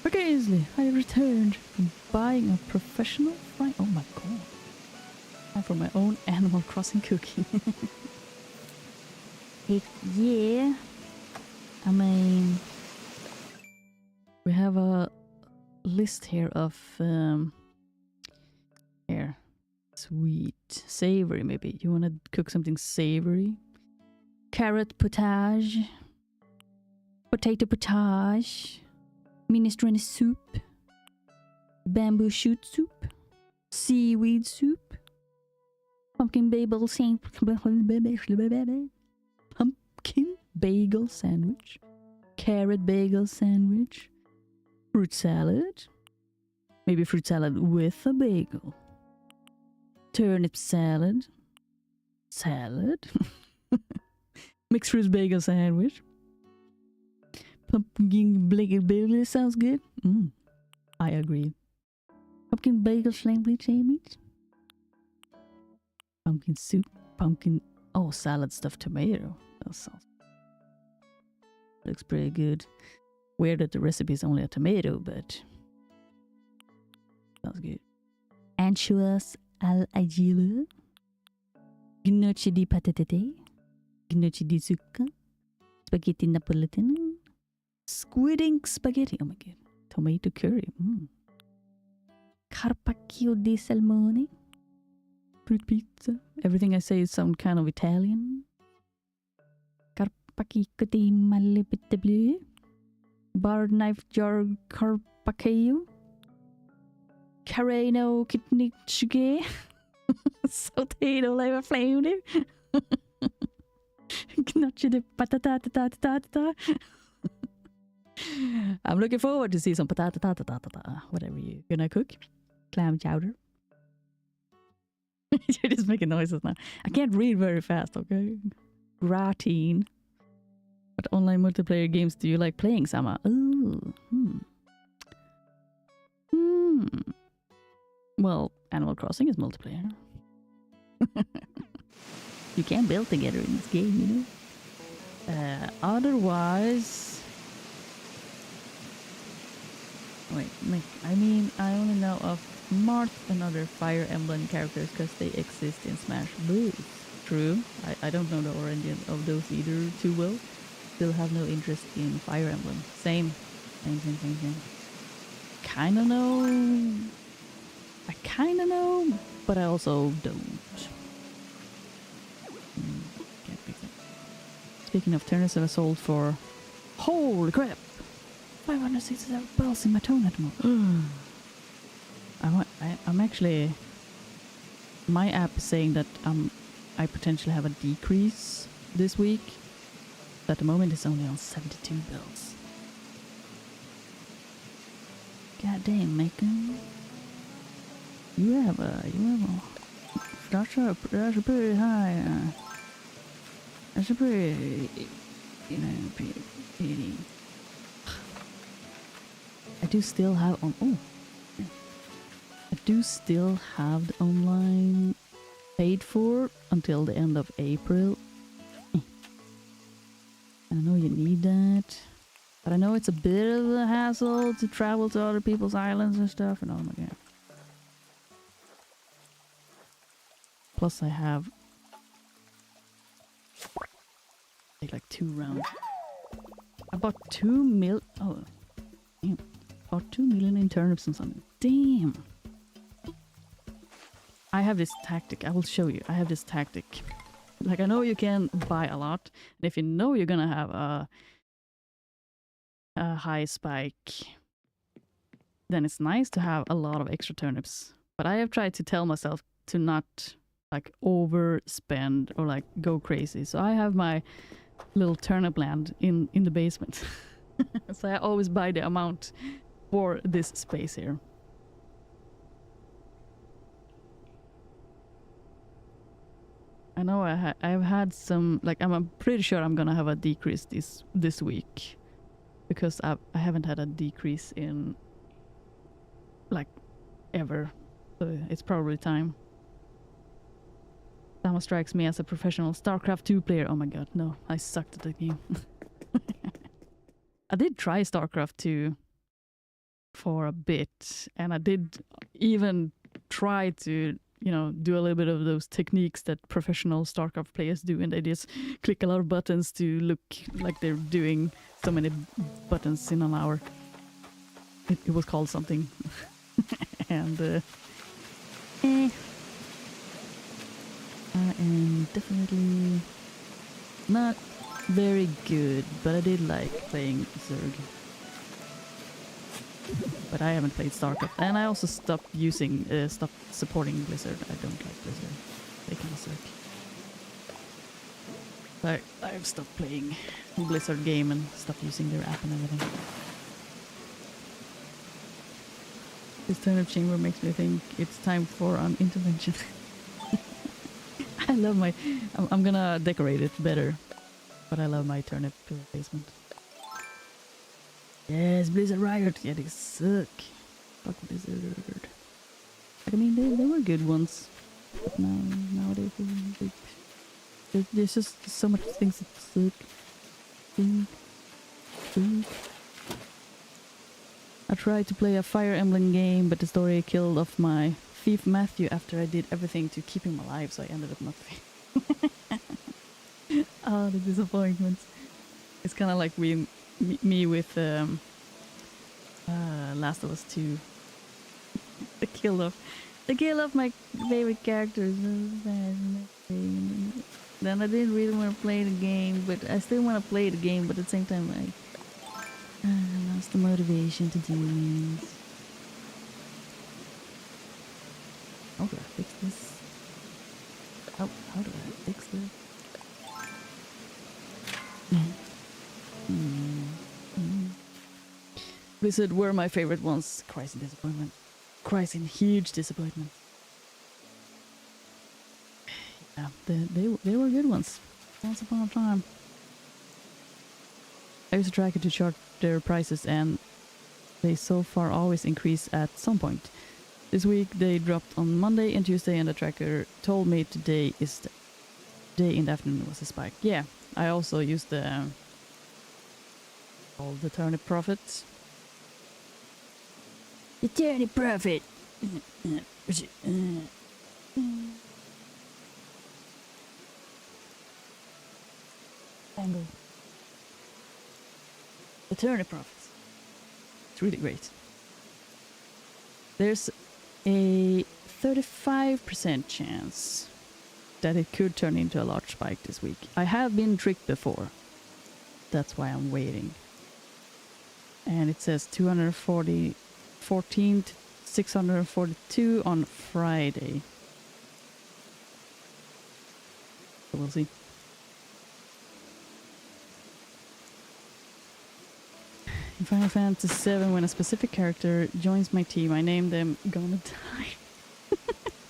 Occasionally, I returned from buying a professional fry. Oh my god. And for my own Animal Crossing cooking. Heck yeah. I mean, we have a list here of here. Sweet. Savory, maybe. You want to cook something savory? carrot potage, potato potage, minestrone soup, bamboo shoot soup, seaweed soup, pumpkin bagel sandwich, carrot bagel sandwich, fruit salad, maybe fruit salad with a bagel, turnip salad, mixed fruit bagel sandwich, pumpkin bagel sounds good. I agree. Pumpkin bagel sandwich, pumpkin soup, salad stuffed tomato. That sounds looks pretty good. Weird that the recipe is only a tomato, but sounds good. Anchoas al agile, gnocchi di patate, gnocchi di zucca, spaghetti napolitano, squid spaghetti. Oh my god, tomato curry. Carpaccio di salmone, fruit pizza. Everything I say sounds kind of Italian. Carpaccio di mallepite bleu, bar knife jar carpaccio, careno kitnichige, sautedo leva flame. Gnocchi di patata. I'm looking forward to see some patata, whatever you're gonna cook. Clam chowder. You're just making noises now. I can't read very fast, okay? Gratin. What online multiplayer games do you like playing, Sama? Ooh. Well, Animal Crossing is multiplayer. You can build together in this game, you know? Otherwise... Wait, I mean, I only know of Marth and other Fire Emblem characters because they exist in Smash Bros. True, I don't know the origin of those either too well. Still have no interest in Fire Emblem. Same. Kinda know. I kinda know, but I also don't. Can't pick that. Speaking of tennis, I sold for... Holy crap! 567 bells in my tone at the moment. I'm actually... My app is saying that I potentially have a decrease this week. At the moment it's only on 72 bells. God damn, Macon. You have a that's a pretty high that's a pretty, you know, pretty. I do still have I do still have the online paid for until the end of April. I know you need that, but I know it's a bit of a hassle to travel to other people's islands and stuff, and oh my god. Plus I have like 2 rounds. I bought 2 mil. Oh, damn. Bought 2 million in turnips and something. Damn. I have this tactic. I will show you. I have this tactic. Like, I know you can buy a lot, and if you know you're gonna have a high spike, then it's nice to have a lot of extra turnips. But I have tried to tell myself to not like overspend or like go crazy. So I have my little turnip land in the basement. So I always buy the amount for this space here. I know I've had some, like, I'm pretty sure I'm gonna have a decrease this week, because I haven't had a decrease in like ever, so it's probably time. Sama strikes me as a professional StarCraft 2 player. Oh my god, no, I sucked at the game. I did try StarCraft 2 for a bit, and I did even try to, you know, do a little bit of those techniques that professional StarCraft players do, and they just click a lot of buttons to look like they're doing so many buttons in an hour. It was called something. And I am definitely Not very good, but I did like playing Zerg. But I haven't played StarCraft, and I also stopped supporting Blizzard. I don't like Blizzard. They can suck. I've stopped playing Blizzard game and stopped using their app and everything. This turnip chamber makes me think it's time for an intervention. I love my... I'm gonna decorate it better. But I love my turnip basement. Yes, Blizzard Riot. Yeah, they suck. Fuck Blizzard. Like, I mean, they were good ones. But nowadays, there's just so much things that suck. I tried to play a Fire Emblem game, but the story killed off my thief Matthew after I did everything to keep him alive, so I ended up not playing. Oh, the disappointments. It's kind of like me with Last of Us 2. the kill of my favorite characters. Then I didn't really want to play the game, but I still want to play the game, but at the same time I lost the motivation to do it. How do I fix this? How do I fix this? Blizzard were my favorite ones. Christ in disappointment. Christ in huge disappointment. Yeah, they were good ones. Once upon a time. I used to track it to chart their prices, and they so far always increase at some point. This week they dropped on Monday and Tuesday, and the tracker told me today is the day in the afternoon was a spike. Yeah, I also used the all the turnip profits. The turnip profit. Angle. The turnip profits. It's really great. There's a 35% chance that it could turn into a large spike this week. I have been tricked before. That's why I'm waiting. And it says 214 to 642 on Friday. So we'll see. In Final Fantasy VII, when a specific character joins my team, I name them Gonna Die.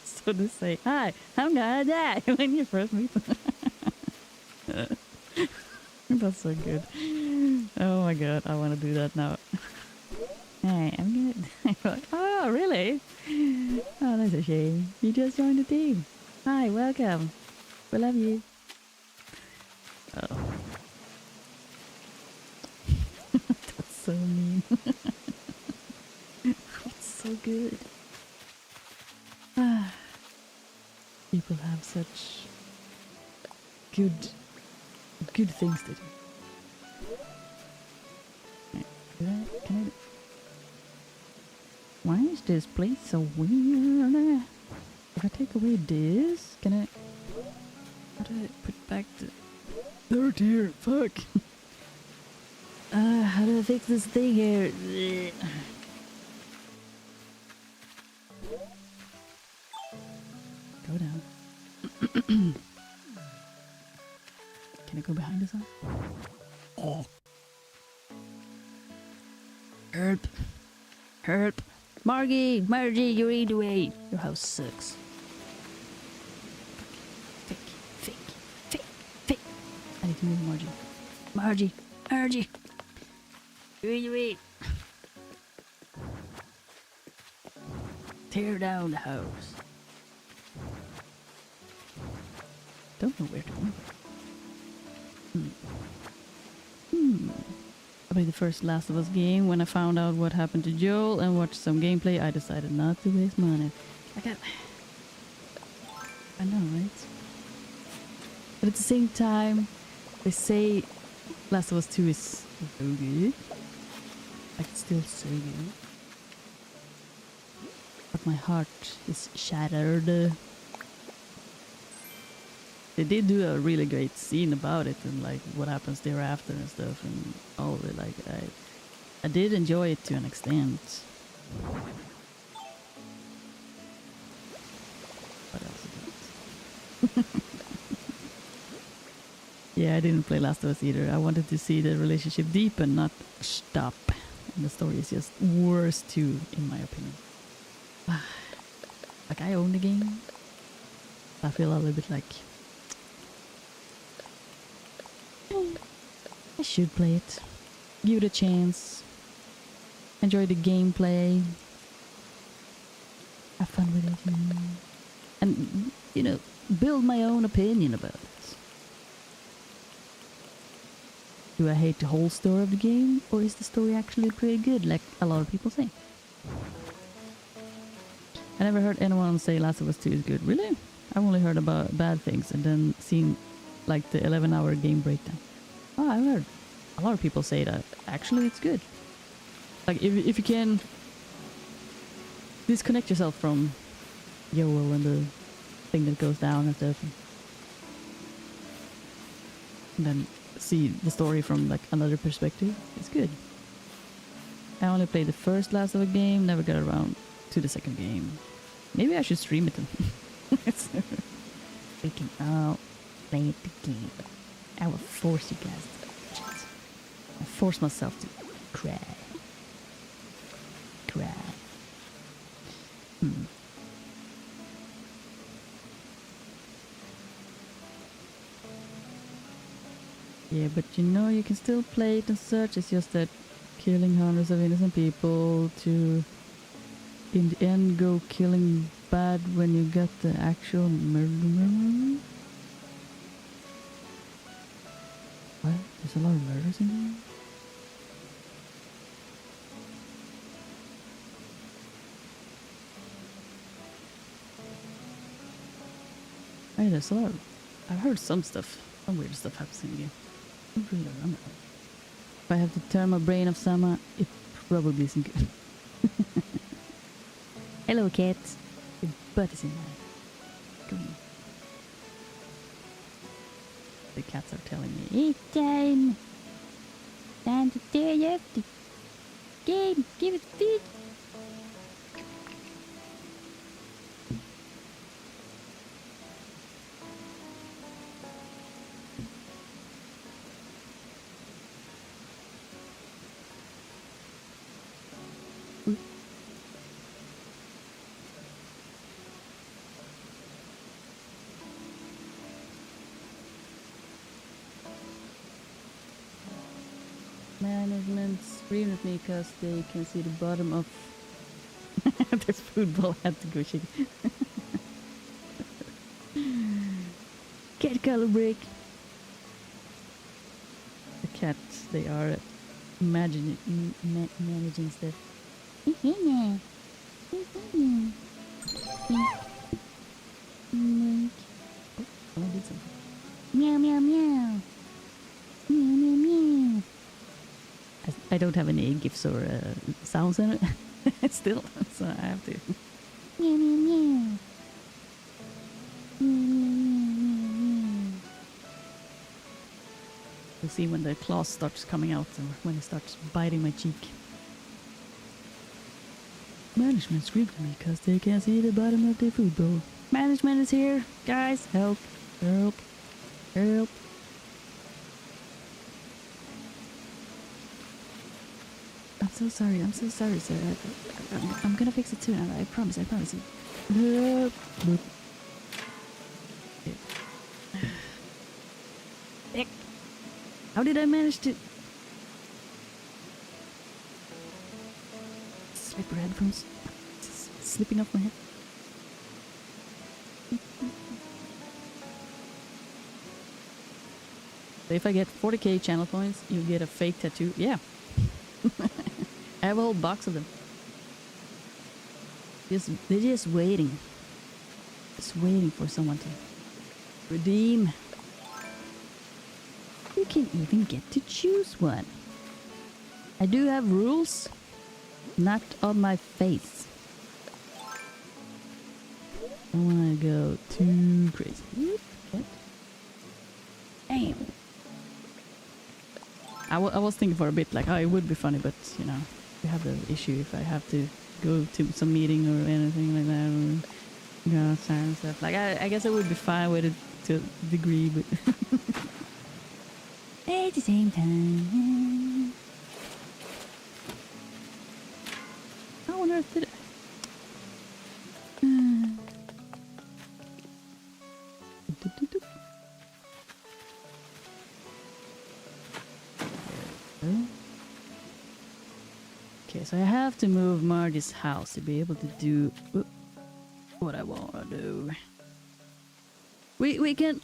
So they say, "Hi, I'm gonna die" when you first meet them. That's so good. Oh my god, I want to do that now. Hey, I'm gonna die. Like, oh, really? Oh, that's a shame. You just joined the team. Hi, welcome. We love you. Oh. That's so mean. It's so good. People have such good things to do. Can I? Why is this place so weird? If I take away this, can I? How do I put back the? Oh dear, fuck. How do I fix this thing here? Go down. Can I go behind this one? Oh. Help. Margie, you're in the way. Your house sucks. Fake. I need to move Margie. You're in the way. Tear down the house. Don't know where to go. I played the first Last of Us game. When I found out what happened to Joel and watched some gameplay, I decided not to waste money. I know, right? But at the same time, they say Last of Us 2 is so good. Like, it's still so good. But my heart is shattered. They did do a really great scene about it and like what happens thereafter and stuff and all of it. Like I did enjoy it to an extent. What else is that? Yeah, I didn't play Last of Us either. I wanted to see the relationship deepen, not stop. And the story is just worse too, in my opinion. Like I own the game. I feel a little bit like I should play it. Give it a chance. Enjoy the gameplay. Have fun with it. And, you know, build my own opinion about it. Do I hate the whole story of the game? Or is the story actually pretty good, like a lot of people say? I never heard anyone say Last of Us 2 is good. Really? I've only heard about bad things and then seen like the 11-hour game breakdown. Oh, I've heard a lot of people say that actually it's good. Like if you can disconnect yourself from Joel and the thing that goes down and stuff, and then see the story from like another perspective, it's good. I only played the first Last of Us game, never got around to the second game. Maybe I should stream it then. Freaking out, play the game. I will force you guys to watch it. I force myself to cry. Yeah, but you know you can still play it and such. It's just that killing hundreds of innocent people to in the end go killing bad when you got the actual murder. What? There's a lot of murders in there? Hey, there's a lot of... I've heard some stuff. Some weird stuff happens in the game. I don't really remember. If I have to turn my brain off Sama, it probably isn't good. Hello, cat. Your butt is in there. Come on. The cats are telling me, it's time! Time to tear up the game! Give it feed! Management screamed at me because they can see the bottom of this football had to go shaking. Cat color break. The cats, they are managing stuff. Oh, someone did something. Meow meow meow. Meow meow meow. I don't have any gifs or sounds in it still, so I have to. Meow meow meow. We'll see when the claws starts coming out and when it starts biting my cheek. Management screamed at me because they can't see the bottom of their food bowl. Management is here, guys. Help! Help! Help! I'm so sorry, sir. I'm gonna fix it soon. I promise. How did I manage to... Slipper headphones. Slipping off my head. So if I get 40k channel points, you get a fake tattoo. Yeah. I have a whole box of them. They're just waiting. Just waiting for someone to redeem. You can even get to choose one. I do have rules. Not on my face. I don't want to go too crazy. Okay. Damn. I was thinking for a bit, like, oh, it would be funny, but, you know, we have the issue if I have to go to some meeting or anything like that, or go outside and stuff. Like, I guess I would be fine with it to a degree, but at the same time, how on earth did it? Okay, so I have to move Margie's house to be able to do what I want to do. We can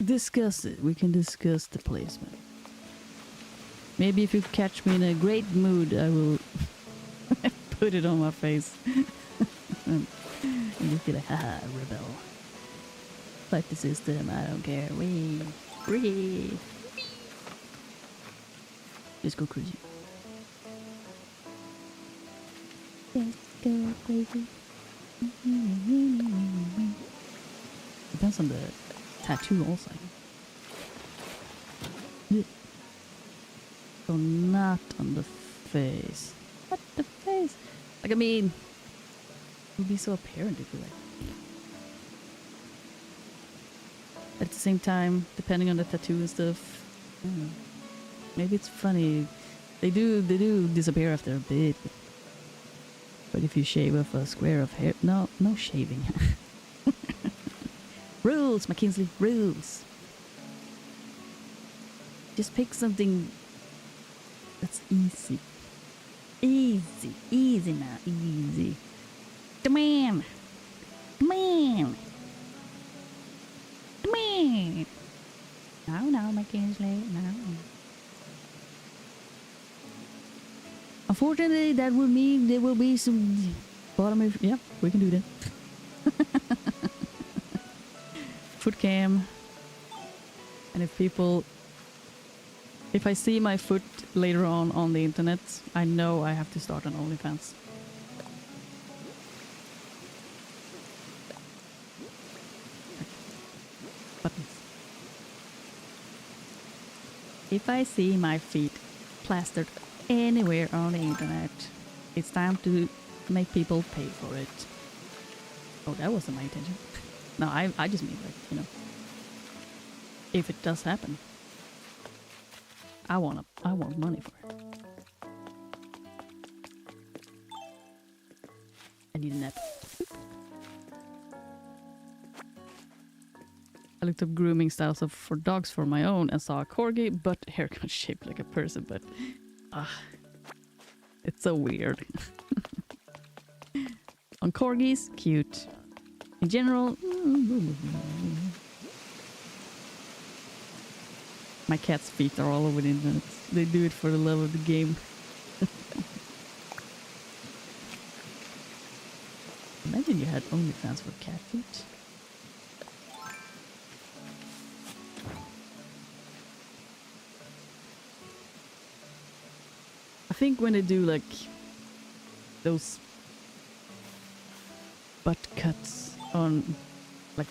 discuss it. We can discuss the placement. Maybe if you catch me in a great mood, I will put it on my face. And just be like, haha, rebel. Fight the system, I don't care. Wee. Let's go crazy. Let's go crazy. Depends on the tattoo also. Yeah. So not on the face. Not the face. Like, I mean, it would be so apparent if you like. At the same time, depending on the tattoo and stuff, maybe it's funny. They do disappear after a bit. But if you shave off a square of hair, no shaving. Rules, McKinsley, rules. Just pick something that's easy. Easy now, easy. Come on. No, McKinsley, no. Unfortunately, that would mean there will be some bottom of... Yep, we can do that. Foot cam. And if I see my foot later on the internet, I know I have to start an OnlyFans. Buttons. If I see my feet plastered anywhere on the internet, it's time to make people pay for it. Oh, that wasn't my intention. No, I just mean, like, you know, if it does happen, I want money for it. I need a nap. I looked up grooming styles for dogs for my own and saw a corgi, but haircut shaped like a person, but it's so weird. On corgis, cute. In general, my cat's feet are all over the internet. They do it for the love of the game. Imagine you had OnlyFans for cat feet. I think when they do like those butt cuts on like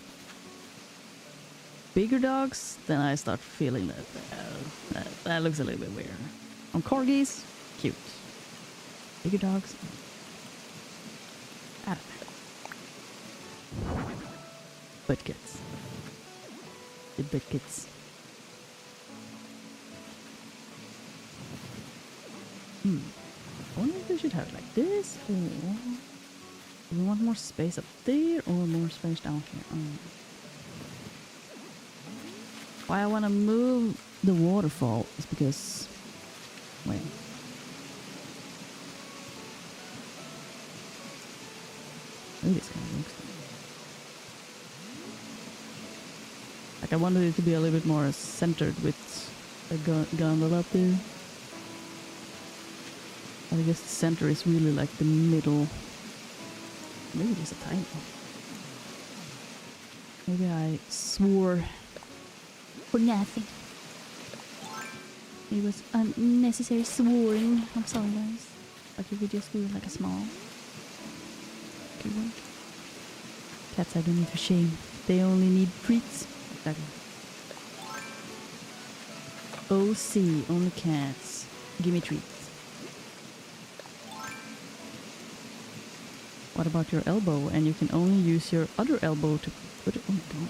bigger dogs, then I start feeling that looks a little bit weird. On corgis, cute. Bigger dogs, I don't know. Butt cuts. The butt cuts. I wonder if we should have it like this, or do we want more space up there, or more space down here? Why I want to move the waterfall is because, wait. Maybe this kind of looks like I wanted it to be a little bit more centered with a gondola up there. I guess the center is really like the middle. Maybe just a tiny one. Maybe I swore for nothing. It was unnecessary swearing. I'm sorry, guys. Like if we just do like a small. Okay, one. Cats I don't need for shame. They only need treats. Exactly. OC, only cats. Give me treats. What about your elbow? And you can only use your other elbow to put it. Oh my god.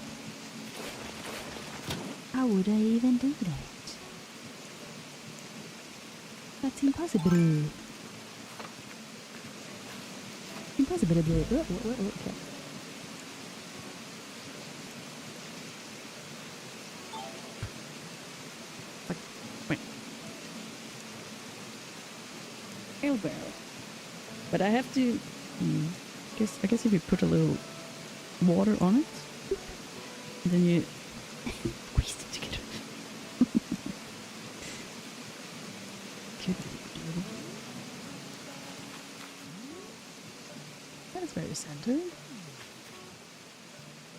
How would I even do that? That's impossible. Impossible. Okay. Wait. Elbow. But I have to. I guess if you put a little water on it, and then you squeeze it together. That's very centered.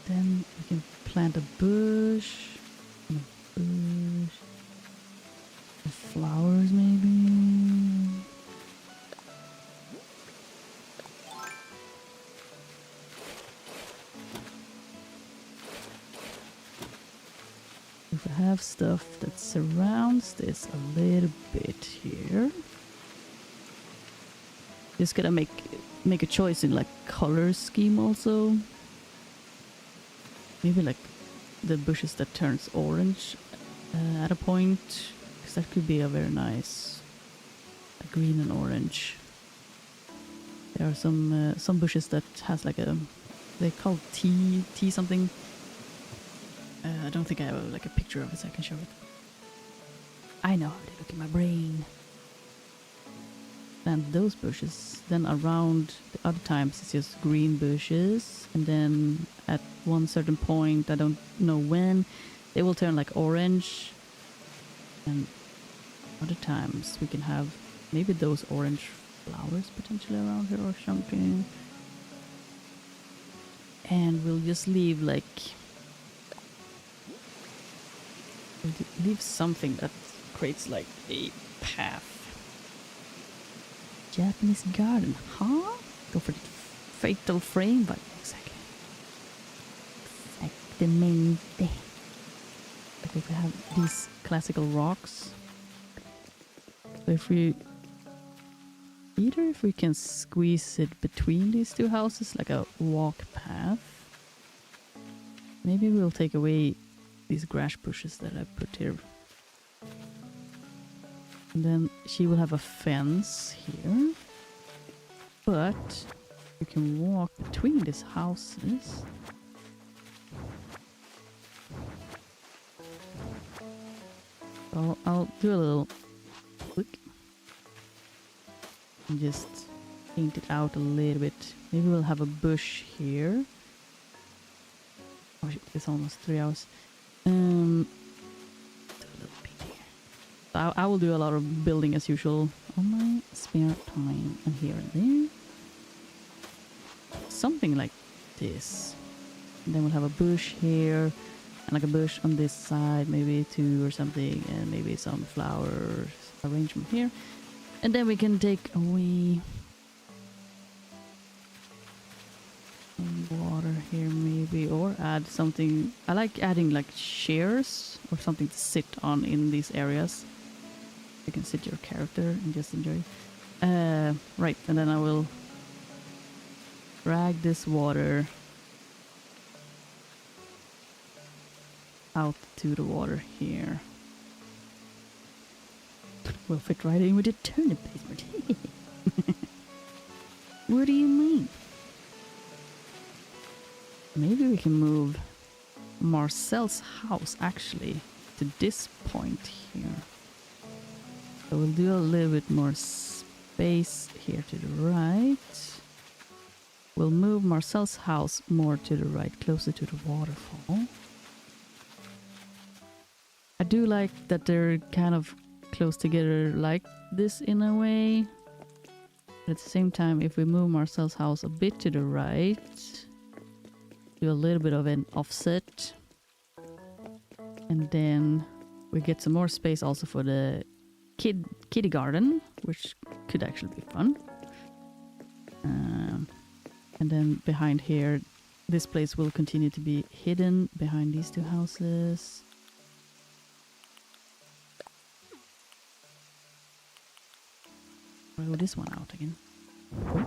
Then we can plant a bush. And a bush. And flowers maybe. If I have stuff that surrounds this a little bit here. Just gotta make a choice in like color scheme also. Maybe like the bushes that turns orange at a point, because that could be a very nice green and orange. There are some bushes that has like a, they call tea something. I don't think I have like a picture of it, so I can show it. I know how they look in my brain. And those bushes, then around the other times it's just green bushes, and then at one certain point, I don't know when, they will turn like orange, and other times we can have maybe those orange flowers potentially around here or something. And we'll just leave like leave something that creates like a path. Japanese garden, huh? Go for the fatal frame, but exactly. Exactamente. Like if we have these classical rocks. So if we can squeeze it between these two houses like a walk path. Maybe we'll take away these grass bushes that I put here. And then she will have a fence here. But you can walk between these houses. So I'll do a little click. And just paint it out a little bit. Maybe we'll have a bush here. Oh shit, it's almost 3 hours. Do a little bit here. So I will do a lot of building as usual on my spare time, and here and there. Something like this. And then we'll have a bush here, and like a bush on this side, maybe 2 or something, and maybe some flowers arrangement here. And then we can take away water here maybe, or add something. I like adding like chairs or something to sit on in these areas. You can sit your character and just enjoy. Right, and then I will drag this water out to the water here. We'll fit right in with the turnip basement. What do you mean? Maybe we can move Marcel's house actually to this point here. So we'll do a little bit more space here to the right. We'll move Marcel's house more to the right, closer to the waterfall. I do like that they're kind of close together like this in a way. But at the same time, if we move Marcel's house a bit to the right, do a little bit of an offset, and then we get some more space also for the kiddie garden, which could actually be fun. And then behind here, this place will continue to be hidden behind these two houses. throw this one out again. Quick.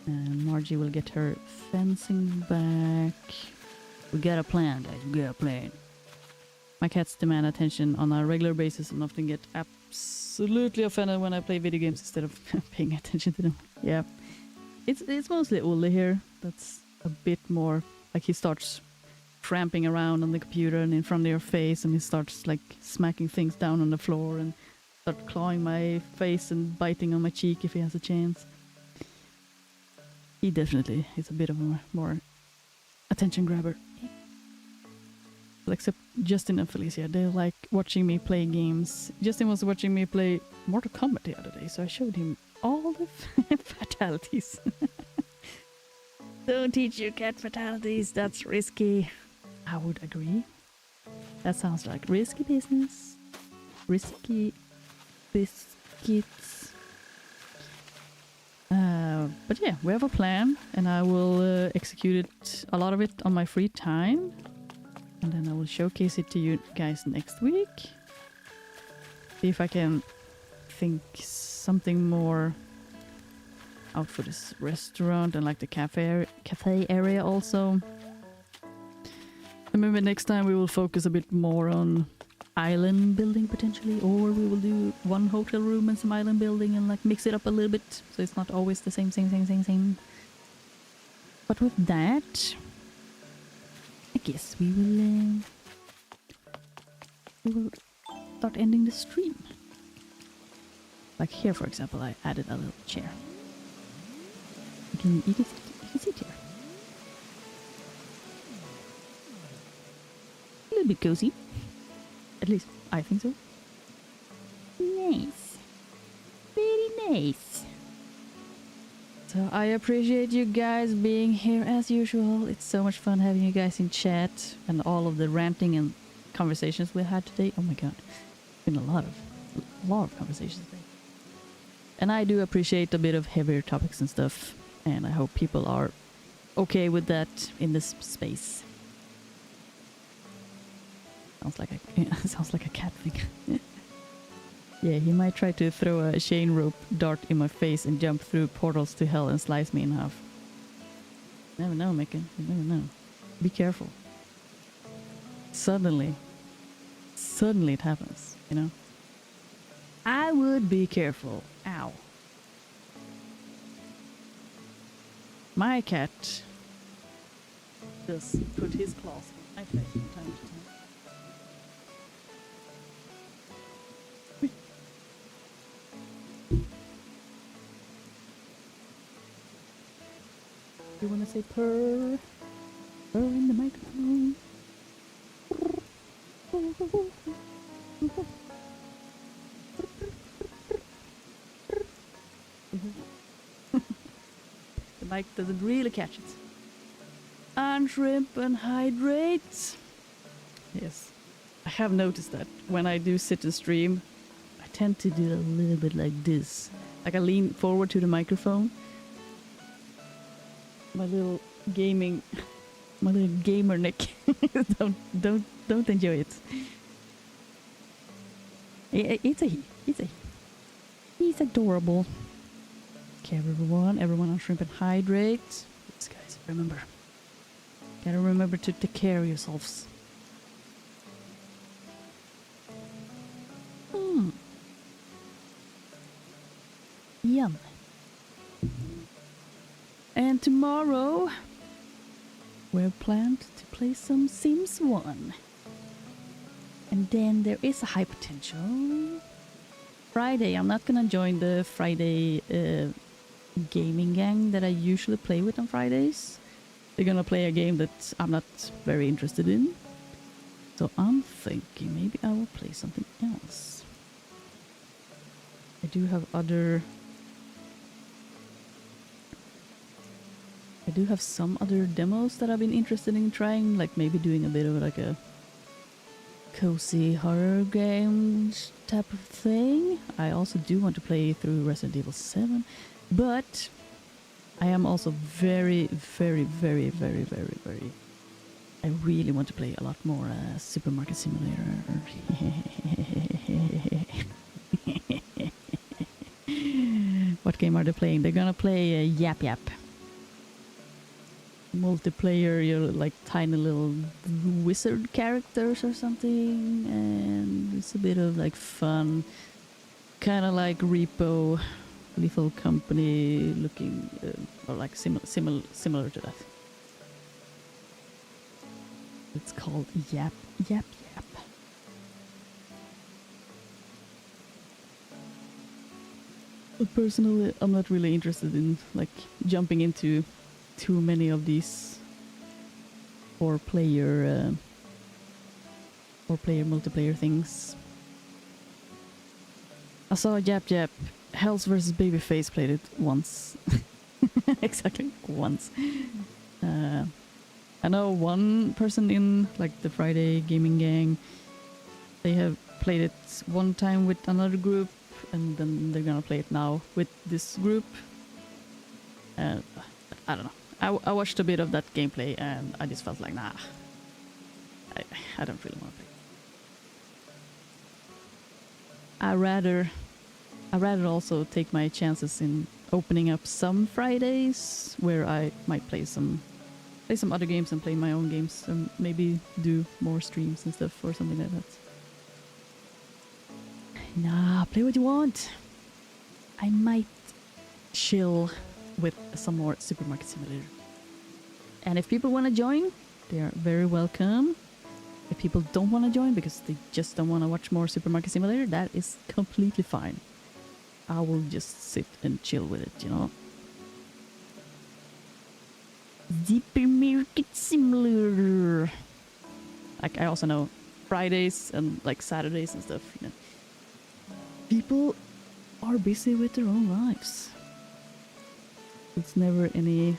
And Margie will get her fencing back. We got a plan, guys. We got a plan. My cats demand attention on a regular basis and often get absolutely offended when I play video games instead of paying attention to them. Yeah. It's mostly Olle here. That's a bit more like he starts tramping around on the computer and in front of your face, and he starts like smacking things down on the floor and start clawing my face and biting on my cheek if he has a chance. He definitely is a bit of a more attention grabber. Except Justin and Felicia, they like watching me play games. Justin was watching me play Mortal Kombat the other day, so I showed him all the fatalities. Don't teach your cat fatalities, that's risky. I would agree. That sounds like risky business. Risky biscuits. But yeah, we have a plan, and I will execute it, a lot of it, on my free time. And then I will showcase it to you guys next week. See if I can think something more out for this restaurant and like the cafe area also. And maybe next time we will focus a bit more on island building potentially, or we will do one hotel room and some island building and like mix it up a little bit so it's not always the same. But with that, I guess we will start ending the stream. Like here, for example, I added a little chair. You can sit here. A little bit cozy. At least I think so. Nice. Very nice. So I appreciate you guys being here as usual. It's so much fun having you guys in chat and all of the ranting and conversations we had today. Oh my god. It's been a lot of conversations today. And I do appreciate a bit of heavier topics and stuff, and I hope people are okay with that in this space. Sounds like a cat thing. Yeah, he might try to throw a chain rope dart in my face and jump through portals to hell and slice me in half. Never know, Mecca. You never know. Be careful. Suddenly it happens, you know? I would be careful. Ow. My cat just put his claws in my face from time to time. You wanna say purr? Purr in the microphone. The mic doesn't really catch it. And shrimp and hydrate. Yes. I have noticed that when I do sit and stream, I tend to do a little bit like this. Like I lean forward to the microphone. My little gamer neck. don't enjoy it. It's a he. He's adorable. Okay, everyone on shrimp and hydrate. Yes, guys, remember. Gotta remember to take care of yourselves. Yum. And tomorrow, we're planned to play some Sims 1. And then there is a high potential. Friday, I'm not gonna join the Friday gaming gang that I usually play with on Fridays. They're gonna play a game that I'm not very interested in. So I'm thinking maybe I will play something else. I do have some other demos that I've been interested in trying, like maybe doing a bit of like a cozy horror games type of thing. I also do want to play through Resident Evil 7, but I am also very I really want to play a lot more Supermarket Simulator. What game are they playing? They're gonna play Yap Yap. Multiplayer, you're like tiny little wizard characters or something, and it's a bit of like fun, kind of like Repo, Lethal Company looking, or like similar to that. It's called Yap Yap Yap. But personally, I'm not really interested in like jumping into too many of these four-player multiplayer things. I saw Yap Yap, Hells vs Babyface played it once. Exactly, once. I know one person in like the Friday gaming gang. They have played it one time with another group, and then they're gonna play it now with this group. I don't know. I watched a bit of that gameplay and I just felt like, nah, I don't really want to play. I rather also take my chances in opening up some Fridays where I might play some other games and play my own games, and maybe do more streams and stuff or something like that. Nah, play what you want. I might chill with some more Supermarket Simulator. And if people want to join, they are very welcome. If people don't want to join because they just don't want to watch more Supermarket Simulator, that is completely fine. I will just sit and chill with it, you know. Supermarket Simulator. Like, I also know Fridays and like Saturdays and stuff, you know. People are busy with their own lives. It's never any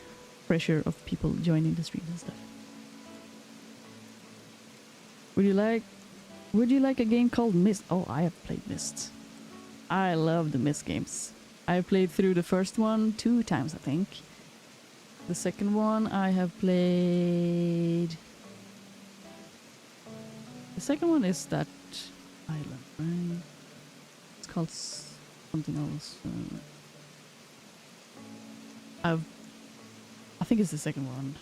pressure of people joining the streams and stuff. Would you like a game called Myst? Oh, I have played Myst. I love the Myst games. I played through the first one 2 times, I think. The second one I have played... The second one is that island, right? It's called something else. I think it's the second one.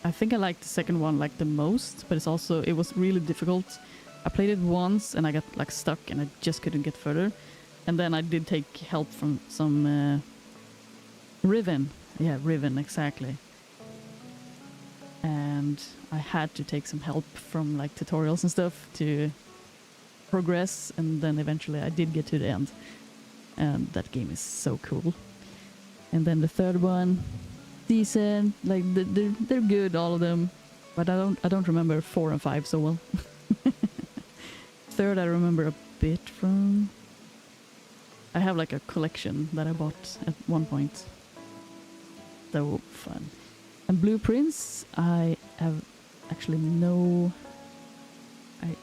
I think I liked the second one like the most, but it was really difficult. I played it once and I got like stuck and I just couldn't get further. And then I did take help from some Riven. Yeah, Riven, exactly. And I had to take some help from like tutorials and stuff to progress, and then eventually I did get to the end. And that game is so cool. And then the third one, decent, like they're good, all of them, but I don't remember 4 and 5 so well. Third I remember a bit from. I have like a collection that I bought at one point. So fun. And Blueprints, I have actually no. I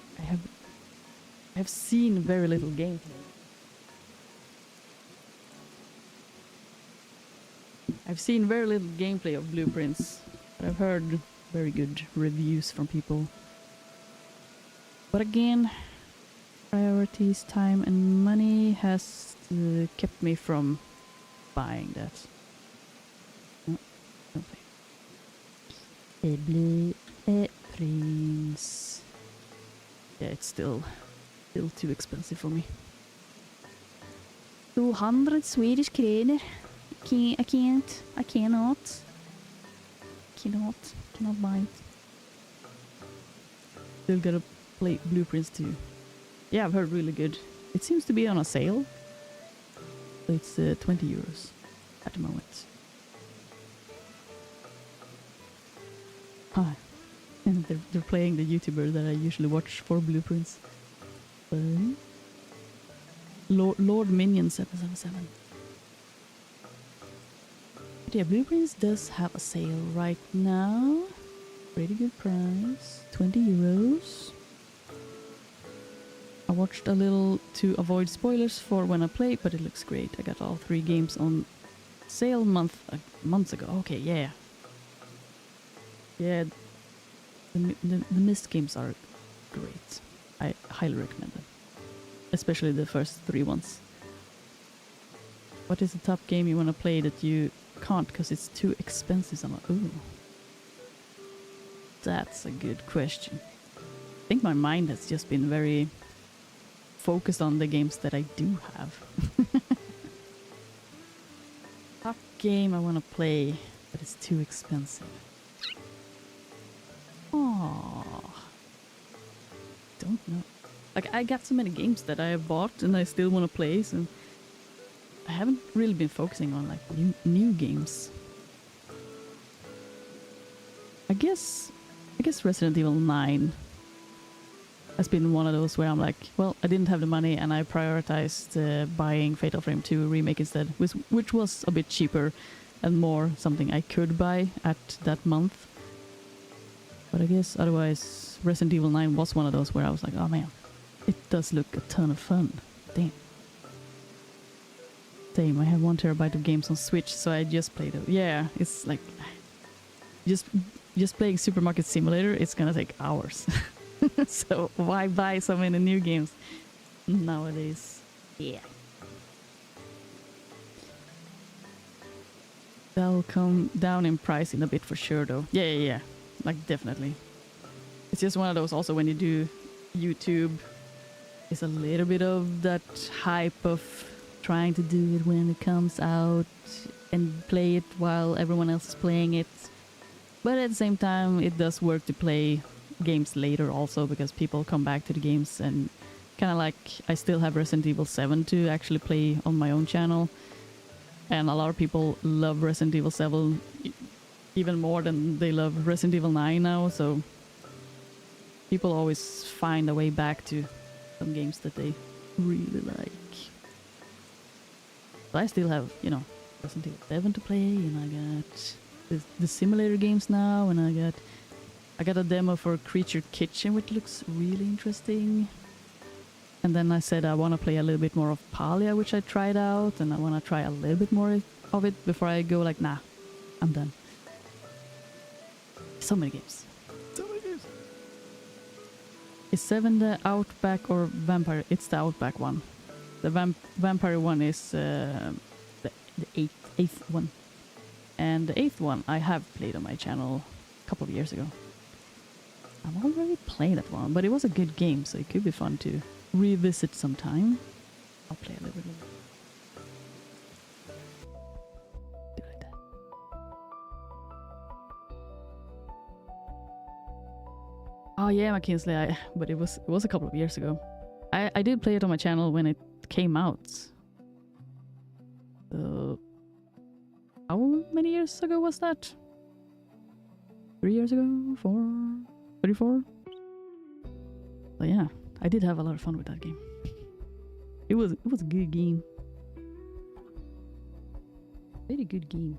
have seen very little gameplay. I've seen very little gameplay of Blueprints, but I've heard very good reviews from people. But again, priorities, time and money has kept me from buying that. Blueprints. Yeah, it's still too expensive for me. 200 Swedish kronor. I cannot buy it. Still gotta play Blueprints too. Yeah, I've heard really good. It seems to be on a sale. So it's 20 euros at the moment. Hi. And they're playing the YouTuber that I usually watch for Blueprints. Lord Minion 777. But yeah, Blueprints does have a sale right now. Pretty good price. 20 euros. I watched a little to avoid spoilers for when I play, but it looks great. I got all 3 games on sale months ago. Okay, yeah. Yeah, the Myst games are great. I highly recommend them. Especially the first 3 ones. What is the top game you want to play that you can't because it's too expensive? Ooh. That's a good question. I think my mind has just been very focused on the games that I do have. Top game I want to play, but it's too expensive. Oh, don't know. Like, I got so many games that I have bought and I still want to play, so I haven't really been focusing on like new games. I guess Resident Evil 9 has been one of those where I'm like, well, I didn't have the money and I prioritized buying Fatal Frame 2 Remake instead, which was a bit cheaper and more something I could buy at that month. But I guess otherwise Resident Evil 9 was one of those where I was like, oh man, it does look a ton of fun. Damn. Same, I have 1 terabyte of games on Switch, so I just played it. Yeah, it's like just playing Supermarket Simulator, it's gonna take hours. So why buy so many new games nowadays? Yeah. That'll come down in price in a bit for sure though. Yeah. Like definitely. It's just one of those also when you do YouTube, it's a little bit of that hype of trying to do it when it comes out and play it while everyone else is playing it. But at the same time, it does work to play games later also because people come back to the games, and kind of like I still have Resident Evil 7 to actually play on my own channel. And a lot of people love Resident Evil 7 even more than they love Resident Evil 9 now, so people always find a way back to some games that they really like. But I still have, you know, Resident Evil 7 to play, and I got the simulator games now, and I got a demo for Creature Kitchen, which looks really interesting. And then I said I want to play a little bit more of Palia, which I tried out, and I want to try a little bit more of it before I go like, nah, I'm done. So many games. So many games. Is 7 the Outback or Vampire? It's the Outback one. The Vampire one is the eighth one. And the 8th one I have played on my channel a couple of years ago. I've already played that one, but it was a good game, so it could be fun to revisit sometime. I'll play a little bit more. Do like that. Oh yeah, McKinsley, but it was a couple of years ago. I did play it on my channel when it came out. How many years ago was that? 3 years ago? 4? 34? So yeah, I did have a lot of fun with that game. It was a good game. Very good game.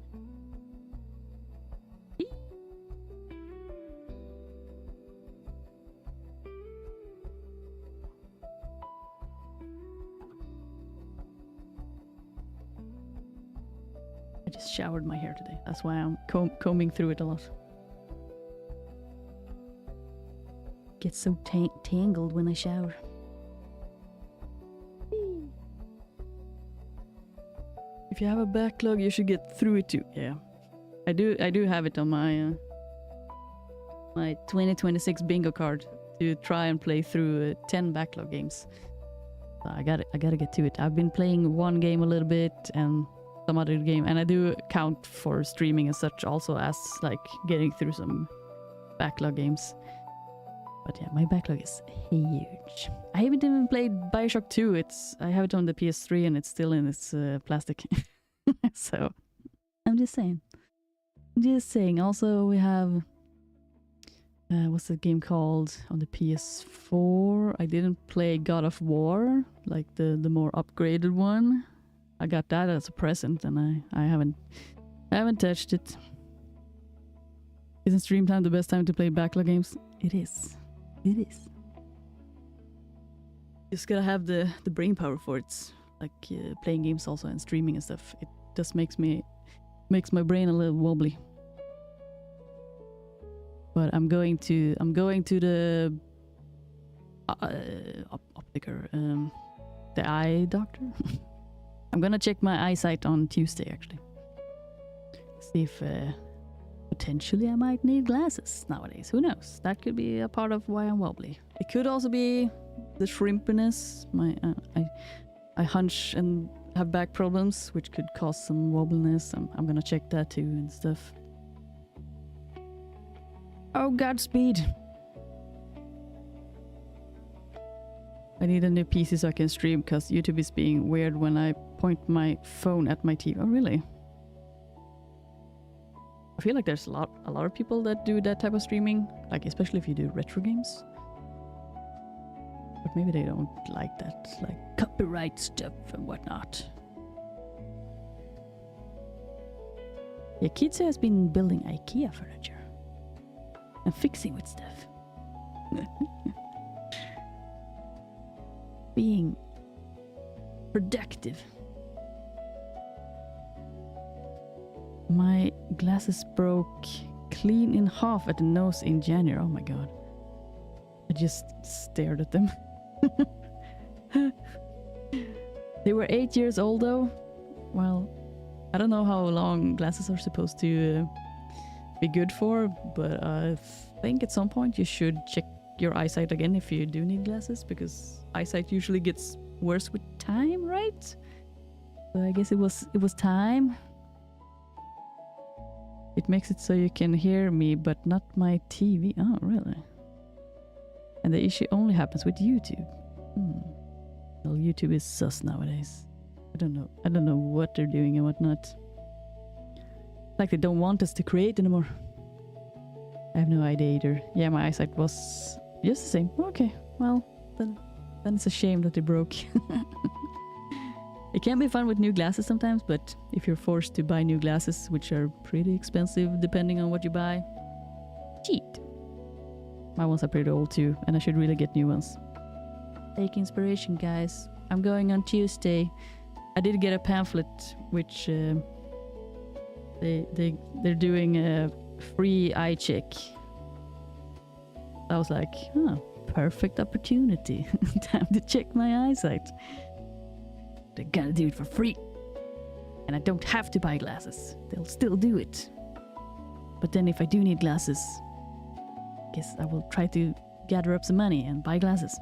I just showered my hair today. That's why I'm combing through it a lot. Get so tangled when I shower. If you have a backlog, you should get through it too. Yeah, I do have it on my my 2026 bingo card to try and play through 10 backlog games. I gotta get to it. I've been playing one game a little bit and some other game, and I do count for streaming and such also as like getting through some backlog games. But yeah, my backlog is huge. I haven't even played Bioshock 2. I have it on the PS3 and it's still in its plastic. So, I'm just saying. Also, we have... what's the game called on the PS4? I didn't play God of War, like the more upgraded one. I got that as a present and I haven't touched it. Isn't stream time the best time to play backlog games? It is. It is. Just gotta have the brain power for it. Like playing games also and streaming and stuff. It just makes my brain a little wobbly. But I'm going to the optiker, the eye doctor. I'm gonna check my eyesight on Tuesday, actually. See if potentially I might need glasses nowadays. Who knows? That could be a part of why I'm wobbly. It could also be the shrimpiness. I hunch and have back problems, which could cause some wobbliness. I'm gonna check that too and stuff. Oh, Godspeed. I need a new PC so I can stream, because YouTube is being weird when I point my phone at my TV. Oh, really? I feel like there's a lot of people that do that type of streaming, like especially if you do retro games. But maybe they don't like that, like copyright stuff and whatnot. Yeah, Kitsu has been building IKEA furniture and fixing with stuff. Being productive. My glasses broke clean in half at the nose in January. Oh my god. I just stared at them. They were 8 years old though. Well, I don't know how long glasses are supposed to be good for, but I think at some point you should check your eyesight again if you do need glasses, because eyesight usually gets worse with time, right? So I guess it was time. It makes it so you can hear me but not my TV. Oh, really? And the issue only happens with YouTube. Well, YouTube is sus nowadays. I don't know what they're doing and what not. Like they don't want us to create anymore. I have no idea either. Yeah, my eyesight was just the same. Okay, well, then it's a shame that they broke. It can be fun with new glasses sometimes, but if you're forced to buy new glasses, which are pretty expensive depending on what you buy, cheat. My ones are pretty old too, and I should really get new ones. Take inspiration, guys. I'm going on Tuesday. I did get a pamphlet, which they're doing a free eye check. I was like, perfect opportunity. Time to check my eyesight. They're gonna do it for free. And I don't have to buy glasses. They'll still do it. But then if I do need glasses, I guess I will try to gather up some money and buy glasses.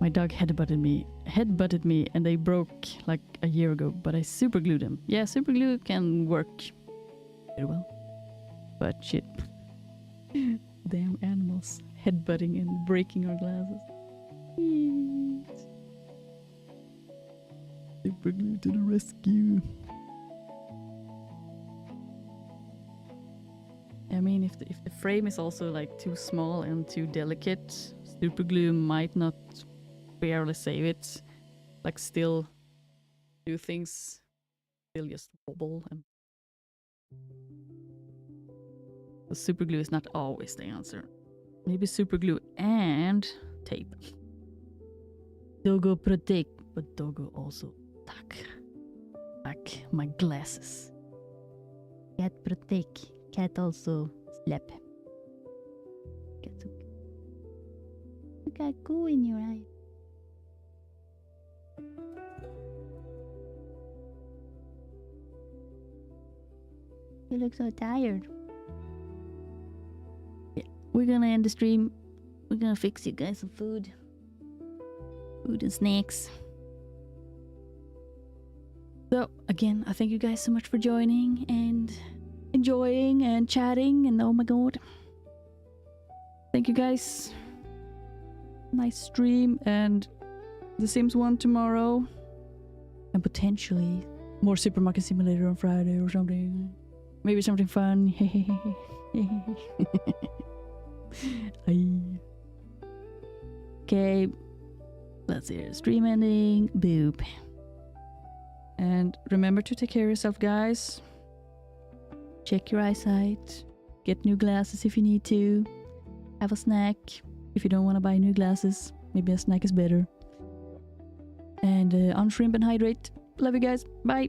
My dog headbutted me and they broke like a year ago, but I super glued them. Yeah, super glue can work very well. But shit. Damn animals headbutting and breaking our glasses. Super glue to the rescue. I mean, if the frame is also like too small and too delicate, super glue might not barely save it. Like still do things, still just wobble. And the super glue is not always the answer. Maybe super glue and tape. Doggo protect, but doggo also tack my glasses. Cat protect, cat also slap. You got goo in your eye. You look so tired. Yeah, we're gonna end the stream. We're gonna fix you guys some food. Food and snacks. So, again, I thank you guys so much for joining and enjoying and chatting, and oh my god. Thank you guys. Nice stream, and The Sims 1 tomorrow. And potentially more Supermarket Simulator on Friday or something. Maybe something fun. Okay. Let's see. Stream ending. Boop. And remember to take care of yourself, guys. Check your eyesight. Get new glasses if you need to. Have a snack if you don't want to buy new glasses. Maybe a snack is better. And unshrimp and hydrate. Love you guys. Bye.